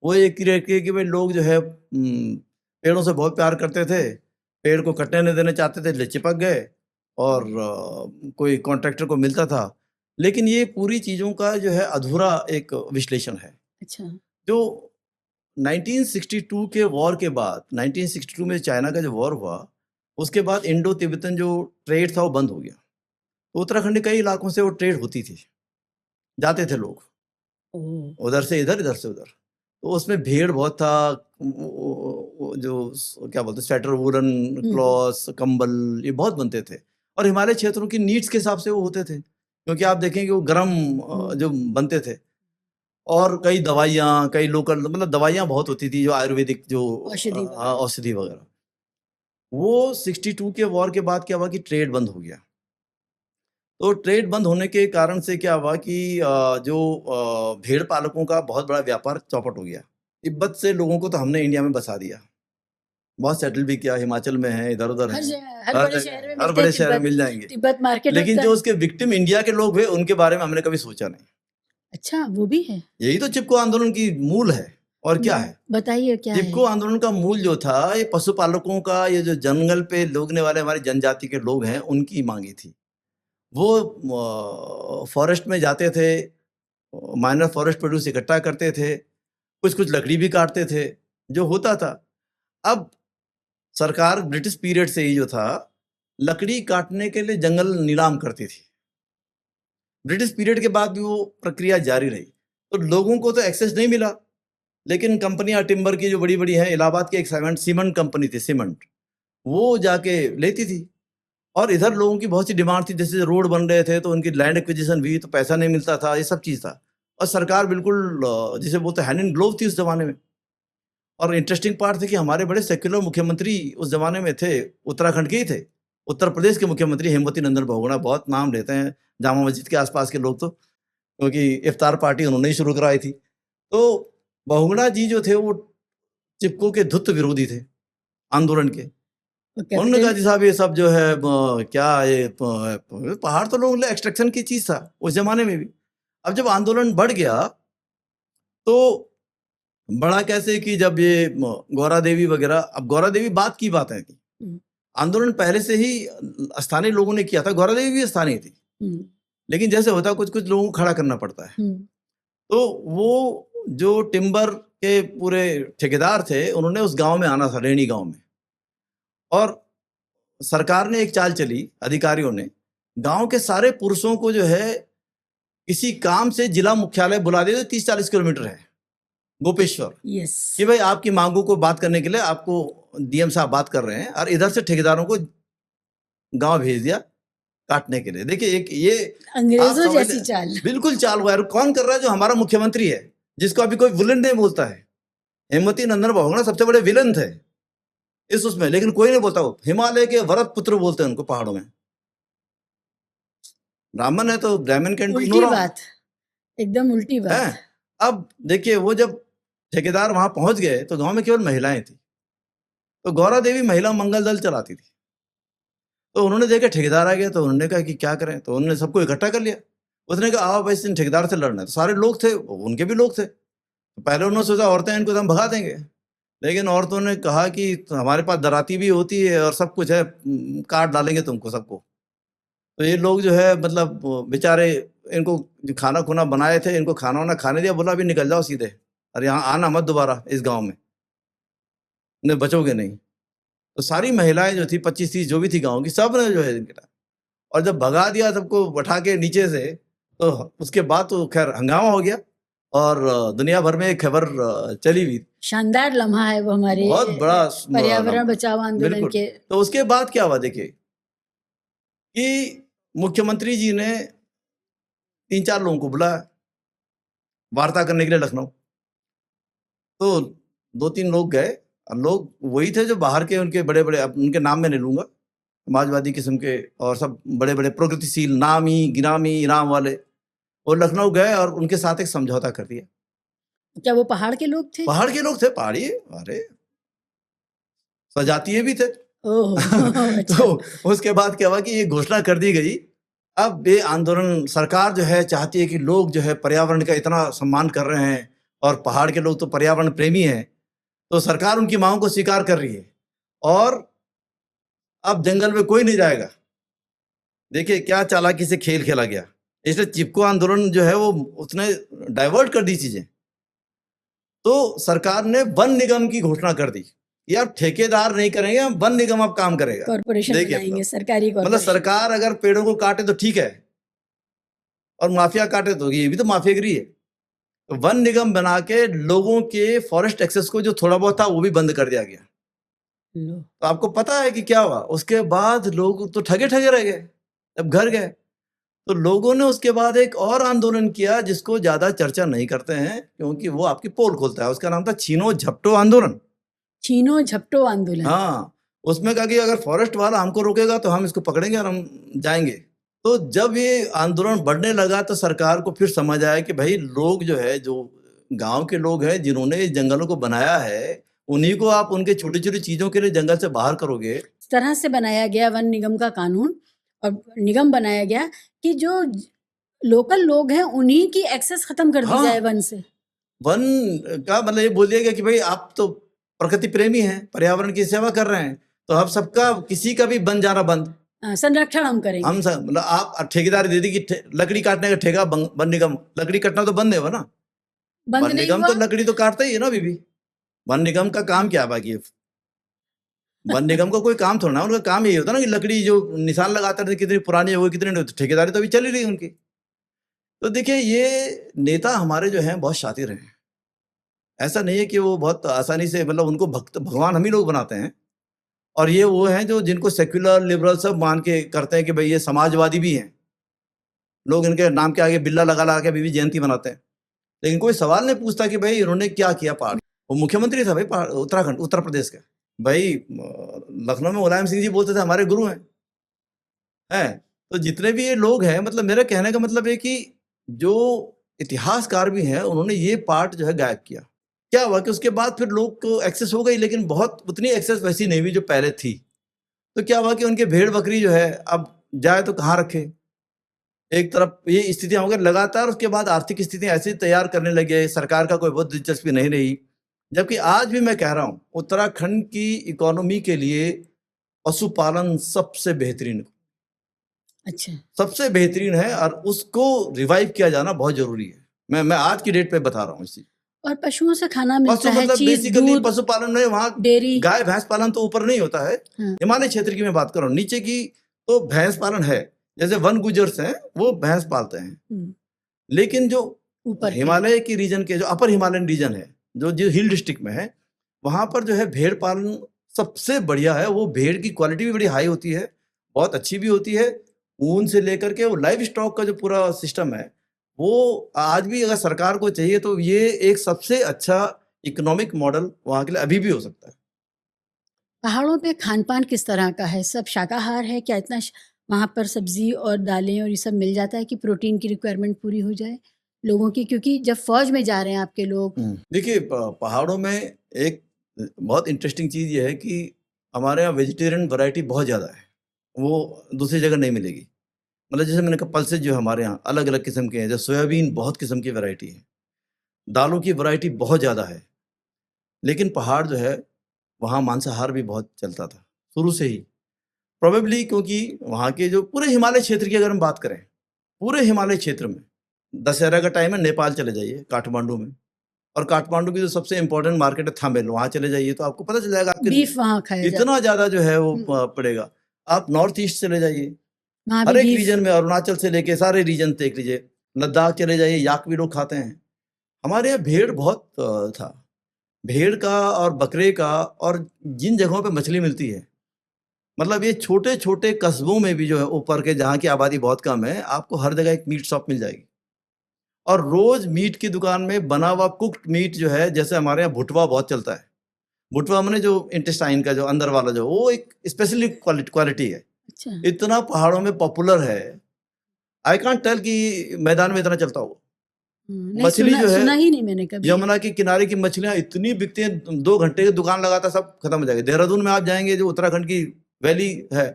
वो ये क्रिएट की कि भाई लोग जो है पेड़ों से बहुत प्यार करते थे, पेड़ को कटने नहीं देना चाहते थे, इसलिए चिपक गए, और कोई कॉन्ट्रैक्टर को मिलता था। लेकिन ये पूरी चीज़ों का जो है अधूरा एक विश्लेषण है। अच्छा। जो 1962 के वॉर के बाद, 1962 में चाइना का जो वॉर हुआ, उसके बाद इंडो तिब्बतन जो ट्रेड था वो बंद हो गया। तो उत्तराखंड के कई इलाकों से वो ट्रेड होती थी, जाते थे लोग, ओह! उधर से इधर, इधर से उधर। तो उसमें भेड़ बहुत था, वो जो क्या बोलते हैं, स्वेटर, वूलन हुँ, हुँ। क्लॉथ्स, कंबल, ये बहुत बनते थे, और हिमालय क्षेत्रों की नीड्स के हिसाब से वो होते थे, क्योंकि आप देखेंगे वो गर्म हुँ। जो बनते थे। और कई दवाइयाँ, कई लोकल मतलब दवाइयाँ बहुत होती थी, जो आयुर्वेदिक जो औषधि वगैरह। औषधि वगैरह। वो 62 के वॉर के बाद क्या हुआ कि ट्रेड बंद हो गया। तो ट्रेड बंद होने के कारण से क्या हुआ कि जो भेड़ पालकों का बहुत बड़ा व्यापार चौपट हो गया। तिब्बत से लोगों को तो हमने इंडिया में बसा दिया, बहुत सेटल भी किया, हिमाचल में है, इधर-उधर हर हैं, जगह, हर हर बड़े शहर में जगह, हर मिलते हैं बड़े शहर में तिब्बत। मिल जाएँगे। तिब्बत मार्केट लेकिन लगता जो है। उसके विक्टिम इंडिया के लोग हुए, उनके बारे में हमने कभी सोचा नहीं। अच्छा, वो भी है? यही तो चिपको आंदोलन की मूल है, और क्या है? बताइए क्या है? चिपको आंदोलन का मूल जो था, ये पशुपालकों का, ये जो जंगल पे लोगने वाले हमारी जनजाति के लोग हैं, उनकी माँगी थी। वो फॉरेस्ट में जाते थे, माइनर फॉरेस्ट प्रोड्यूस इकट्ठा करते थे, कुछ-कुछ लकड़ी भी काटते थे, जो होता था। अब सरकार ब्रिटिश पीरियड से ही जो था, लकड़ी काटने के लिए जंगल नीलाम करती थी। ब्रिटिश पीरियड के बाद भी वो प्रक्रिया जारी रही। तो लोगों को तो एक्सेस नहीं मिला, लेकिन कंपनियाँ टिम्बर की जो बड़ी-बड़ी हैं, इलाहाबाद की एक सीमेंट कंपनी थी, सीमेंट, वो जाके लेती थी। और इधर लोगों की बहुत सी डिमांड थी, जैसे रोड बन रहे थे तो उनकी लैंड एक्विजिशन भी, तो पैसा नहीं मिलता था, ये सब चीज़ था। और सरकार बिल्कुल जिसे बोलते हैं हैंड इन ग्लोव थी उस ज़माने में। और इंटरेस्टिंग पार्ट था कि हमारे बड़े सेक्युलर मुख्यमंत्री उस ज़माने में थे, उत्तराखंड के ही थे। उत्तर प्रदेश के मुख्यमंत्री हेमवती नंदन बहुगुणा, बहुत नाम लेते हैं जामा मस्जिद के आस-पास के लोग तो, क्योंकि इफ्तार पार्टी उन्होंने ही शुरू कराई थी। तो बहुगुणा जी जो थे वो चिपको के धुत विरोधी थे आंदोलन के। तो उन्होंने कहा कैप्टन जी साहब ये सब जो है क्या ये पहाड़ तो लोगों के लिए एक्सट्रैक्शन की चीज था उस जमाने में भी। अब जब आंदोलन बढ़ गया तो बड़ा कैसे कि जब ये गौरा देवी वगैरह, अब गौरा देवी बात की बात है कि हम्म, आंदोलन पहले से ही स्थानीय लोगों ने किया था, गौरा देवी भी स्थानीय थी, हम्म, लेकिन जैसे होता कुछ कुछ लोगों को खड़ा करना पड़ता है। हम्म, तो वो जो टिम्बर के पूरे ठेकेदार थे उन्होंने उस गांव में आना था, रेणी गांव में, और सरकार ने एक चाल चली, अधिकारियों ने गांव के सारे पुरुषों को जो है किसी काम से जिला मुख्यालय बुला दिया, 30-40 किलोमीटर है गोपेश्वर, यस, कि भाई आपकी मांगों को बात करने के लिए आपको डीएम साहब बात कर रहे हैं, और इधर से ठेकेदारों को गांव भेज दिया काटने के लिए। देखिए एक ये आप अंग्रेजों समझ जैसी लें, चाल। बिल्कुल चाल हुआ है। और कौन कर रहा है? जो हमारा मुख्यमंत्री है, जिसको अभी कोई विलन नहीं बोलता है। हेमवती नंदन बहुगुणा सबसे बड़े विलन थे इस उसमें, लेकिन कोई नहीं बोलता। वो हिमालय के वरद पुत्र बोलते हैं उनको पहाड़ों में। ब्राह्मण है तो ब्राह्मण कैन डू नो उल्टी रॉन्ग बात, एकदम उल्टी बात। है। अब देखिए वो जब ठेकेदार वहां पहुंच गए तो गांव में केवल महिलाएं थी, तो गौरा देवी महिला मंगल दल चलाती थी। तो उन्होंने देखा ठेकेदार आ गया तो उन्होंने कहा कि क्या करें, तो उन्होंने सबको इकट्ठा कर लिया। उसने कहा आओ भाई इन ठेकेदार से लड़ना है। तो सारे लोग थे, उनके भी लोग थे। तो पहले उन्होंने सोचा औरतें हैं, इनको तो हम भगा देंगे, लेकिन औरतों ने कहा कि हमारे पास दराती भी होती है और सब कुछ है, काट डालेंगे तुमको सबको। तो ये लोग जो है मतलब बेचारे, इनको जो खाना खुना बनाए थे इनको खाना वाना खाने दिया, बोला अभी निकल जाओ सीधे, और यहाँ आना मत दोबारा इस गांव में, नहीं बचोगे नहीं। तो सारी महिलाएं जो थी 25-30 जो भी थी गांव की, सब ने जो है निकला, और जब भगा दिया सबको बैठा के नीचे से, तो उसके बाद तो खैर हंगामा हो गया और दुनिया भर में एक खबर चली भी। शानदार लम्हा है वो हमारे बहुत बड़ा पर्यावरण बचाओ आंदोलन बिल्कुल। के। तो उसके बाद क्या हुआ देखिए कि मुख्यमंत्री जी ने 3-4 लोगों को बुलाया वार्ता करने के लिए लखनऊ। तो 2-3 लोग गए, और लोग वही थे जो बाहर के, उनके बड़े बड़े, अब उनके नाम मैं नहीं लूंगा, समाजवादी किस्म के और सब बड़े बड़े प्रगतिशील नामी गिरामी इनाम वाले, वो लखनऊ गए और उनके साथ एक समझौता कर दिया। क्या वो पहाड़ के लोग थे? पहाड़ के लोग थे, पहाड़ी, अरे सजातीय भी थे। ओह अच्छा। तो उसके बाद क्या हुआ कि ये घोषणा कर दी गई। अब ये आंदोलन, सरकार जो है चाहती है कि लोग जो है पर्यावरण का इतना सम्मान कर रहे हैं, और पहाड़ के लोग तो पर्यावरण प्रेमी हैं, तो सरकार उनकी मांगों को स्वीकार कर रही है, और अब जंगल में कोई नहीं जाएगा। देखिए क्या चालाकी से खेल खेला गया। इसलिए चिपको आंदोलन जो है वो उसने डाइवर्ट कर दी चीजें। तो सरकार ने वन निगम की घोषणा कर दी, ये अब ठेकेदार नहीं करेंगे, वन निगम अब काम करेगा। कॉर्पोरेशन देखिए बनाएंगे, मतलब सरकारी कॉर्पोरेशन। सरकार अगर पेड़ों को काटे तो ठीक है, और माफिया काटे तो ये भी तो माफियागिरी है। तो वन निगम बना के लोगों के फॉरेस्ट एक्सेस को जो थोड़ा बहुत था वो भी बंद कर दिया गया। लो, तो आपको पता है कि क्या हुआ उसके बाद? लोग तो ठगे ठगे रह गए, जब घर गए। तो लोगों ने उसके बाद एक और आंदोलन किया जिसको ज्यादा चर्चा नहीं करते हैं, क्योंकि वो आपकी पोल खोलता है। उसका नाम था छीनो झपटो आंदोलन। छीनो झपटो आंदोलन। हाँ, उसमें कहा कि अगर फॉरेस्ट वाला हमको रोकेगा तो हम इसको पकड़ेंगे और हम जाएंगे। तो जब ये आंदोलन बढ़ने लगा तो सरकार को फिर समझ आया कि भाई लोग जो है, जो गांव के लोग हैं जिन्होंने इस जंगलों को बनाया है, उन्हीं को आप उनके छोटी छोटी चीजों के लिए जंगल से बाहर करोगे। इस तरह से बनाया गया वन निगम का कानून, और निगम बनाया गया कि जो लोकल लोग हैं उन्हीं की एक्सेस खत्म कर दी हाँ। जाए वन से। वन का मतलब ये बोल दिया गया कि भाई आप तो प्रकृति प्रेमी हैं, पर्यावरण की सेवा कर रहे हैं, तो अब सबका किसी का भी बन जाना बंद, संरक्षण हम करेंगे। हम सब मतलब आप ठेकेदारी दे दी कि लकड़ी काटने का ठेका वन निगम, लकड़ी कटना तो बंद है वो ना, बंद वन नहीं निगम हुआ। तो लकड़ी तो काटता ही है ना अभी भी। वन निगम का काम क्या है बाकी? वन निगम का कोई काम थोड़ा ना, उनका काम यही होता ना कि लकड़ी जो निशान लगाते थे कितनी पुरानी हो गई कितनी नहीं, तो ठेकेदारी तो अभी चल ही रही है उनकी। तो देखिए ये नेता हमारे जो हैं बहुत शातिर हैं। ऐसा नहीं है कि वो बहुत आसानी से, मतलब उनको भक्त भगवान हम ही लोग बनाते हैं, और ये वो हैं जो जिनको सेक्युलर लिबरल सब मान के करते हैं कि भाई ये समाजवादी भी हैं। लोग इनके नाम के आगे बिल्ला लगा लगा के अभी भी जयंती मनाते हैं, लेकिन कोई सवाल नहीं पूछता कि भाई इन्होंने क्या किया। पहाड़, वो मुख्यमंत्री था भाई उत्तराखंड, उत्तर प्रदेश का। भाई लखनऊ में मुलायम सिंह जी बोलते थे हमारे गुरु हैं। तो जितने भी ये लोग हैं, मतलब मेरा कहने का मतलब है कि जो इतिहासकार भी हैं उन्होंने ये पार्ट जो है गायब किया। क्या हुआ कि उसके बाद फिर लोग को एक्सेस हो गई, लेकिन बहुत उतनी एक्सेस वैसी नहीं हुई जो पहले थी। तो क्या हुआ कि उनके भेड़ बकरी जो है अब जाए तो कहाँ रखे। एक तरफ ये स्थितियां हो गई लगातार, उसके बाद आर्थिक स्थितियां ऐसी तैयार करने लगे, सरकार का कोई बहुत दिलचस्पी नहीं रही। जबकि आज भी मैं कह रहा हूँ उत्तराखंड की इकोनॉमी के लिए पशुपालन सबसे बेहतरीन, अच्छा। सबसे बेहतरीन है, और उसको रिवाइव किया जाना बहुत जरूरी है। मैं आज की डेट पे बता रहा हूँ इसी। और पशुओं से खाना पशु मिलता है, मतलब चीज, बेसिकली दूध, पशुपालन में वहाँ डेयरी। गाय भैंस पालन तो ऊपर नहीं होता है, हाँ। हिमालय क्षेत्र की मैं बात कर रहा हूँ, नीचे की तो भैंस पालन है। जैसे वन गुजर्स हैं वो भैंस पालते हैं, लेकिन जो ऊपर के। हिमालय की रीजन के जो अपर हिमालयन रीजन है, जो जो हिल डिस्ट्रिक्ट में है, वहां पर जो है भेड़ पालन सबसे बढ़िया है। वो भेड़ की क्वालिटी भी बड़ी हाई होती है, बहुत अच्छी भी होती है, ऊन से लेकर के वो लाइव स्टॉक का जो पूरा सिस्टम है, वो आज भी अगर सरकार को चाहिए तो ये एक सबसे अच्छा इकोनॉमिक मॉडल वहां के लिए अभी भी हो सकता है। पहाड़ों पे खान पान किस तरह का है? सब शाकाहार है क्या? इतना वहाँ पर सब्जी और दालें और ये सब मिल जाता है कि प्रोटीन की रिक्वायरमेंट पूरी हो जाए लोगों की? क्योंकि जब फौज में जा रहे हैं आपके लोग। देखिए पहाड़ों में एक बहुत इंटरेस्टिंग चीज़ ये है कि हमारे यहाँ वेजिटेरियन वैरायटी बहुत ज़्यादा है, वो दूसरी जगह नहीं मिलेगी। मतलब जैसे मैंने कहा पल्सेज जो है हमारे यहाँ अलग अलग किस्म के हैं, जैसे सोयाबीन बहुत किस्म की वैरायटी है, दालों की वैरायटी बहुत ज़्यादा है। लेकिन पहाड़ जो है वहाँ मांसाहार भी बहुत चलता था शुरू से ही, प्रोबेबली क्योंकि वहाँ के जो पूरे हिमालय क्षेत्र की अगर हम बात करें, पूरे हिमालय क्षेत्र में दशहरा का टाइम है, नेपाल चले जाइए काठमांडू में, और काठमांडू की जो सबसे इम्पोर्टेंट मार्केट है थामेल, वहाँ चले जाइए तो आपको पता चल जाएगा आपके बीफ वहाँ खाया जाता इतना ज़्यादा जो है वो पड़ेगा। आप नॉर्थ ईस्ट चले जाइए, वहाँ हर भी एक बीफ। रीजन में, अरुणाचल से लेके सारे रीजन देख लीजिए, लद्दाख चले जाइए, याक भी लोग खाते हैं। हमारे यहाँ भेड़ बहुत था, भेड़ का और बकरे का, और जिन जगहों पे मछली मिलती है, मतलब ये छोटे छोटे कस्बों में भी जो है ऊपर के, जहाँ की आबादी बहुत कम है, आपको हर जगह एक मीट शॉप मिल जाएगी। और रोज मीट की दुकान में बना हुआ कुक्ड मीट जो है, जैसे हमारे यहाँ भुटवा बहुत चलता है, भुटवा मैंने जो इंटेस्टाइन का जो अंदर वाला जो, वो एक स्पेशली क्वालिटी है। अच्छा। इतना पहाड़ों में पॉपुलर है, आई कांट टेल कि मैदान में इतना चलता होगा। नहीं, मछली जो है सुना ही नहीं मैंने कभी। यमुना के किनारे की मछलियां इतनी बिकती हैं, 2 घंटे की दुकान लगाता सब खत्म हो जाएगी। देहरादून में आप जाएंगे, जो उत्तराखंड की वैली है,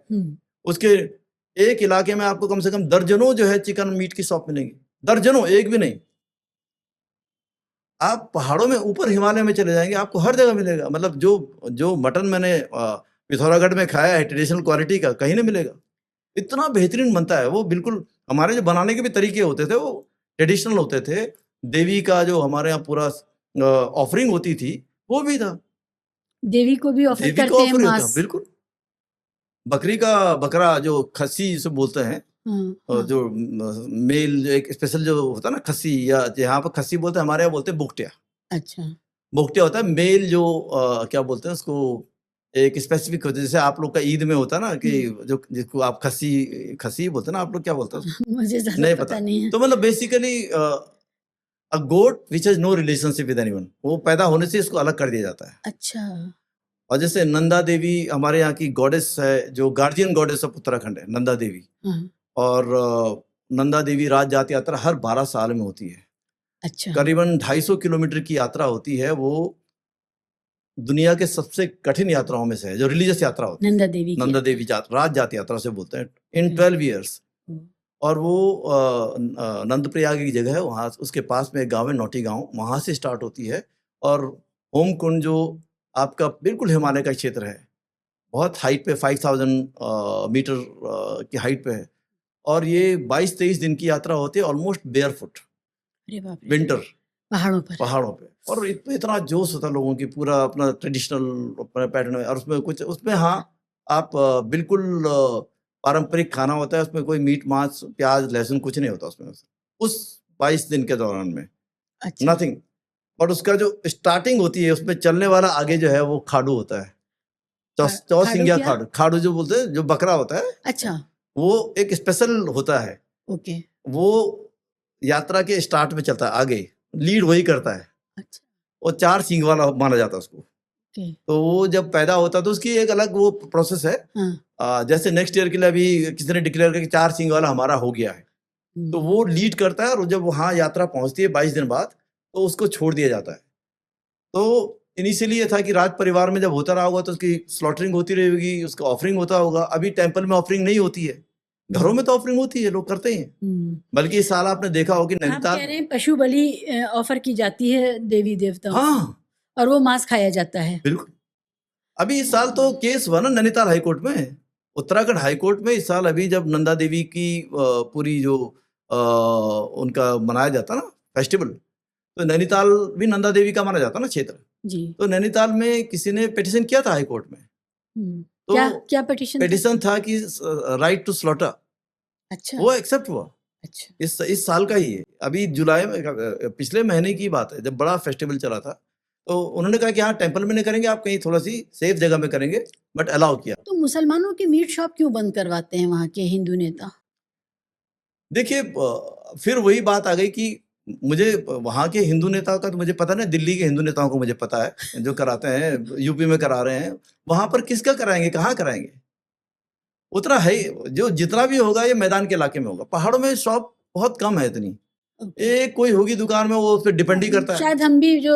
उसके एक इलाके में आपको कम से कम दर्जनों जो है चिकन मीट की शॉप मिलेंगी, दर्जनों, एक भी नहीं। आप पहाड़ों में ऊपर हिमालय में चले जाएंगे, आपको हर जगह मिलेगा। मतलब जो मटन मैंने पिथौरागढ़ में खाया है ट्रेडिशनल क्वालिटी का, कहीं नहीं मिलेगा। इतना बेहतरीन बनता है वो, बिल्कुल हमारे जो बनाने के भी तरीके होते थे वो ट्रेडिशनल होते थे। देवी का जो हमारे यहाँ पूरा ऑफरिंग होती थी वो भी था, देवी को भी ऑफर देवी का करते हैं ऑफर होता, मांस। बिल्कुल। बकरी का बकरा जो खस्सी जिसे बोलते हैं, हाँ। जो मेल जो एक स्पेशल जो होता है ना खस्सी, या यहाँ पर खस्सी बोलते हैं, हमारे यहाँ बोलते हैं बुकटिया। अच्छा। बुकटिया होता है मेल, जो क्या बोलते हैं उसको, एक स्पेसिफिक होता है, जैसे आप लोग का ईद में होता है ना कि जो जिसको आप खस्सी खस्सी बोलते हैं ना, आप लोग क्या बोलते हैं मुझे ज्यादा नहीं पता नहीं है। तो मतलब basically a goat which has no relationship with anyone, वो पैदा होने से इसको अलग कर दिया जाता है। अच्छा। और जैसे नंदा देवी हमारे यहाँ की गॉडेस है, जो गार्जियन गॉडेस ऑफ उत्तराखंड है, नंदा देवी। और नंदा देवी राज जात यात्रा हर 12 साल में होती है। अच्छा। करीबन 250 किलोमीटर की यात्रा होती है, वो दुनिया के सबसे कठिन यात्राओं में से है, जो रिलीजियस यात्रा होती है। नंदा देवी राज जात यात्रा से बोलते हैं, इन 12 ईयर्स। और वो नंदप्रयाग की जगह है, वहाँ उसके पास में एक गाँव है नौटी गाँव, वहाँ से स्टार्ट होती है। और होमकुंड जो आपका बिल्कुल हिमालय का क्षेत्र है, बहुत हाइट पे 5000 मीटर की हाइट पे है, और ये 22-23 दिन की यात्रा होती है, ऑलमोस्ट बेयरफुट, विंटर, पहाड़ों पे। और इतना जोश होता है लोगों की, पूरा अपना ट्रेडिशनल पैटर्न है। और उसमें हाँ आप बिल्कुल पारंपरिक खाना होता है, उसमें कोई मीट मांस प्याज लहसुन कुछ नहीं होता उसमें, उस 22 दिन के दौरान में। अच्छा। नथिंग। और उसका जो स्टार्टिंग होती है, उसमें चलने वाला आगे जो है वो खाड़ू होता है, चौसिंगिया खाड़ू, खाड़ू जो बोलते हैं, जो बकरा होता है। अच्छा। वो एक स्पेशल होता है। ओके। वो यात्रा के स्टार्ट में चलता है, आगे लीड वही करता है। अच्छा। वो 4 सींग वाला माना जाता है उसको। तो वो जब पैदा होता है तो उसकी एक अलग वो प्रोसेस है। जैसे नेक्स्ट ईयर के लिए अभी किसी ने डिक्लेयर किया कि 4 सींग वाला हमारा हो गया है, तो वो लीड करता है। और जब वहाँ यात्रा पहुंचती है 22 दिन बाद, तो उसको छोड़ दिया जाता है। तो इनिशियली ये था कि राज परिवार में जब होता रहा होगा तो उसकी स्लॉटरिंग होती रहेगी, उसका ऑफरिंग होता होगा। अभी टेम्पल में ऑफरिंग नहीं होती है, घरों में तो ऑफरिंग होती है, लोग करते हैं। बल्कि इस साल आपने देखा होगा कि आप नैनीताल कह रहे हैं पशु बलि ऑफर की जाती है देवी देवताओं को, हाँ और वो मांस खाया जाता है। बिल्कुल। अभी इस साल तो केस हुआ ना नैनीताल हाईकोर्ट में, उत्तराखंड हाईकोर्ट में इस साल, अभी जब नंदा देवी की पूरी जो उनका मनाया जाता ना फेस्टिवल, तो नैनीताल भी नंदा देवी का माना जाता ना क्षेत्र, जी। तो नैनीताल में किसी ने पिटिशन किया था हाईकोर्ट में। तो क्या क्या पिटिशन पिटिशन था कि राइट टू स्लॉटर, अच्छा वो एक्सेप्ट हुआ। अच्छा। इस साल का ही है, अभी जुलाई में, पिछले महीने की बात है, जब बड़ा फेस्टिवल चला था, तो उन्होंने कहा कि हाँ टेम्पल में नहीं करेंगे, आप कहीं थोड़ा सी सेफ जगह में करेंगे, बट अलाउ किया। तो मुसलमानों के मीट शॉप क्यों बंद करवाते हैं वहाँ के हिंदू नेता? देखिए फिर वही बात आ गई कि मुझे वहाँ के हिंदू नेताओं का तो मुझे पता नहीं, दिल्ली के हिंदू नेताओं को मुझे पता है जो कराते हैं, यूपी में करा रहे हैं, वहाँ पर किसका कराएंगे, कहाँ कराएंगे? उतना है जो जितना भी होगा ये मैदान के इलाके में होगा, पहाड़ों में शॉप बहुत कम है इतनी, एक कोई होगी दुकान में, वो उस पर डिपेंड ही करता है। शायद हम भी जो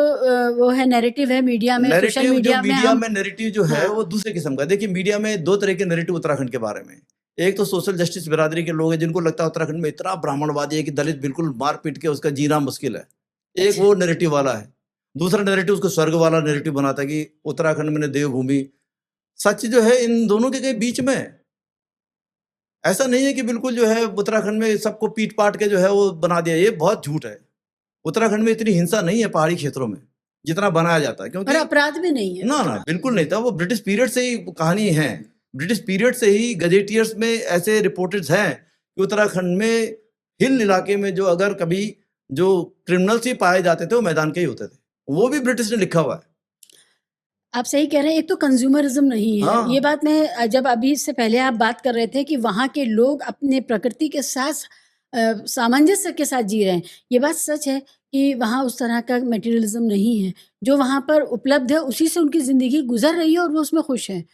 वो है नैरेटिव है मीडिया में, सोशल नैरेटिव जो मीडिया में मीडिया हम में नैरेटिव जो है वो दूसरे किस्म का। देखिए मीडिया में दो तरह के नैरेटिव उत्तराखंड के बारे में, एक तो सोशल जस्टिस बिरादरी के लोग हैं जिनको लगता है उत्तराखंड में इतना ब्राह्मणवादी है कि दलित बिल्कुल मार पीट के उसका जीना मुश्किल है, एक वो नैरेटिव वाला है। दूसरा नैरेटिव उसको स्वर्ग वाला नैरेटिव बनाता है कि उत्तराखंड में देवभूमि। सच जो है इन दोनों के कहीं बीच में, ऐसा नहीं है कि बिल्कुल जो है उत्तराखंड में सबको पीट पाट के जो है वो बना दिया, ये बहुत झूठ है। उत्तराखंड में इतनी हिंसा नहीं है पहाड़ी क्षेत्रों में जितना बनाया जाता है, और क्योंकि अपराध भी नहीं है। ना बिल्कुल नहीं था, वो ब्रिटिश पीरियड से ही कहानी है। ब्रिटिश पीरियड से ही गजेटियर्स में ऐसे रिपोर्टेड हैं कि उत्तराखंड में हिल इलाके में जो अगर कभी जो क्रिमिनल्स ही पाए जाते थे वो मैदान के ही होते थे, वो भी ब्रिटिश ने लिखा हुआ है। आप सही कह रहे हैं, एक तो कंज्यूमरिज्म नहीं है। हाँ। ये बात मैं जब अभी इससे पहले आप बात कर रहे थे कि वहाँ के लोग अपने प्रकृति के साथ सामंजस्य के साथ जी रहे हैं, ये बात सच है कि वहाँ उस तरह का मटेरियलिज्म नहीं है। जो वहाँ पर उपलब्ध है उसी से उनकी ज़िंदगी गुजर रही है और वो उसमें खुश हैं।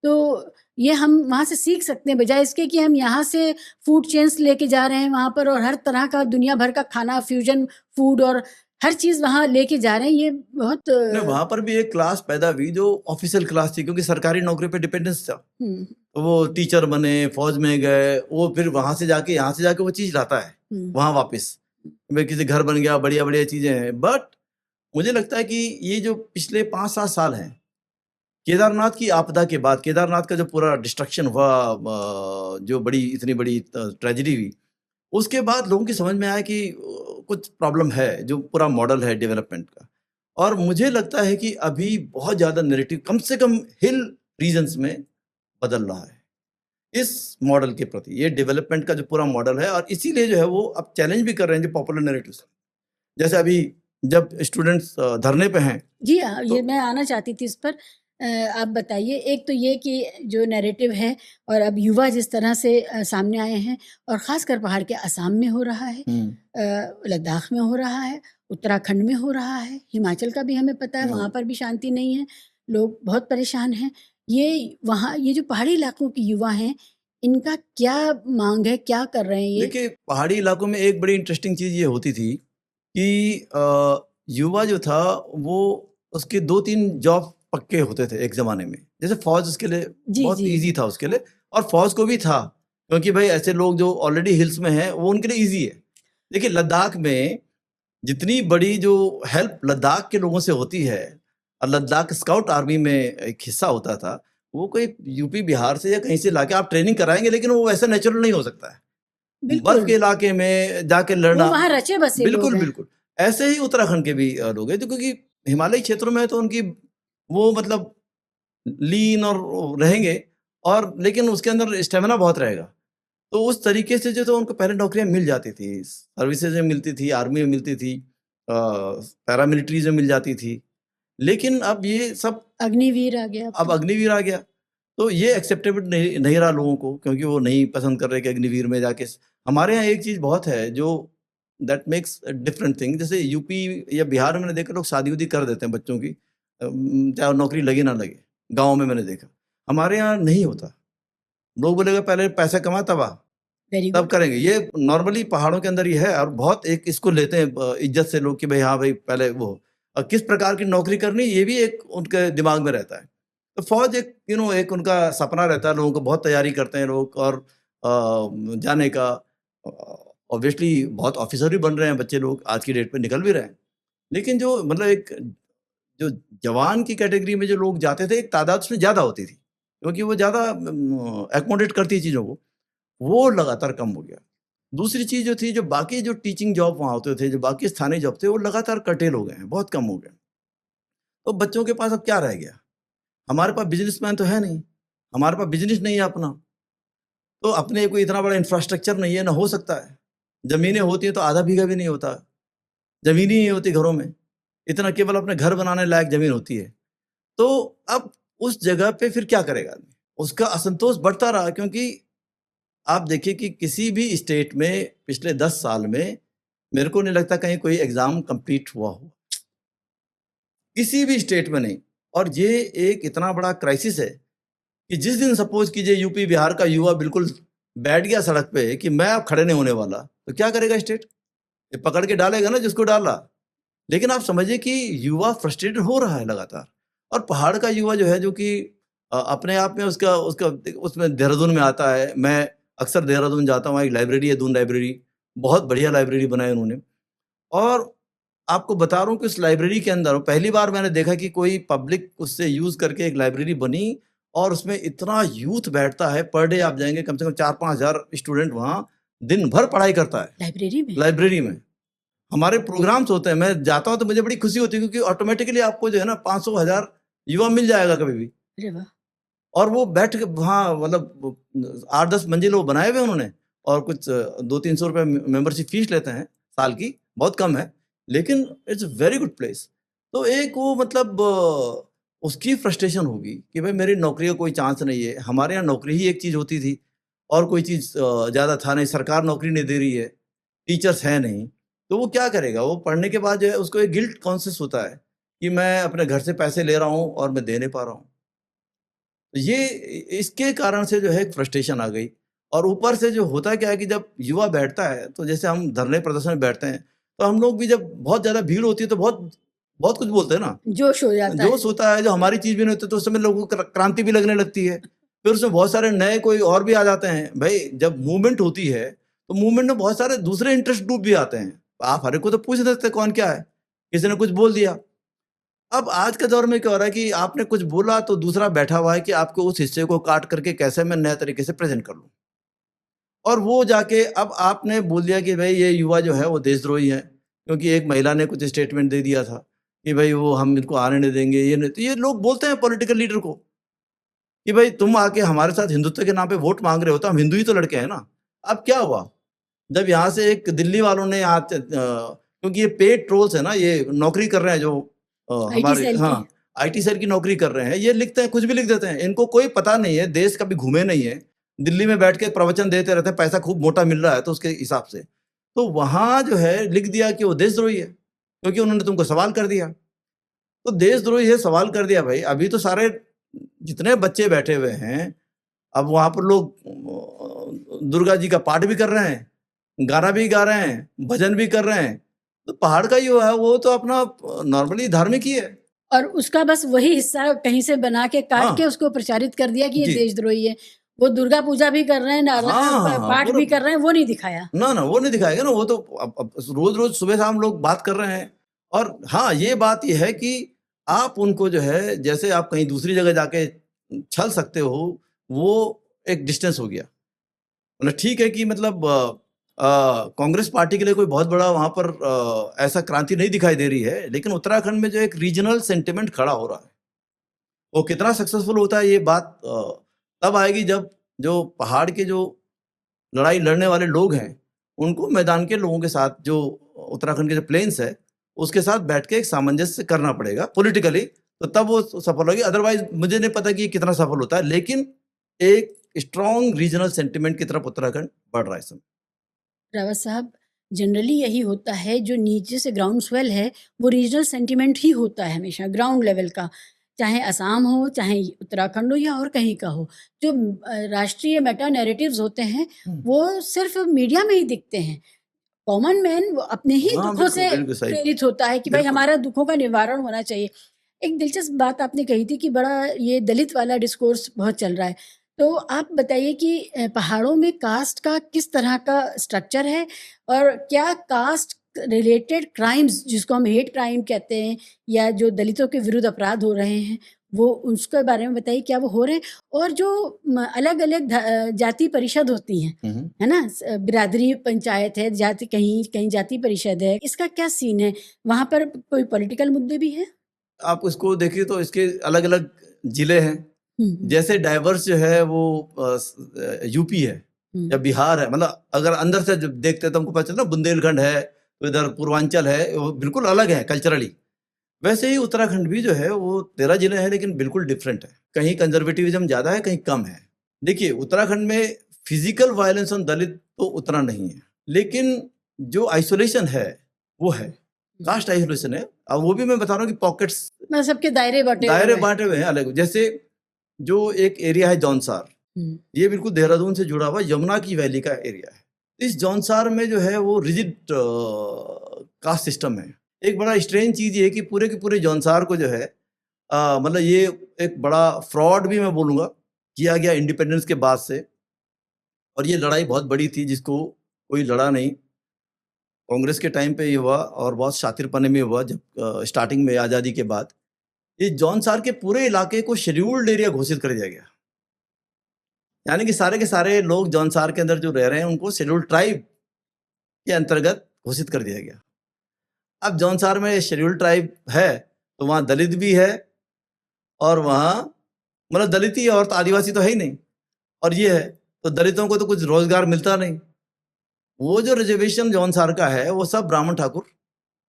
तो ये हम वहाँ से सीख सकते हैं, बजाय इसके कि हम यहाँ से फूड चेन्स लेके जा रहे हैं वहाँ पर, और हर तरह का दुनिया भर का खाना, फ्यूजन फूड और हर चीज़ वहाँ लेके जा रहे हैं। ये बहुत वहां पर भी एक क्लास पैदा हुई जो ऑफिशियल क्लास थी, क्योंकि सरकारी नौकरी पे डिपेंडेंस था। वो टीचर बने, फौज में गए, वो फिर वहां से जाके यहाँ से जाके वो चीज लाता है वहां वापस, भाई किसी घर बन गया, बढ़िया बढ़िया चीजें हैं। बट मुझे लगता है कि ये जो पिछले 5-7 साल हैं, केदारनाथ की आपदा के बाद, केदारनाथ का जो पूरा डिस्ट्रक्शन हुआ, जो बड़ी इतनी बड़ी ट्रेजेडी हुई, उसके बाद लोगों की समझ में आया कि कुछ प्रॉब्लम है जो पूरा मॉडल है डेवलपमेंट का। और मुझे लगता है कि अभी बहुत ज़्यादा नैरेटिव कम से कम हिल रीजन्स में बदल रहा है इस मॉडल के प्रति, ये डेवलपमेंट का जो पूरा मॉडल है। और इसीलिए जो है वो अब चैलेंज भी कर रहे हैं जो पॉपुलर नैरेटिव्स। जैसे अभी जब स्टूडेंट्स धरने पे हैं। जी हाँ, ये मैं आना चाहती थी इस पर। आप बताइए, एक तो ये कि जो नैरेटिव है और अब युवा जिस तरह से सामने आए हैं, और ख़ासकर पहाड़ के असम में हो रहा है, लद्दाख में हो रहा है, उत्तराखंड में हो रहा है, हिमाचल का भी हमें पता है, वहाँ पर भी शांति नहीं है, लोग बहुत परेशान हैं। ये वहाँ ये जो पहाड़ी इलाकों के युवा हैं, इनका क्या मांग है, क्या कर रहे हैं ये? देखिए पहाड़ी इलाकों में एक बड़ी इंटरेस्टिंग चीज़ ये होती थी कि युवा जो था वो उसके 2-3 जॉब पक्के होते थे एक ज़माने में। जैसे फ़ौज उसके लिए बहुत ईज़ी था उसके लिए, और फ़ौज को भी था, क्योंकि भाई ऐसे लोग जो ऑलरेडी हिल्स में हैं वो उनके लिए ईज़ी है। देखिए लद्दाख में जितनी बड़ी जो हेल्प लद्दाख के लोगों से होती है, और लद्दाख स्काउट आर्मी में एक हिस्सा होता था, वो कोई यूपी बिहार से या कहीं से लाके आप ट्रेनिंग कराएंगे, लेकिन वो वैसा नेचुरल नहीं हो सकता है। बर्फ के इलाके में जाके लड़ना, वहाँ रचे बसे बिल्कुल बिल्कुल। ऐसे ही उत्तराखंड के भी लोग हैं, क्योंकि हिमालयी क्षेत्रों में तो उनकी वो मतलब लीन और रहेंगे, और लेकिन उसके अंदर स्टेमिना बहुत रहेगा। तो उस तरीके से जो तो उनको पहले नौकरियां मिल जाती थी, सर्विसेज में मिलती थी, आर्मी में मिलती थी, पैरामिलिट्रीज में मिल जाती थी। लेकिन अब ये सब अग्निवीर आ गया, अब अग्निवीर आ गया, तो ये एक्सेप्टेबल नहीं रहा लोगों को, क्योंकि वो नहीं पसंद कर रहे कि अग्निवीर में जाके। हमारे यहाँ एक चीज़ बहुत है जो दैट मेक्स डिफरेंट थिंग, जैसे यूपी या बिहार में मैंने देखा लोग शादी उदी कर देते हैं बच्चों की, चाहे नौकरी लगे ना लगे। गाँव में मैंने देखा, हमारे यहाँ नहीं होता। लोग बोलेगा पहले पैसा कमा तब करेंगे। ये नॉर्मली पहाड़ों के अंदर ही है, और बहुत एक इसको लेते हैं इज्जत से लोग कि भाई हाँ भाई पहले वो। किस प्रकार की नौकरी करनी, ये भी एक उनके दिमाग में रहता है। तो फौज एक एक उनका सपना रहता है, लोगों को बहुत तैयारी करते हैं लोग, और जाने का ऑब्वियसली बहुत ऑफिसर भी बन रहे हैं बच्चे लोग, आज की डेट पे निकल भी रहे हैं। लेकिन जो मतलब एक जो जवान की कैटेगरी में जो लोग जाते थे, एक तादाद उसमें ज़्यादा होती थी, क्योंकि वो ज़्यादा एकोमोडेट करती है चीज़ों को, वो लगातार कम हो गया। दूसरी चीज़ जो थी, जो बाकी जो टीचिंग जॉब वहाँ होते थे, जो बाकी स्थानीय जॉब थे, वो लगातार कर्टेल हो गए हैं, बहुत कम हो गए। तो बच्चों के पास अब क्या रह गया? हमारे पास बिजनेसमैन तो है नहीं, हमारे पास बिजनेस नहीं है अपना, तो अपने कोई इतना बड़ा इंफ्रास्ट्रक्चर नहीं है, ना हो सकता है। ज़मीनें होती हैं तो आधा बीघा भी नहीं होता, ज़मीन ही नहीं होती घरों में, इतना केवल अपने घर बनाने लायक ज़मीन होती है। तो अब उस जगह पे फिर क्या करेगा आदमी? उसका असंतोष बढ़ता रहा, क्योंकि आप देखिए कि किसी भी स्टेट में पिछले 10 साल में मेरे को नहीं लगता कहीं कोई एग्ज़ाम कंप्लीट हुआ हो, किसी भी स्टेट में नहीं। और ये एक इतना बड़ा क्राइसिस है कि जिस दिन सपोज कीजिए यूपी बिहार का युवा बिल्कुल बैठ गया सड़क पे कि मैं अब खड़े नहीं होने वाला, तो क्या करेगा स्टेट? ये पकड़ के डालेगा ना जिसको डाला। लेकिन आप समझिए कि युवा फ्रस्ट्रेटेड हो रहा है लगातार, और पहाड़ का युवा जो है, जो कि अपने आप में उसका उसका उसमें देहरादून में आता है। मैं अक्सर देहरादून जाता हूँ, वहाँ एक लाइब्रेरी है, दून लाइब्रेरी, बहुत बढ़िया लाइब्रेरी बनाई उन्होंने। और आपको बता रहा हूँ कि उस लाइब्रेरी के अंदर पहली बार मैंने देखा कि कोई पब्लिक उससे यूज़ करके एक लाइब्रेरी बनी, और उसमें इतना यूथ बैठता है, पर डे आप जाएँगे कम से कम 4-5 हज़ार स्टूडेंट वहाँ दिन भर पढ़ाई करता है, लाइब्रेरी में? लाइब्रेरी में। हमारे प्रोग्राम्स होते हैं, मैं जाता हूँ तो मुझे बड़ी खुशी होती है, क्योंकि ऑटोमेटिकली आपको जो है ना 500 हज़ार युवा मिल जाएगा कभी भी। अरे वाह! और वो बैठ के वहाँ मतलब 8-10 मंजिल वो बनाए हुए हैं उन्होंने, और कुछ 200-300 रुपए मेंबरशिप फीस लेते हैं साल की, बहुत कम है, लेकिन it's a very good place. तो एक वो मतलब उसकी फ्रस्ट्रेशन होगी कि भाई मेरी नौकरी का कोई चांस नहीं है। हमारे यहाँ नौकरी ही एक चीज़ होती थी, और कोई चीज़ ज़्यादा था नहीं, सरकार नौकरी नहीं दे रही है, टीचर्स हैं नहीं, तो वो क्या करेगा? वो पढ़ने के बाद जो है उसको एक गिल्ट कॉन्शियस होता है कि मैं अपने घर से पैसे ले रहा हूँ और मैं दे नहीं पा रहा हूँ। तो ये इसके कारण से जो है फ्रस्ट्रेशन आ गई। और ऊपर से जो होता क्या है कि जब युवा बैठता है, तो जैसे हम धरने प्रदर्शन में बैठते हैं, तो हम लोग भी जब बहुत ज़्यादा भीड़ होती है तो बहुत बहुत कुछ बोलते हैं ना, जोश हो जाता है। जोश होता है, जो हमारी चीज़ भी नहीं होती तो उस समय लोगों को क्रांति भी लगने लगती है। फिर उसमें बहुत सारे नए कोई और भी आ जाते हैं। भाई जब मूवमेंट होती है, तो मूवमेंट में बहुत सारे दूसरे इंटरेस्ट ग्रुप भी आते हैं। आप हर एक को तो पूछ नहीं सकते कौन क्या है, किसी ने कुछ बोल दिया। अब आज के दौर में क्या हो रहा है कि आपने कुछ बोला तो दूसरा बैठा हुआ है कि आपको उस हिस्से को काट करके कैसे मैं नए तरीके से प्रेज़ेंट कर लूँ। और वो जाके अब आपने बोल दिया कि भई ये युवा जो है वो देशद्रोही है, क्योंकि एक महिला ने कुछ स्टेटमेंट दे दिया था कि भई वो हम इनको आने नहीं देंगे, ये नहीं, तो ये लोग बोलते हैं पॉलिटिकल लीडर को कि भई तुम आके हमारे साथ हिंदुत्व के नाम पे वोट माँग रहे हो, तो हम हिंदू ही तो लड़के हैं ना। अब क्या हुआ? जब यहाँ से एक दिल्ली वालों ने यहाँ क्योंकि ये पेड ट्रोल्स है ना, ये नौकरी कर रहे हैं जो आईटी हमारे सेल के। हाँ, आईटी सेल की नौकरी कर रहे हैं, ये लिखते हैं, कुछ भी लिख देते हैं। इनको कोई पता नहीं है, देश कभी घूमे नहीं है। दिल्ली में बैठ के प्रवचन देते रहते हैं, पैसा खूब मोटा मिल रहा है तो उसके हिसाब से। तो वहाँ जो है लिख दिया कि वो देशद्रोही है, क्योंकि उन्होंने तुमको सवाल कर दिया। तो देशद्रोही है, सवाल कर दिया भाई, अभी तो सारे जितने बच्चे बैठे हुए हैं, अब वहाँ पर लोग दुर्गा जी का पाठ भी कर रहे हैं, गाना भी गा रहे हैं, भजन भी कर रहे हैं। तो पहाड़ का जो है वो तो अपना नॉर्मली धार्मिक ही है। और उसका बस वही हिस्सा कहीं से बना के काट हाँ, के उसको प्रचारित कर दिया कि ये जी। देशद्रोही है। वो दुर्गा पूजा भी कर रहे हैं, हाँ, हाँ, हाँ, पाठ पूरा भी कर रहे हैं, वो नहीं दिखाया। ना, वो नहीं दिखाएगा ना, वो तो अब रोज़-रोज़ सुबह-शाम लोग बात कर रहे हैं। और हाँ, ये बात ये है कि आप उनको जो है, जैसे आप कहीं दूसरी जगह जाके छल सकते हो, वो एक डिस्टेंस हो गया। मतलब ठीक है कि मतलब कांग्रेस पार्टी के लिए कोई बहुत बड़ा वहाँ पर ऐसा क्रांति नहीं दिखाई दे रही है, लेकिन उत्तराखंड में जो एक रीजनल सेंटिमेंट खड़ा हो रहा है, वो कितना सक्सेसफुल होता है, ये बात तब आएगी जब जो पहाड़ के जो लड़ाई लड़ने वाले लोग हैं, उनको मैदान के लोगों के साथ, जो उत्तराखंड के जो प्लेन्स है, उसके साथ बैठ के एक सामंजस्य करना पड़ेगा पॉलिटिकली, तो तब वो सफल होगी। अदरवाइज़ मुझे नहीं पता कि ये कितना सफल होता है, लेकिन एक स्ट्रॉन्ग रीजनल सेंटिमेंट की तरफ उत्तराखंड बढ़ रहा है इस समय। रावत साहब, जनरली यही होता है, जो नीचे से ग्राउंड स्वेल है, वो रीजनल सेंटिमेंट ही होता है हमेशा, ग्राउंड लेवल का। चाहे असम हो, चाहे उत्तराखंड हो या और कहीं का हो। जो राष्ट्रीय मेटा नैरेटिव्स होते हैं, हुँ। वो सिर्फ़ मीडिया में ही दिखते हैं। कॉमन मैन वो अपने ही हाँ, दुखों बिल्कुल, से बिल्कुल सही। प्रेरित होता है कि भाई बिल्कुल। हमारा दुखों का निवारण होना चाहिए। एक दिलचस्प बात आपने कही थी कि बड़ा ये दलित वाला डिस्कोर्स बहुत चल रहा है। तो आप बताइए कि पहाड़ों में कास्ट का किस तरह का स्ट्रक्चर है और क्या कास्ट रिलेटेड क्राइम्स जिसको हम हेट क्राइम कहते हैं या जो दलितों के विरुद्ध अपराध हो रहे हैं, वो उसके बारे में बताइए क्या वो हो रहे हैं? और जो अलग-अलग जाति परिषद होती हैं, हुँ, हुँ। है ना? बिरादरी पंचायत है, जाति कहीं कहीं जाति परिषद है, इसका क्या सीन है? वहाँ पर कोई पॉलिटिकल मुद्दे भी हैं? आप उसको देखिए तो इसके अलग-अलग ज़िले हैं। हुँ, जैसे डाइवर्स जो है वो यूपी है या हुँ, बिहार है, मतलब अगर अंदर से जब देखते हैं तो हमको पता चलता है बुंदेलखंड है, तो इधर पूर्वांचल है, वो बिल्कुल अलग है कल्चरली। वैसे ही उत्तराखंड भी जो है वो 13 जिले हैं लेकिन बिल्कुल डिफरेंट है। कहीं कंजर्वेटिविज्म ज़्यादा है, कहीं कम है। देखिए उत्तराखंड में फिजिकल वायलेंस ऑन दलित तो उतना नहीं है, लेकिन जो आइसोलेशन है वो है, कास्ट आइसोलेशन है। अब वो भी मैं बता रहा हूँ कि पॉकेट्स, मतलब सबके दायरे बटे दायरे हुए हैं। बांटे हुए हैं अलग। जैसे जो एक एरिया है जौनसार, हुँ, ये बिल्कुल देहरादून से जुड़ा हुआ यमुना की वैली का एरिया है। इस जौनसार में जो है वो रिजिड कास्ट सिस्टम है। एक बड़ा स्ट्रेंज चीज़ ये है कि पूरे के पूरे जौनसार को जो है मतलब ये एक बड़ा फ्रॉड भी मैं बोलूँगा, किया गया इंडिपेंडेंस के बाद से। और ये लड़ाई बहुत बड़ी थी जिसको कोई लड़ा नहीं। कांग्रेस के टाइम पे ये हुआ और बहुत शातिरपने में हुआ जब स्टार्टिंग में आज़ादी के बाद। इस जौनसार के पूरे इलाके को शेड्यूल्ड एरिया घोषित कर दिया गया। यानी कि सारे के सारे लोग जौनसार के अंदर जो रह रहे हैं उनको शेड्यूल्ड ट्राइब के अंतर्गत घोषित कर दिया गया। अब जौनसार में शेड्यूल्ड ट्राइब है तो वहाँ दलित भी है और वहाँ मतलब दलित ही है और तो आदिवासी तो है ही नहीं। और ये है तो दलितों को तो कुछ रोजगार मिलता नहीं। वो जो रिजर्वेशन जौनसार का है वो सब ब्राह्मण ठाकुर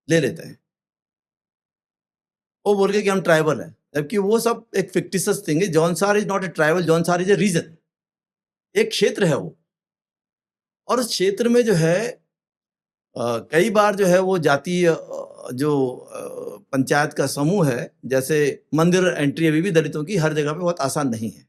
ले लेते हैं, वो बोल के कि हम ट्राइबल हैं, जबकि वो सब एक फिक्टिशियस थिंग है। Jaunsar is not a tribal, Jaunsar is a region, एक क्षेत्र है वो। और उस क्षेत्र में जो है कई बार जो है वो जातीय जो पंचायत का समूह है, जैसे मंदिर एंट्री अभी भी दलितों की हर जगह पे बहुत आसान नहीं है।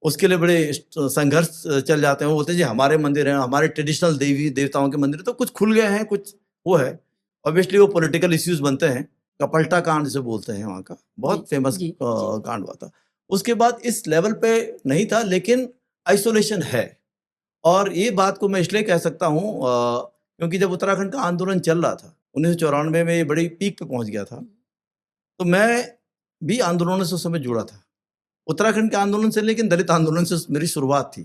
उसके लिए बड़े संघर्ष चल जाते हैं। वो बोलते हैं जी हमारे मंदिर हैं, हमारे ट्रेडिशनल देवी देवताओं के मंदिर हैं, तो कुछ खुल गए हैं, कुछ वो है। ऑब्वियसली वो पॉलिटिकल इश्यूज बनते हैं। कपलटा कांड जिसे बोलते हैं वहाँ का, जी, बहुत फेमस जी, जी। कांड हुआ था। उसके बाद इस लेवल पे नहीं था, लेकिन आइसोलेशन है। और ये बात को मैं इसलिए कह सकता हूँ क्योंकि जब उत्तराखंड का आंदोलन चल रहा था 1994 में, ये बड़ी पीक पे पहुंच गया था, तो मैं भी आंदोलनों से उस समय जुड़ा था। उत्तराखंड के आंदोलन से, लेकिन दलित आंदोलन से मेरी शुरुआत थी।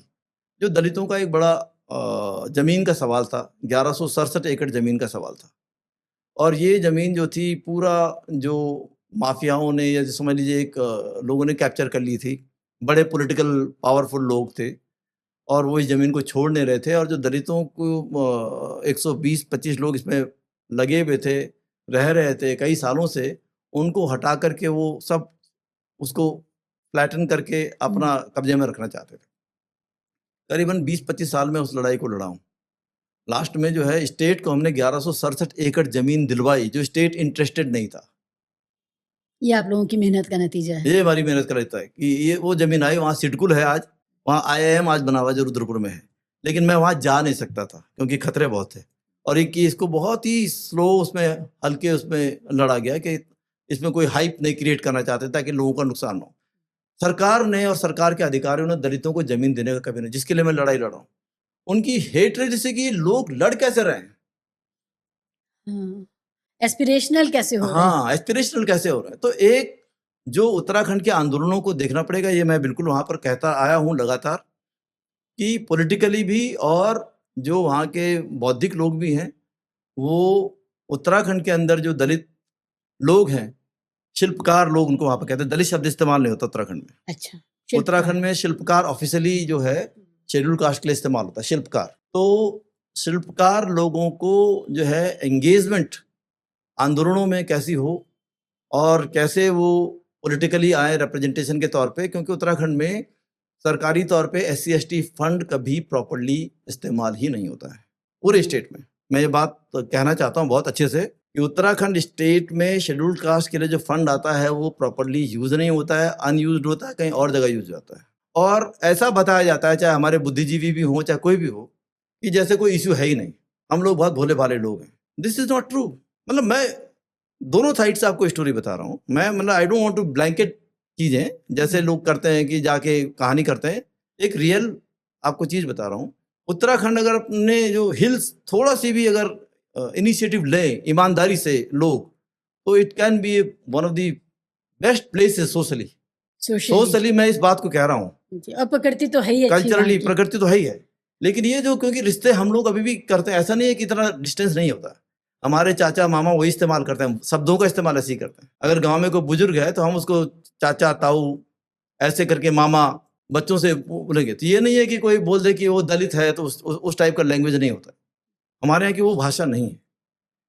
जो दलितों का एक बड़ा जमीन का सवाल था, 1167 एकड़ जमीन का सवाल था। और ये जमीन जो थी पूरा जो माफियाओं ने या जो समझ लीजिए एक लोगों ने कैप्चर कर ली थी। बड़े पॉलिटिकल पावरफुल लोग थे और वो इस ज़मीन को छोड़ नहीं रहे थे। और जो दलितों को 120-25 लोग इसमें लगे हुए थे, रह रहे थे कई सालों से, उनको हटा करके वो सब उसको फ्लैटन करके अपना कब्जे में रखना चाहते थे। करीबन 20-25 साल में उस लड़ाई को लड़ा हूँ। लास्ट में जो है स्टेट को हमने 1167 एकड़ ज़मीन दिलवाई, जो स्टेट इंटरेस्टेड नहीं था। ये आप लोगों की मेहनत का नतीजा है। ये हमारी मेहनत का रहता है कि ये वो ज़मीन आई, वहाँ सिडकुल है आज, वहाँ आईआईएम आज बना हुआ है जो रुद्रपुर में है। लेकिन मैं वहाँ जा नहीं सकता था क्योंकि खतरे बहुत थे। और एक कि इसको बहुत ही स्लो उसमें हल्के उसमें लड़ा गया कि इसमें कोई हाइप नहीं क्रिएट करना चाहते ताकि लोगों का नुकसान हो। सरकार ने और सरकार के अधिकारियों ने दलितों को ज़मीन देने का कभी नहीं, जिसके लिए मैं लड़ाई लड़ा हूँ। उनकी हेट्रेड जैसे कि लोग लड़ कैसे रहे हैं? हाँ, एस्पिरेशनल कैसे हो रहे हैं? हाँ, एस्पिरेशनल कैसे हो रहा है? तो एक जो उत्तराखंड के आंदोलनों को देखना पड़ेगा, ये मैं बिल्कुल वहाँ पर कहता आया हूँ लगातार कि पॉलिटिकली भी और जो वहाँ के बौद्धिक लोग भी हैं, वो उत्तराखंड के अंदर जो दलित लोग हैं, शिल्पकार लोग उनको वहाँ पे कहते हैं, दलित शब्द इस्तेमाल नहीं होता उत्तराखंड में। अच्छा, शिल्पकार। उत्तराखंड में शिल्पकार ऑफिशियली जो है शेड्यूल कास्ट के लिए इस्तेमाल होता है, शिल्पकार। तो शिल्पकार लोगों को जो है एंगेजमेंट आंदोलनों में कैसी हो और कैसे वो पॉलिटिकली आए रिप्रेजेंटेशन के तौर पे, क्योंकि उत्तराखंड में सरकारी तौर पे SC/ST फंड कभी प्रॉपर्ली इस्तेमाल ही नहीं होता है पूरे स्टेट में। मैं ये बात कहना चाहता हूँ बहुत अच्छे से कि उत्तराखंड स्टेट में शेड्यूल्ड कास्ट के लिए जो फंड आता है वो प्रॉपर्ली यूज नहीं होता है, अनयूज्ड होता है, कहीं और जगह यूज होता है। और ऐसा बताया जाता है, चाहे हमारे बुद्धिजीवी भी हों चाहे कोई भी हो, कि जैसे कोई इश्यू है ही नहीं। हम लोग बहुत भोले भाले लोग हैं। This is not true. मतलब मैं दोनों साइड से आपको स्टोरी बता रहा हूँ। मैं मतलब I don't want to blanket चीजें जैसे लोग करते हैं कि जाके कहानी करते हैं। एक रियल आपको चीज बता रहा हूँ। उत्तराखंड अगर अपने जो हिल्स थोड़ा सी भी अगर इनिशिएटिव लें ईमानदारी से लोग, तो it can be one of the best places socially. Socially मैं इस बात को कह रहा हूँ। और प्रकृति तो है ही अच्छी कल्चरली वहाँ की। प्रकृति तो है ही है, लेकिन ये जो क्योंकि रिश्ते हम लोग अभी भी करते हैं, ऐसा नहीं है कि इतना डिस्टेंस नहीं होता। हमारे चाचा मामा वही इस्तेमाल करते हैं, शब्दों का इस्तेमाल ऐसे ही करते हैं। अगर गांव में कोई बुजुर्ग है तो हम उसको चाचा ताऊ ऐसे करके मामा बच्चों से बोलेंगे। तो ये नहीं है कि कोई बोल दे कि वो दलित है तो उस टाइप का लैंग्वेज नहीं होता। हमारे यहाँ की वो भाषा नहीं है।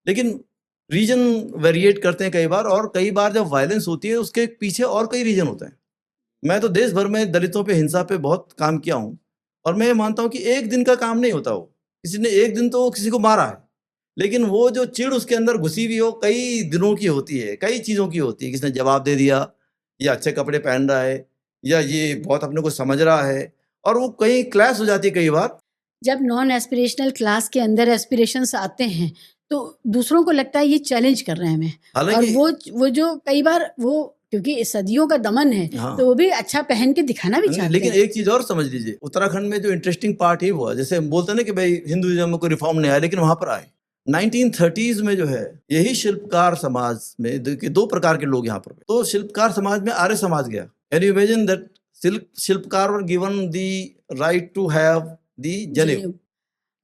लेकिन रीजन वेरिएट करते हैं कई बार, और कई बार जब वायलेंस होती है उसके पीछे और कई रीजन होते हैं। मैं तो देश भर में दलितों पे हिंसा पे बहुत काम किया हूँ, और मैं मानता हूँ कि एक दिन का काम नहीं होता। वो किसी ने एक दिन तो किसी को मारा है, लेकिन वो जो चिढ़ उसके अंदर घुसी हुई हो कई दिनों की होती है, कई चीज़ों की होती है। किसी ने जवाब दे दिया, या अच्छे कपड़े पहन रहा है, या ये बहुत अपने को समझ रहा है, और वो कहीं क्लैश हो जाती है कई बार। जब नॉन एस्पिरेशनल क्लास के अंदर एस्पिरेशंस आते हैं तो दूसरों को लगता है ये चैलेंज कर रहे हैं हमें, और हालांकि वो जो कई बार वो क्योंकि सदियों का दमन है, हाँ, तो वो भी अच्छा पहन के दिखाना भी चाहते लेकिन हैं। एक चीज और समझ लीजिए, उत्तराखंड में जो इंटरेस्टिंग पार्ट ही हुआ, जैसे हम बोलते हैं ना कि भाई हिंदुइज्म में कोई रिफॉर्म नहीं आया, लेकिन वहां पर आए 1930s में। जो है यही शिल्पकार समाज में दो प्रकार के लोग यहाँ पर, तो शिल्पकार समाज में आर्य समाज गया। Can you imagine that Shilpkar were given the right to have the janeu.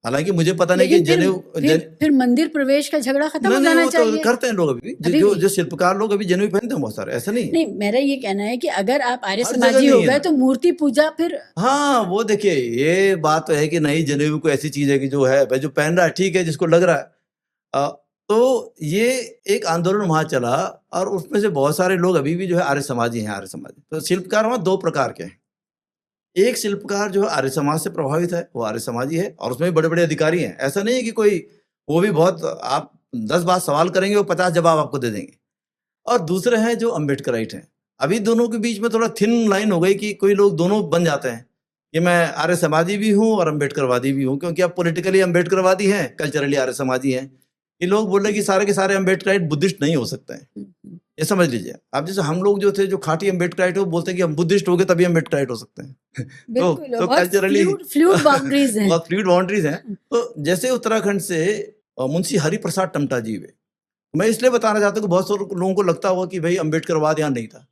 हालांकि मुझे पता नहीं कि लेकिन जनेऊ फिर मंदिर प्रवेश का झगड़ा खत्म हो नहीं, जाना वो तो चाहिए। करते हैं लोग अभी भी। जो शिल्पकार लोग अभी जनेऊ पहनते हैं बहुत सारे, ऐसा नहीं है। नहीं, मेरा ये कहना है कि अगर आप आर्य हर समाजी जगह हो नहीं है गए ना। तो मूर्ति पूजा फिर हाँ, वो देखिए ये बात तो है कि नहीं, जनेऊ को ऐसी चीज है कि जो है भाई जो पहन रहा है ठीक है, जिसको लग रहा है। तो ये एक आंदोलन वहां चला, और उसमें से बहुत सारे लोग अभी भी जो है आर्य समाजी हैं। आर्य समाजी तो शिल्पकार वहां दो प्रकार के हैं। एक शिल्पकार जो है आर्य समाज से प्रभावित है, वो आर्य समाजी है, और उसमें भी बड़े बड़े अधिकारी हैं। ऐसा नहीं है कि कोई, वो भी बहुत, आप 10 बात सवाल करेंगे वो 50 जवाब आपको दे देंगे। और दूसरे हैं जो अम्बेडकराइट हैं। अभी दोनों के बीच में थोड़ा थिन लाइन हो गई कि कोई लोग दोनों बन जाते हैं कि मैं आर्य समाजी भी हूँ और अम्बेडकरवादी भी हूँ, क्योंकि आप पॉलिटिकली अम्बेडकरवादी हैं, कल्चरली आर्य समाजी हैं। ये लोग बोल रहे हैं कि सारे के सारे अम्बेडकराइट बुद्धिस्ट नहीं हो सकते हैं। ये समझ लीजिए आप। जैसे हम लोग जो थे, जो खाटी अम्बेडकराइट हो, बोलते हैं कि हम बुद्धिस्ट हो गए तभी अम्बेडकराइट हो सकते हैं। तो कल्चरली फ्लूइड बाउंड्रीज हैं। बहुत फ्लूइड बाउंड्रीज हैं। तो जैसे उत्तराखंड से मुंशी हरिप्रसाद टमटा जी हुए, मैं इसलिए बताना चाहता हूँ कि बहुत सारे लोगों को लगता हुआ कि भाई अम्बेडकरवाद यहाँ नहीं था।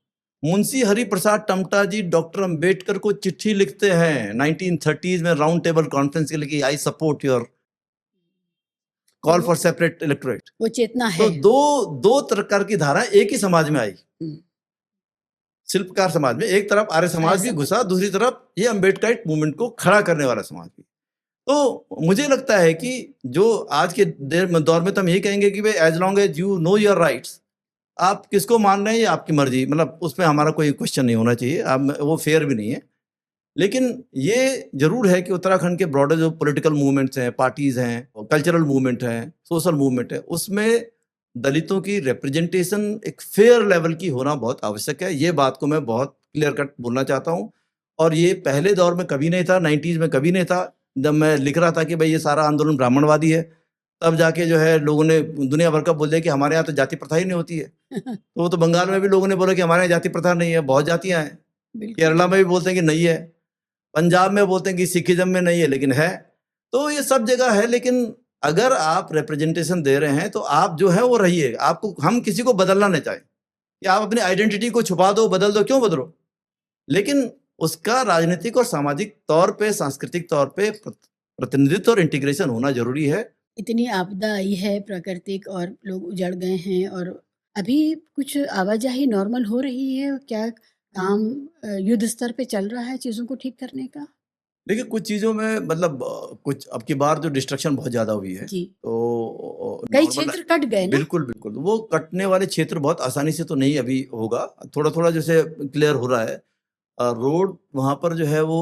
मुंशी हरिप्रसाद टमटा जी डॉक्टर अम्बेडकर को चिट्ठी लिखते हैं 1930s में राउंड टेबल कॉन्फ्रेंस के लिए कि I support your call for separate electorate. वो चेतना है। तो दो प्रकार की धारा एक ही समाज में आई, शिल्पकार समाज में। एक तरफ आर्य समाज भी घुसा, दूसरी तरफ ये अम्बेडकराइट मूवमेंट को खड़ा करने वाला समाज भी। तो मुझे लगता है कि जो आज के दौर में तो हम यही कहेंगे कि भाई as long as you know your rights, आप किसको मान रहे हैं ये आपकी मर्जी, मतलब उसमें हमारा कोई क्वेश्चन नहीं होना चाहिए। आप वो फेयर भी नहीं है। लेकिन ये जरूर है कि उत्तराखंड के ब्रॉडर जो पॉलिटिकल मूवमेंट्स हैं, पार्टीज हैं, कल्चरल मूवमेंट हैं, सोशल मूवमेंट है, उसमें दलितों की रिप्रेजेंटेशन एक फेयर लेवल की होना बहुत आवश्यक है। ये बात को मैं बहुत क्लियर कट बोलना चाहता हूँ। और ये पहले दौर में कभी नहीं था, 90s में कभी नहीं था। जब मैं लिख रहा था कि भाई ये सारा आंदोलन ब्राह्मणवादी है, तब जाके जो है लोगों ने दुनिया भर का बोल दिया कि हमारे यहाँ तो जाति प्रथा ही नहीं होती है। तो वो तो बंगाल में भी लोगों ने बोला कि हमारे यहाँ जाति प्रथा नहीं है, बहुत जातियाँ हैं। केरला में भी बोलते हैं कि नहीं है, पंजाब में बोलते हैं कि सिखिज्म में नहीं है, लेकिन है। तो ये सब जगह है। लेकिन अगर आप रिप्रेजेंटेशन दे रहे हैं तो आप जो है वो रहिए। आपको, हम किसी को बदलना नहीं चाहें कि आप अपनी आइडेंटिटी को छुपा दो, बदल दो, क्यों बदलो, लेकिन उसका राजनीतिक और सामाजिक तौर पे, सांस्कृतिक तौर पे प्रतिनिधित्व और इंटीग्रेशन होना जरूरी है। इतनी आपदा आई है प्राकृतिक और लोग उजड़ गए हैं, और अभी कुछ आवाजाही नॉर्मल हो रही है, क्या काम युद्ध स्तर पे चल रहा है चीजों को ठीक करने का? देखिए कुछ चीजों में मतलब कुछ अब की बार जो डिस्ट्रक्शन बहुत ज्यादा हुई है, जी, तो कई normal- क्षेत्र कट गए ना। बिल्कुल बिल्कुल। वो कटने वाले क्षेत्र बहुत आसानी से तो नहीं अभी होगा, थोड़ा थोड़ा जैसे क्लियर हो रहा है। रोड वहाँ पर जो है वो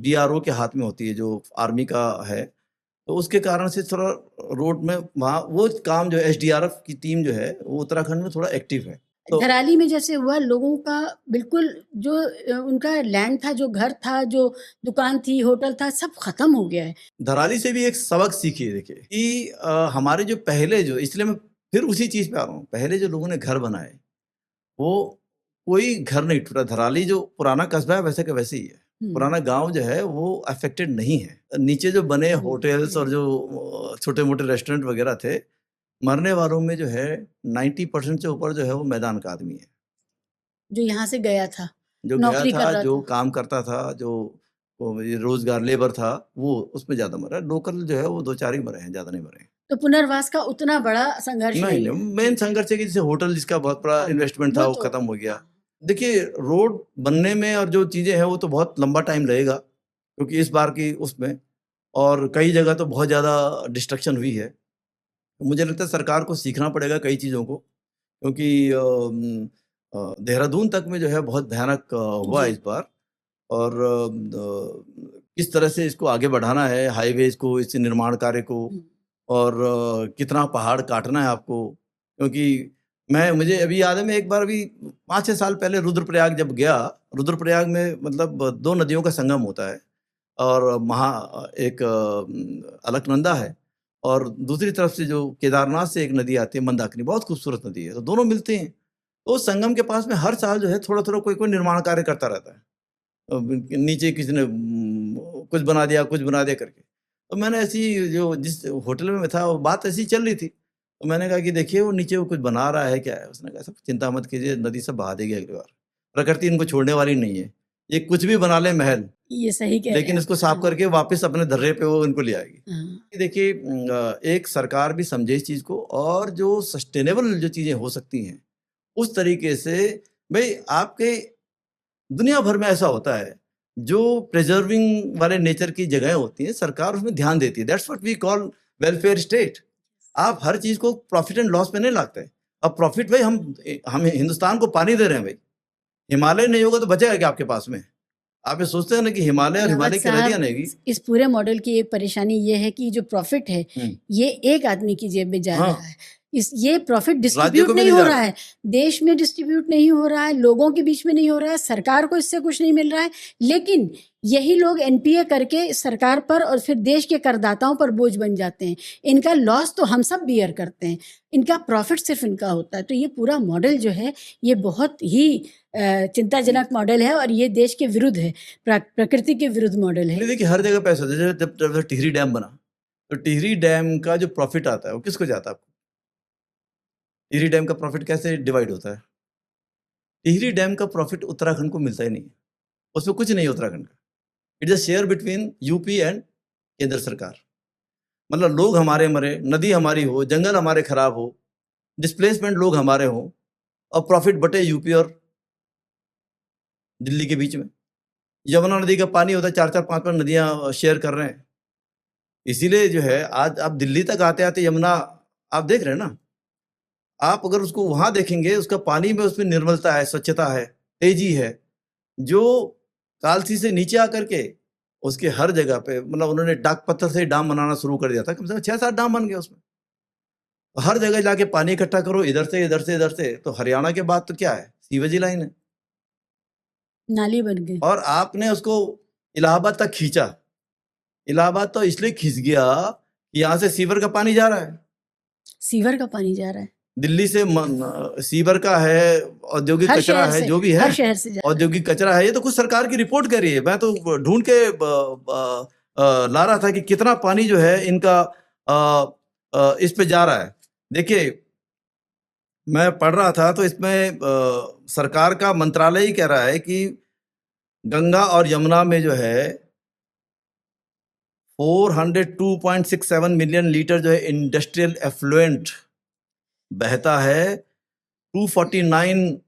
BRO के हाथ में होती है, जो आर्मी का है, तो उसके कारण से थोड़ा रोड में वहाँ वो काम जो है SDRF की टीम जो है वो उत्तराखंड में थोड़ा एक्टिव है। तो धराली में जैसे हुआ, लोगों का बिल्कुल जो उनका लैंड था, जो घर था, जो दुकान थी, होटल था, सब खत्म हो गया है। धराली से भी एक सबक सीखिए देखिए कि हमारे जो पहले जो, इसलिए मैं फिर उसी चीज पे आ रहा हूँ, पहले जो लोगों ने घर बनाए वो कोई घर नहीं टूटा। धराली जो पुराना कस्बा है वैसे का वैसे ही है, पुराना गांव जो है वो अफेक्टेड नहीं है। नीचे जो बने होटल्स और जो छोटे मोटे रेस्टोरेंट वगैरह थे, मरने वालों में जो है 90% से ऊपर जो है वो मैदान का आदमी है, जो यहाँ से गया था, जो गया नौकरी कर था, रहा जो था। काम करता था, जो वो ये रोजगार लेबर था, वो उसमें ज्यादा मरा। लोकल जो है वो 2-4 ही मरे हैं, ज्यादा नहीं मरे हैं। तो पुनर्वास का उतना बड़ा संघर्ष नहीं नहीं है। नहीं, मेन संघर्ष है कि जैसे होटल जिसका बहुत बड़ा हाँ, इन्वेस्टमेंट था वो वो तो खत्म हो गया। देखिए रोड बनने में और जो चीजें हैं वो तो बहुत लंबा टाइम लगेगा, क्योंकि इस बार की उसमें और कई जगह तो बहुत ज्यादा डिस्ट्रक्शन हुई है। मुझे लगता है सरकार को सीखना पड़ेगा कई चीजों को, क्योंकि देहरादून तक में जो है बहुत भयानक हुआ जी। इस बार। और किस तरह से इसको आगे बढ़ाना है, हाईवेज को, इस निर्माण कार्य को, और कितना पहाड़ काटना है आपको। क्योंकि मुझे अभी याद है, मैं एक बार अभी 5-6 साल पहले रुद्रप्रयाग जब गया, रुद्रप्रयाग में मतलब 2 नदियों का संगम होता है, और एक अलकनंदा है, और दूसरी तरफ से जो केदारनाथ से एक नदी आती है मंदाकिनी, बहुत खूबसूरत नदी है, तो दोनों मिलते हैं। तो उस संगम के पास में हर साल जो है थोड़ा थोड़ा कोई कोई निर्माण कार्य करता रहता है। नीचे किसी ने कुछ बना दिया, कुछ बना दिया करके। तो मैंने ऐसी जो जिस होटल में मैं था, वो बात ऐसी चल रही थी, तो मैंने कहा कि देखिए वो नीचे वो कुछ बना रहा है, क्या है? उसने कहा सब चिंता मत कीजिए, नदी सब बहा देगी अगली बार, प्रकृति इनको छोड़ने वाली नहीं है, ये कुछ भी बना ले महल, ये सही कह रहे लेकिन हैं इसको आप। साफ हाँ, करके वापस अपने धर्रे पे वो इनको ले आएगी। हाँ। देखिए एक सरकार भी समझे इस चीज को, और जो सस्टेनेबल जो चीजें हो सकती हैं उस तरीके से। भाई आपके दुनिया भर में ऐसा होता है, जो प्रिजर्विंग वाले नेचर की जगह होती हैं, सरकार उसमें ध्यान देती है। That's what we call welfare state. आप हर चीज को प्रॉफिट एंड लॉस पे नहीं लागते। अब प्रॉफिट भाई हम हिंदुस्तान को पानी दे रहे हैं भाई, हिमालय नहीं होगा तो बचेगा क्या आपके पास में? आप ये सोचते हैं ना कि हिमालय और रावत हिमालय की नदियां साहब, नहीं। इस पूरे मॉडल की एक परेशानी ये है कि जो प्रॉफिट है, ये एक आदमी की जेब में जा हाँ, रहा है। ये प्रॉफिट राज्य डिस्ट्रीब्यूट को भी नहीं नहीं हो जा रहा रहा। है, देश में डिस्ट्रीब्यूट नहीं हो रहा है, लोगों के बीच में नहीं हो रहा है, सरकार को इससे कुछ नहीं मिल रहा है, लेकिन यही लोग एनपीए करके सरकार पर और फिर देश के करदाताओं पर बोझ बन जाते हैं। इनका लॉस तो हम सब बियर करते हैं, इनका प्रॉफिट सिर्फ इनका होता है। तो ये पूरा मॉडल जो है, ये बहुत ही चिंताजनक मॉडल है, और ये देश के विरुद्ध है, प्रकृति के विरुद्ध मॉडल नहीं है। देखिए हर जगह पैसा, जैसे जब टिहरी डैम बना, तो टिहरी डैम का जो प्रॉफिट आता है वो किसको जाता है? आपको टिहरी डैम का प्रॉफिट कैसे डिवाइड होता है? टिहरी डैम का प्रॉफिट उत्तराखंड को मिलता ही नहीं है, उसमें कुछ नहीं है उत्तराखंड का। It is a share between UP and केंद्र सरकार। मतलब लोग हमारे मरे, नदी हमारी हो, जंगल हमारे खराब हो, डिस्प्लेसमेंट लोग हमारे हो, और प्रॉफिट बटे यूपी और दिल्ली के बीच में। यमुना नदी का पानी होता है, 4-4, 5-5 नदियां शेयर कर रहे हैं। इसीलिए जो है आज आप दिल्ली तक आते आते यमुना आप देख रहे हैं ना, आप अगर उसको वहां देखेंगे, उसका पानी में उसमें निर्मलता है, स्वच्छता है, तेजी है। जो कालसी से नीचे आकर के उसके हर जगह पे, मतलब उन्होंने डाक पत्थर से डाम बनाना शुरू कर दिया था, कम से कम 6-7 डाम बन गए उसमें। हर जगह जाके पानी इकट्ठा करो, इधर से इधर से इधर से। तो हरियाणा के बाद तो क्या है, सीवेज लाइन है, नाली बन गई। और आपने उसको इलाहाबाद तक खींचा। इलाहाबाद तो इसलिए खिंच गया कि यहाँ से सीवर का पानी जा रहा है, सीवर का पानी जा रहा है, दिल्ली से सीवर का है, औद्योगिक हर कचरा शहर है, से, जो भी है हर शहर से जा रहा है। औद्योगिक कचरा है। ये तो कुछ सरकार की रिपोर्ट कर रही है, मैं तो ढूंढ के ला रहा था कि कितना पानी जो है इनका इस पे जा रहा है। देखिए मैं पढ़ रहा था तो इसमें सरकार का मंत्रालय ही कह रहा है कि गंगा और यमुना में जो है 402.67 मिलियन लीटर जो है इंडस्ट्रियल एफ्लुएंट बहता है। 249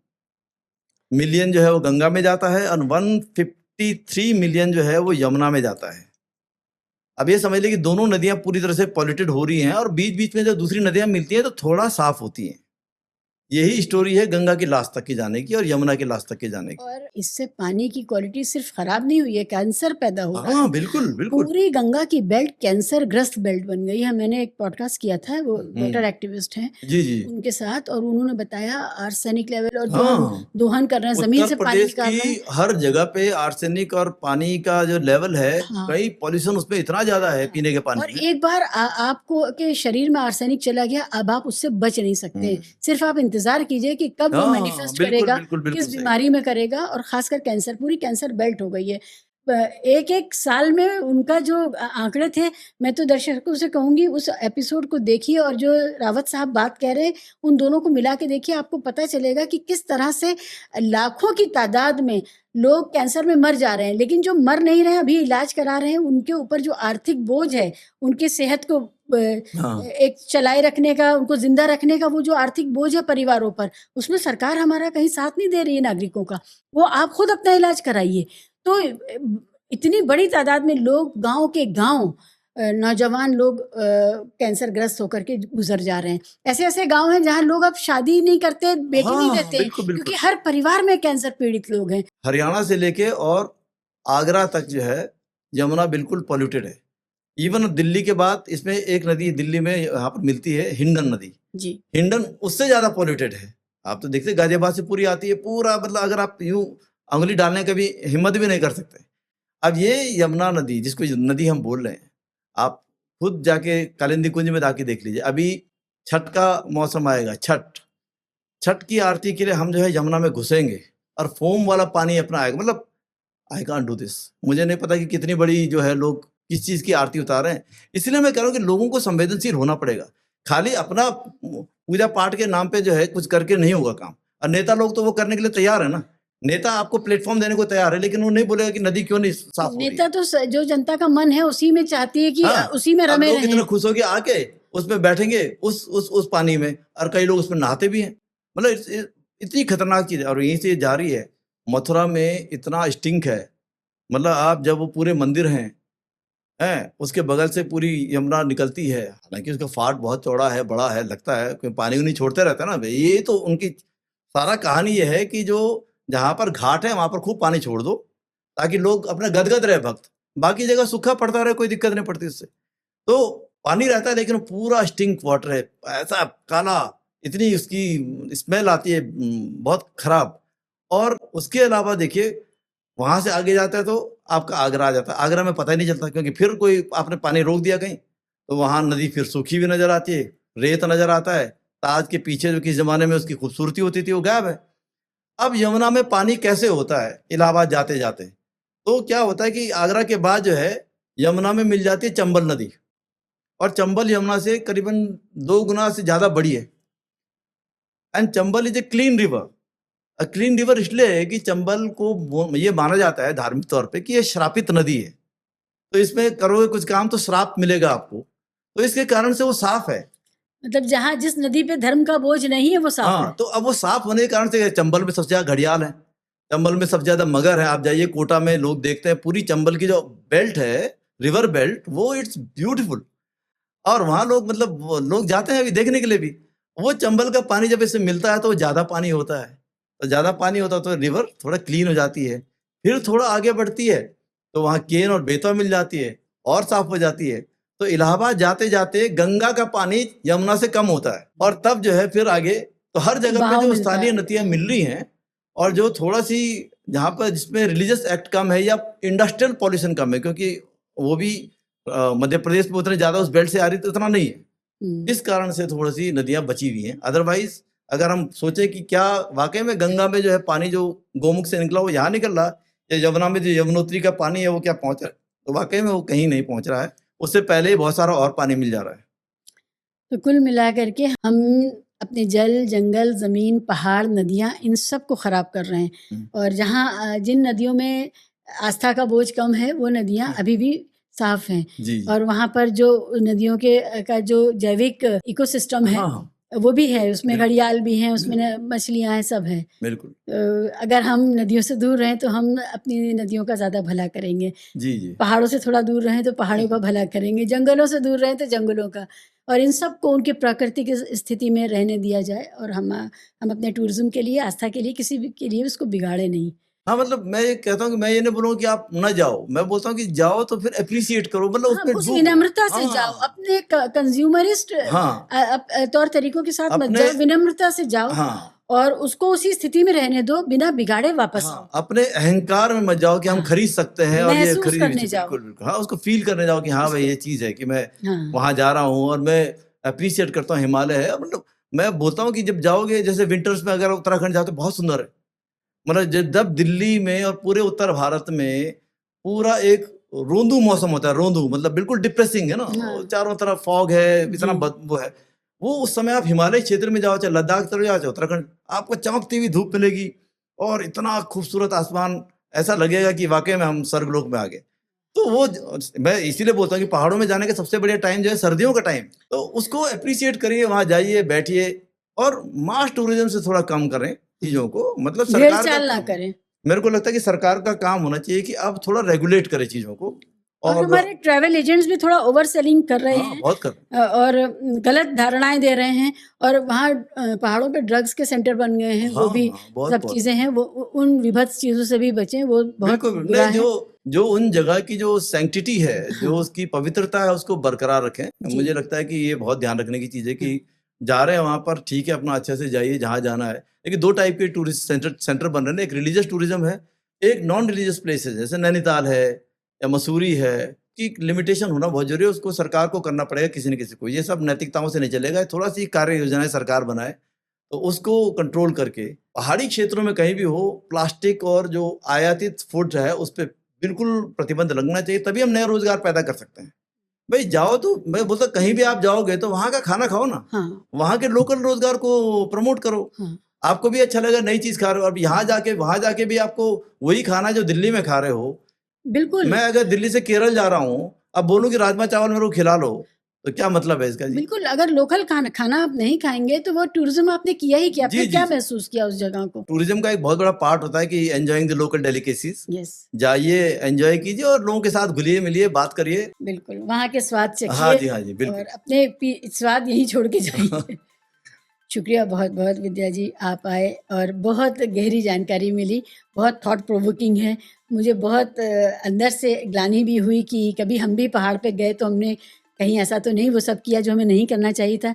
मिलियन जो है वो गंगा में जाता है, और 153 मिलियन जो है वो यमुना में जाता है। अब ये समझ लीजिए कि दोनों नदियां पूरी तरह से पॉल्यूटेड हो रही हैं, और बीच बीच में जब दूसरी नदियां मिलती हैं तो थोड़ा साफ होती हैं। यही स्टोरी है गंगा की लास्ट तक की जाने की और यमुना की लास्ट तक की जाने की। और इससे पानी की क्वालिटी सिर्फ खराब नहीं हुई है, कैंसर पैदा हो रहा है। हाँ बिल्कुल बिल्कुल। पूरी गंगा की बेल्ट कैंसर ग्रस्त बेल्ट बन गई है। मैंने एक पॉडकास्ट किया था, वो वाटर एक्टिविस्ट हैं जी जी। उनके साथ, और उन्होंने बताया आर्सेनिक लेवल, और जो हम हाँ दोहन कर रहे हैं, जमीन उत्तर से पानी प्रदेश निकाल रहे की हैं। हर जगह पे आर्सेनिक और पानी का जो लेवल है, हाँ कई पॉल्यूशन उसमें इतना ज्यादा है पीने के पानी और में। एक बार आपको के शरीर में आर्सेनिक चला गया, अब आप उससे बच नहीं सकते। सिर्फ आप इंतजार कीजिए कि कब वो हाँ मैनिफेस्ट बिल्कुल करेगा, बिल्कुल बिल्कुल किस सही। बीमारी में करेगा, और खासकर कैंसर। पूरी कैंसर बेल्ट हो गई है। एक एक साल में उनका जो आंकड़े थे, मैं तो दर्शकों से कहूंगी उस एपिसोड को देखिए, और जो रावत साहब बात कह रहे हैं उन दोनों को मिला के देखिए, आपको पता चलेगा कि किस तरह से लाखों की तादाद में लोग कैंसर में मर जा रहे हैं। लेकिन जो मर नहीं रहे हैं, अभी इलाज करा रहे हैं, उनके ऊपर जो आर्थिक बोझ है, उनकी सेहत को हाँ एक चलाए रखने का, उनको जिंदा रखने का वो जो आर्थिक बोझ है परिवारों पर, उसमें सरकार हमारा कहीं साथ नहीं दे रही है नागरिकों का। वो आप खुद अपना इलाज कराइए। तो इतनी बड़ी तादाद में लोग, गांव के गांव नौजवान लोग कैंसर ग्रस्त होकर के गुजर जा रहे हैं। ऐसे ऐसे गांव हैं जहां लोग अब शादी नहीं करते, बेटी नहीं हाँ देते, बिल्कुल क्योंकि बिल्कुल। हर परिवार में कैंसर पीड़ित लोग हैं। हरियाणा से लेके और आगरा तक जो है यमुना बिल्कुल पॉल्यूटेड है। इवन दिल्ली के बाद इसमें एक नदी दिल्ली में यहाँ पर मिलती है, हिंडन नदी। जी हिंडन उससे ज्यादा पॉल्यूटेड है। आप तो देखते गाजियाबाद से पूरी आती है, पूरा मतलब अगर आप यूं अंगुली डालने का भी हिम्मत भी नहीं कर सकते। अब ये यमुना नदी, जिसको नदी हम बोल रहे हैं, आप खुद जाके कालिंदी कुंज में जाके देख लीजिए। अभी छठ का मौसम आएगा, छठ की आरती के लिए हम जो है यमुना में घुसेंगे और फोम वाला पानी अपना आएगा। मतलब आई कांट डू दिस। मुझे नहीं पता कि कितनी बड़ी जो है लोग किस चीज की आरती उतार रहे हैं। इसलिए मैं कह रहा हूँ कि लोगों को संवेदनशील होना पड़ेगा। खाली अपना पूजा पाठ के नाम पे जो है कुछ करके नहीं होगा काम। और नेता लोग तो वो करने के लिए तैयार है ना। नेता आपको प्लेटफॉर्म देने को तैयार है, लेकिन वो नहीं बोलेगा कि नदी क्यों नहीं साफ हो रही है। नेता तो जो जनता का मन है उसी में चाहती है कि हाँ, उसी में अब रमे लोग इतना रहें। खुश हो के आके उसमें बैठेंगे, उस पानी में, और कई लोग उसमें नहाते भी हैं। मतलब इतनी खतरनाक चीज है। और यहीं से जा रही है। मथुरा में इतना स्टिंक है, मतलब आप जब वो पूरे मंदिर हैं उसके बगल से पूरी यमुना निकलती है। हालांकि उसका फाट बहुत चौड़ा है, बड़ा है, लगता है कोई पानी नहीं छोड़ते रहता है ना। ये तो उनकी सारा कहानी ये है कि जो जहां पर घाट है वहां पर खूब पानी छोड़ दो, ताकि लोग अपना गदगद रहे भक्त। बाकी जगह सूखा पड़ता रहे, कोई दिक्कत नहीं पड़ती उससे। तो पानी रहता है, लेकिन पूरा स्टिंक वाटर है, ऐसा काला, इतनी उसकी स्मेल आती है, बहुत खराब। और उसके अलावा देखिए, वहां से आगे जाता है तो आपका आगरा आ जाता है। आगरा में पता ही नहीं चलता, क्योंकि फिर कोई आपने पानी रोक दिया कहीं, तो वहां नदी फिर सूखी भी नजर आती है, रेत नजर आता है। ताज के पीछे जो किस जमाने में उसकी खूबसूरती होती थी वो गायब है। अब यमुना में पानी कैसे होता है इलाहाबाद जाते जाते? तो क्या होता है कि आगरा के बाद जो है यमुना में मिल जाती है चंबल नदी। और चंबल यमुना से करीबन 2 गुना से ज्यादा बड़ी है। And Chambal is a clean river. Clean river इसलिए है कि चंबल को ये माना जाता है धार्मिक तौर पे कि ये श्रापित नदी है। तो इसमें करोगे कुछ काम तो श्राप मिलेगा आपको। तो इसके कारण से वो साफ है। मतलब जहाँ जिस नदी पे धर्म का बोझ नहीं है वो साफ हाँ, है। तो अब वो साफ होने के कारण से चंबल में सबसे ज्यादा घड़ियाल है, चंबल में सबसे ज्यादा मगर है। आप जाइए कोटा में, लोग देखते हैं पूरी चंबल की जो बेल्ट है, रिवर बेल्ट, वो इट्स ब्यूटीफुल। और वहां लोग, मतलब लोग जाते हैं अभी देखने के लिए भी। वो चंबल का पानी जब इससे मिलता है तो ज्यादा पानी होता है। तो ज्यादा पानी होता है तो रिवर थोड़ा क्लीन हो जाती है। फिर थोड़ा आगे बढ़ती है तो वहां केन और बेतवा मिल जाती है और साफ हो जाती है। तो इलाहाबाद जाते जाते गंगा का पानी यमुना से कम होता है, और तब जो है फिर आगे तो हर जगह पे बहाव जो मिलता स्थानीय है। नदियां मिल रही हैं, और जो थोड़ा सी जहाँ पर जिसमें रिलीजियस एक्ट कम है या इंडस्ट्रियल पॉल्यूशन कम है, क्योंकि वो भी मध्य प्रदेश में उतने ज्यादा उस बेल्ट से आ रही तो इतना नहीं है। इस कारण से थोड़ी सी नदियां बची हुई हैं। अदरवाइज अगर हम सोचे कि क्या वाकई में गंगा में जो है पानी जो गोमुख से निकला वो यहाँ निकल रहा है, या यमुना में जो यमुनोत्री का पानी है वो क्या पहुंच रहा है, तो वाकई में वो कहीं नहीं पहुंच रहा है। उससे पहले ही बहुत सारा और पानी मिल जा रहा है। तो कुल मिलाकर के हम अपने जल, जंगल, जमीन, पहाड़, नदियाँ, इन सब को खराब कर रहे हैं। और जहाँ जिन नदियों में आस्था का बोझ कम है वो नदियाँ अभी भी साफ हैं। जी और वहाँ पर जो नदियों के का जो जैविक इकोसिस्टम है हाँ वो भी है, उसमें बिल्कुल। घड़ियाल भी हैं, उसमें मछलियाँ हैं, सब है। बिल्कुल। अगर हम नदियों से दूर रहें तो हम अपनी नदियों का ज़्यादा भला करेंगे। जी जी। पहाड़ों से थोड़ा दूर रहें तो पहाड़ों का भला करेंगे, जंगलों से दूर रहें तो जंगलों का। और इन सब को उनके प्राकृतिक स्थिति में रहने दिया जाए, और हम अपने टूरिज्म के लिए, आस्था के लिए, किसी भी के लिए उसको बिगाड़े नहीं। हाँ, मतलब मैं ये कहता हूँ कि मैं ये नहीं बोलूँ कि आप न जाओ, मैं बोलता हूँ कि जाओ तो फिर अप्रिशिएट करो, मतलब हाँ, उसमें उस डूबो। विनम्रता से हाँ, जाओ, अपने कंज्यूमरिस्ट हाँ, तौर तरीकों के साथ मत अपने जाओ, विनम्रता से जाओ हाँ, और उसको उसी स्थिति में रहने दो, बिना बिगाड़े वापस आओ। हाँ, अपने अहंकार में मत जाओ कि हम हाँ, खरीद सकते हैं और ये महसूस खरीद करने जाओ बिल्कुल, बिल्कुल। हाँ, उसको फील करने जाओ कि हाँ भाई उसको। ये चीज़ है कि मैं हाँ, वहाँ जा रहा हूँ और मैं अप्रिशिएट करता हूँ, हिमालय है। मतलब मैं बोलता हूँ कि जब जाओगे, जैसे विंटर्स में अगर उत्तराखंड जाओ तो बहुत सुंदर है। मतलब जब दिल्ली में और पूरे उत्तर भारत में पूरा एक रोंदू मौसम होता है, रोंदू मतलब बिल्कुल डिप्रेसिंग है ना, हाँ, चारों तरफ फॉग है, इतना जी, वो है। वो उस समय आप हिमालय क्षेत्र में जाओ, चाहे लद्दाख तरफ जाओ, चाहे उत्तराखंड, आपको चमकती हुई धूप मिलेगी और इतना खूबसूरत आसमान, ऐसा लगेगा कि वाकई में हम स्वर्गलोक में आ गए। तो वो मैं इसीलिए बोलता हूँ कि पहाड़ों में जाने का सबसे बढ़िया टाइम जो है सर्दियों का टाइम, तो उसको अप्रिशिएट करिए, वहां जाइए, बैठिए और मास टूरिज्म से थोड़ा कम करें चीजों को। मतलब भेड़ सरकार का चाल ना काम, करें। मेरे को लगता है कि सरकार का काम होना चाहिए कि अब थोड़ा रेगुलेट करे चीजों को। और और हमारे ट्रैवल एजेंट्स भी थोड़ा ओवर सेलिंग कर रहे हाँ, हैं, बहुत कर और गलत धारणाएं दे रहे हैं, और वहाँ पहाड़ों पे ड्रग्स के सेंटर बन गए हैं, वो हाँ, भी हाँ, बहुत सब बहुत चीज़ें हैं, वो उन विभत्स चीज़ों से भी बचें, वो बहुत बिल्कुल बुरा नहीं, है। जो उन जगह की जो सैंक्टिटी है, जो हाँ, उसकी पवित्रता है, उसको बरकरार रखें। जी, मुझे लगता है कि ये बहुत ध्यान रखने की चीज़ है कि हाँ, जा रहे हैं वहाँ पर, ठीक है, अपना अच्छे से जाइए जहाँ जाना है। लेकिन दो टाइप के टूरिस्ट सेंटर बन रहे हैं, एक रिलीजियस टूरिज्म है, एक नॉन रिलीजियस प्लेसेस जैसे नैनीताल है या मसूरी है, कि लिमिटेशन होना बहुत जरूरी है। उसको सरकार को करना पड़ेगा, किसी न किसी को। ये सब नैतिकताओं से नहीं चलेगा, थोड़ा सी कार्य योजनाएं सरकार बनाए तो उसको कंट्रोल करके। पहाड़ी क्षेत्रों में कहीं भी हो, प्लास्टिक और जो आयातित फूड है उस पर बिल्कुल प्रतिबंध लगना चाहिए, तभी हम नए रोजगार पैदा कर सकते हैं। भाई जाओ तो मैं बोलता कहीं भी आप जाओगे तो वहां का खाना खाओ ना, हाँ, वहां के लोकल रोजगार को प्रमोट करो, हाँ, आपको भी अच्छा लगेगा, नई चीज खा रहे हो। अब यहाँ जाके वहां जाके भी आपको वही खाना जो दिल्ली में खा रहे हो। बिल्कुल, मैं अगर दिल्ली से केरल जा रहा हूँ, अब बोलूं कि राजमा चावल मेरे को खिला लो, तो क्या मतलब है इसका जी? बिल्कुल, अगर लोकल खाना आप नहीं खाएँगे, तो वो टूरिज़्म आपने किया ही क्या? जी आपने जी क्या जी। महसूस किया उस जगह को? टूरिज्म का एक बहुत बड़ा पार्ट होता है कि enjoying the local delicacies. Yes, जाइए, एंजॉय कीजिए और लोगों के साथ घुलिए मिलिए, बात करिए। बिल्कुल, वहाँ के स्वाद हाँ चखिए जी, हाँ जी, और बिल्कुल। अपने स्वाद यहीं छोड़ के जाइए। शुक्रिया बहुत-बहुत विद्या जी, आप आए और बहुत गहरी जानकारी मिली, बहुत थॉट प्रोवोकिंग है। मुझे बहुत अंदर से ग्लानि भी हुई कि कभी हम भी पहाड़ पे गए तो हमने कहीं ऐसा तो नहीं वो सब किया जो हमें नहीं करना चाहिए था,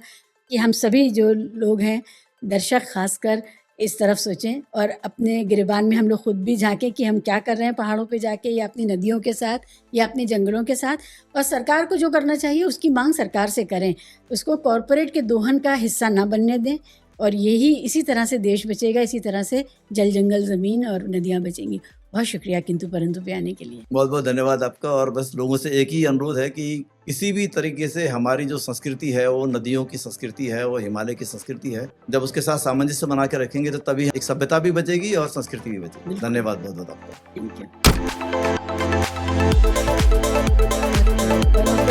कि हम सभी जो लोग हैं, दर्शक ख़ासकर, इस तरफ सोचें और अपने गिरबान में हम लोग खुद भी झाँकें कि हम क्या कर रहे हैं पहाड़ों पे जाके, या अपनी नदियों के साथ, या अपने जंगलों के साथ। और सरकार को जो करना चाहिए उसकी मांग सरकार से करें, उसको कॉरपोरेट के दोहन का हिस्सा ना बनने दें, और यही इसी तरह से देश बचेगा, इसी तरह से जल जंगल ज़मीन और नदियाँ बचेंगी। बहुत शुक्रिया किंतु परंतु पे आने के लिए। बहुत बहुत धन्यवाद आपका। और बस लोगों से एक ही अनुरोध है कि किसी भी तरीके से हमारी जो संस्कृति है, वो नदियों की संस्कृति है, वो हिमालय की संस्कृति है, जब उसके साथ सामंजस्य बना के रखेंगे तो तभी एक सभ्यता भी बचेगी और संस्कृति भी बचेगी। बिल्कुल। धन्यवाद बहुत बहुत आपका। Thank you.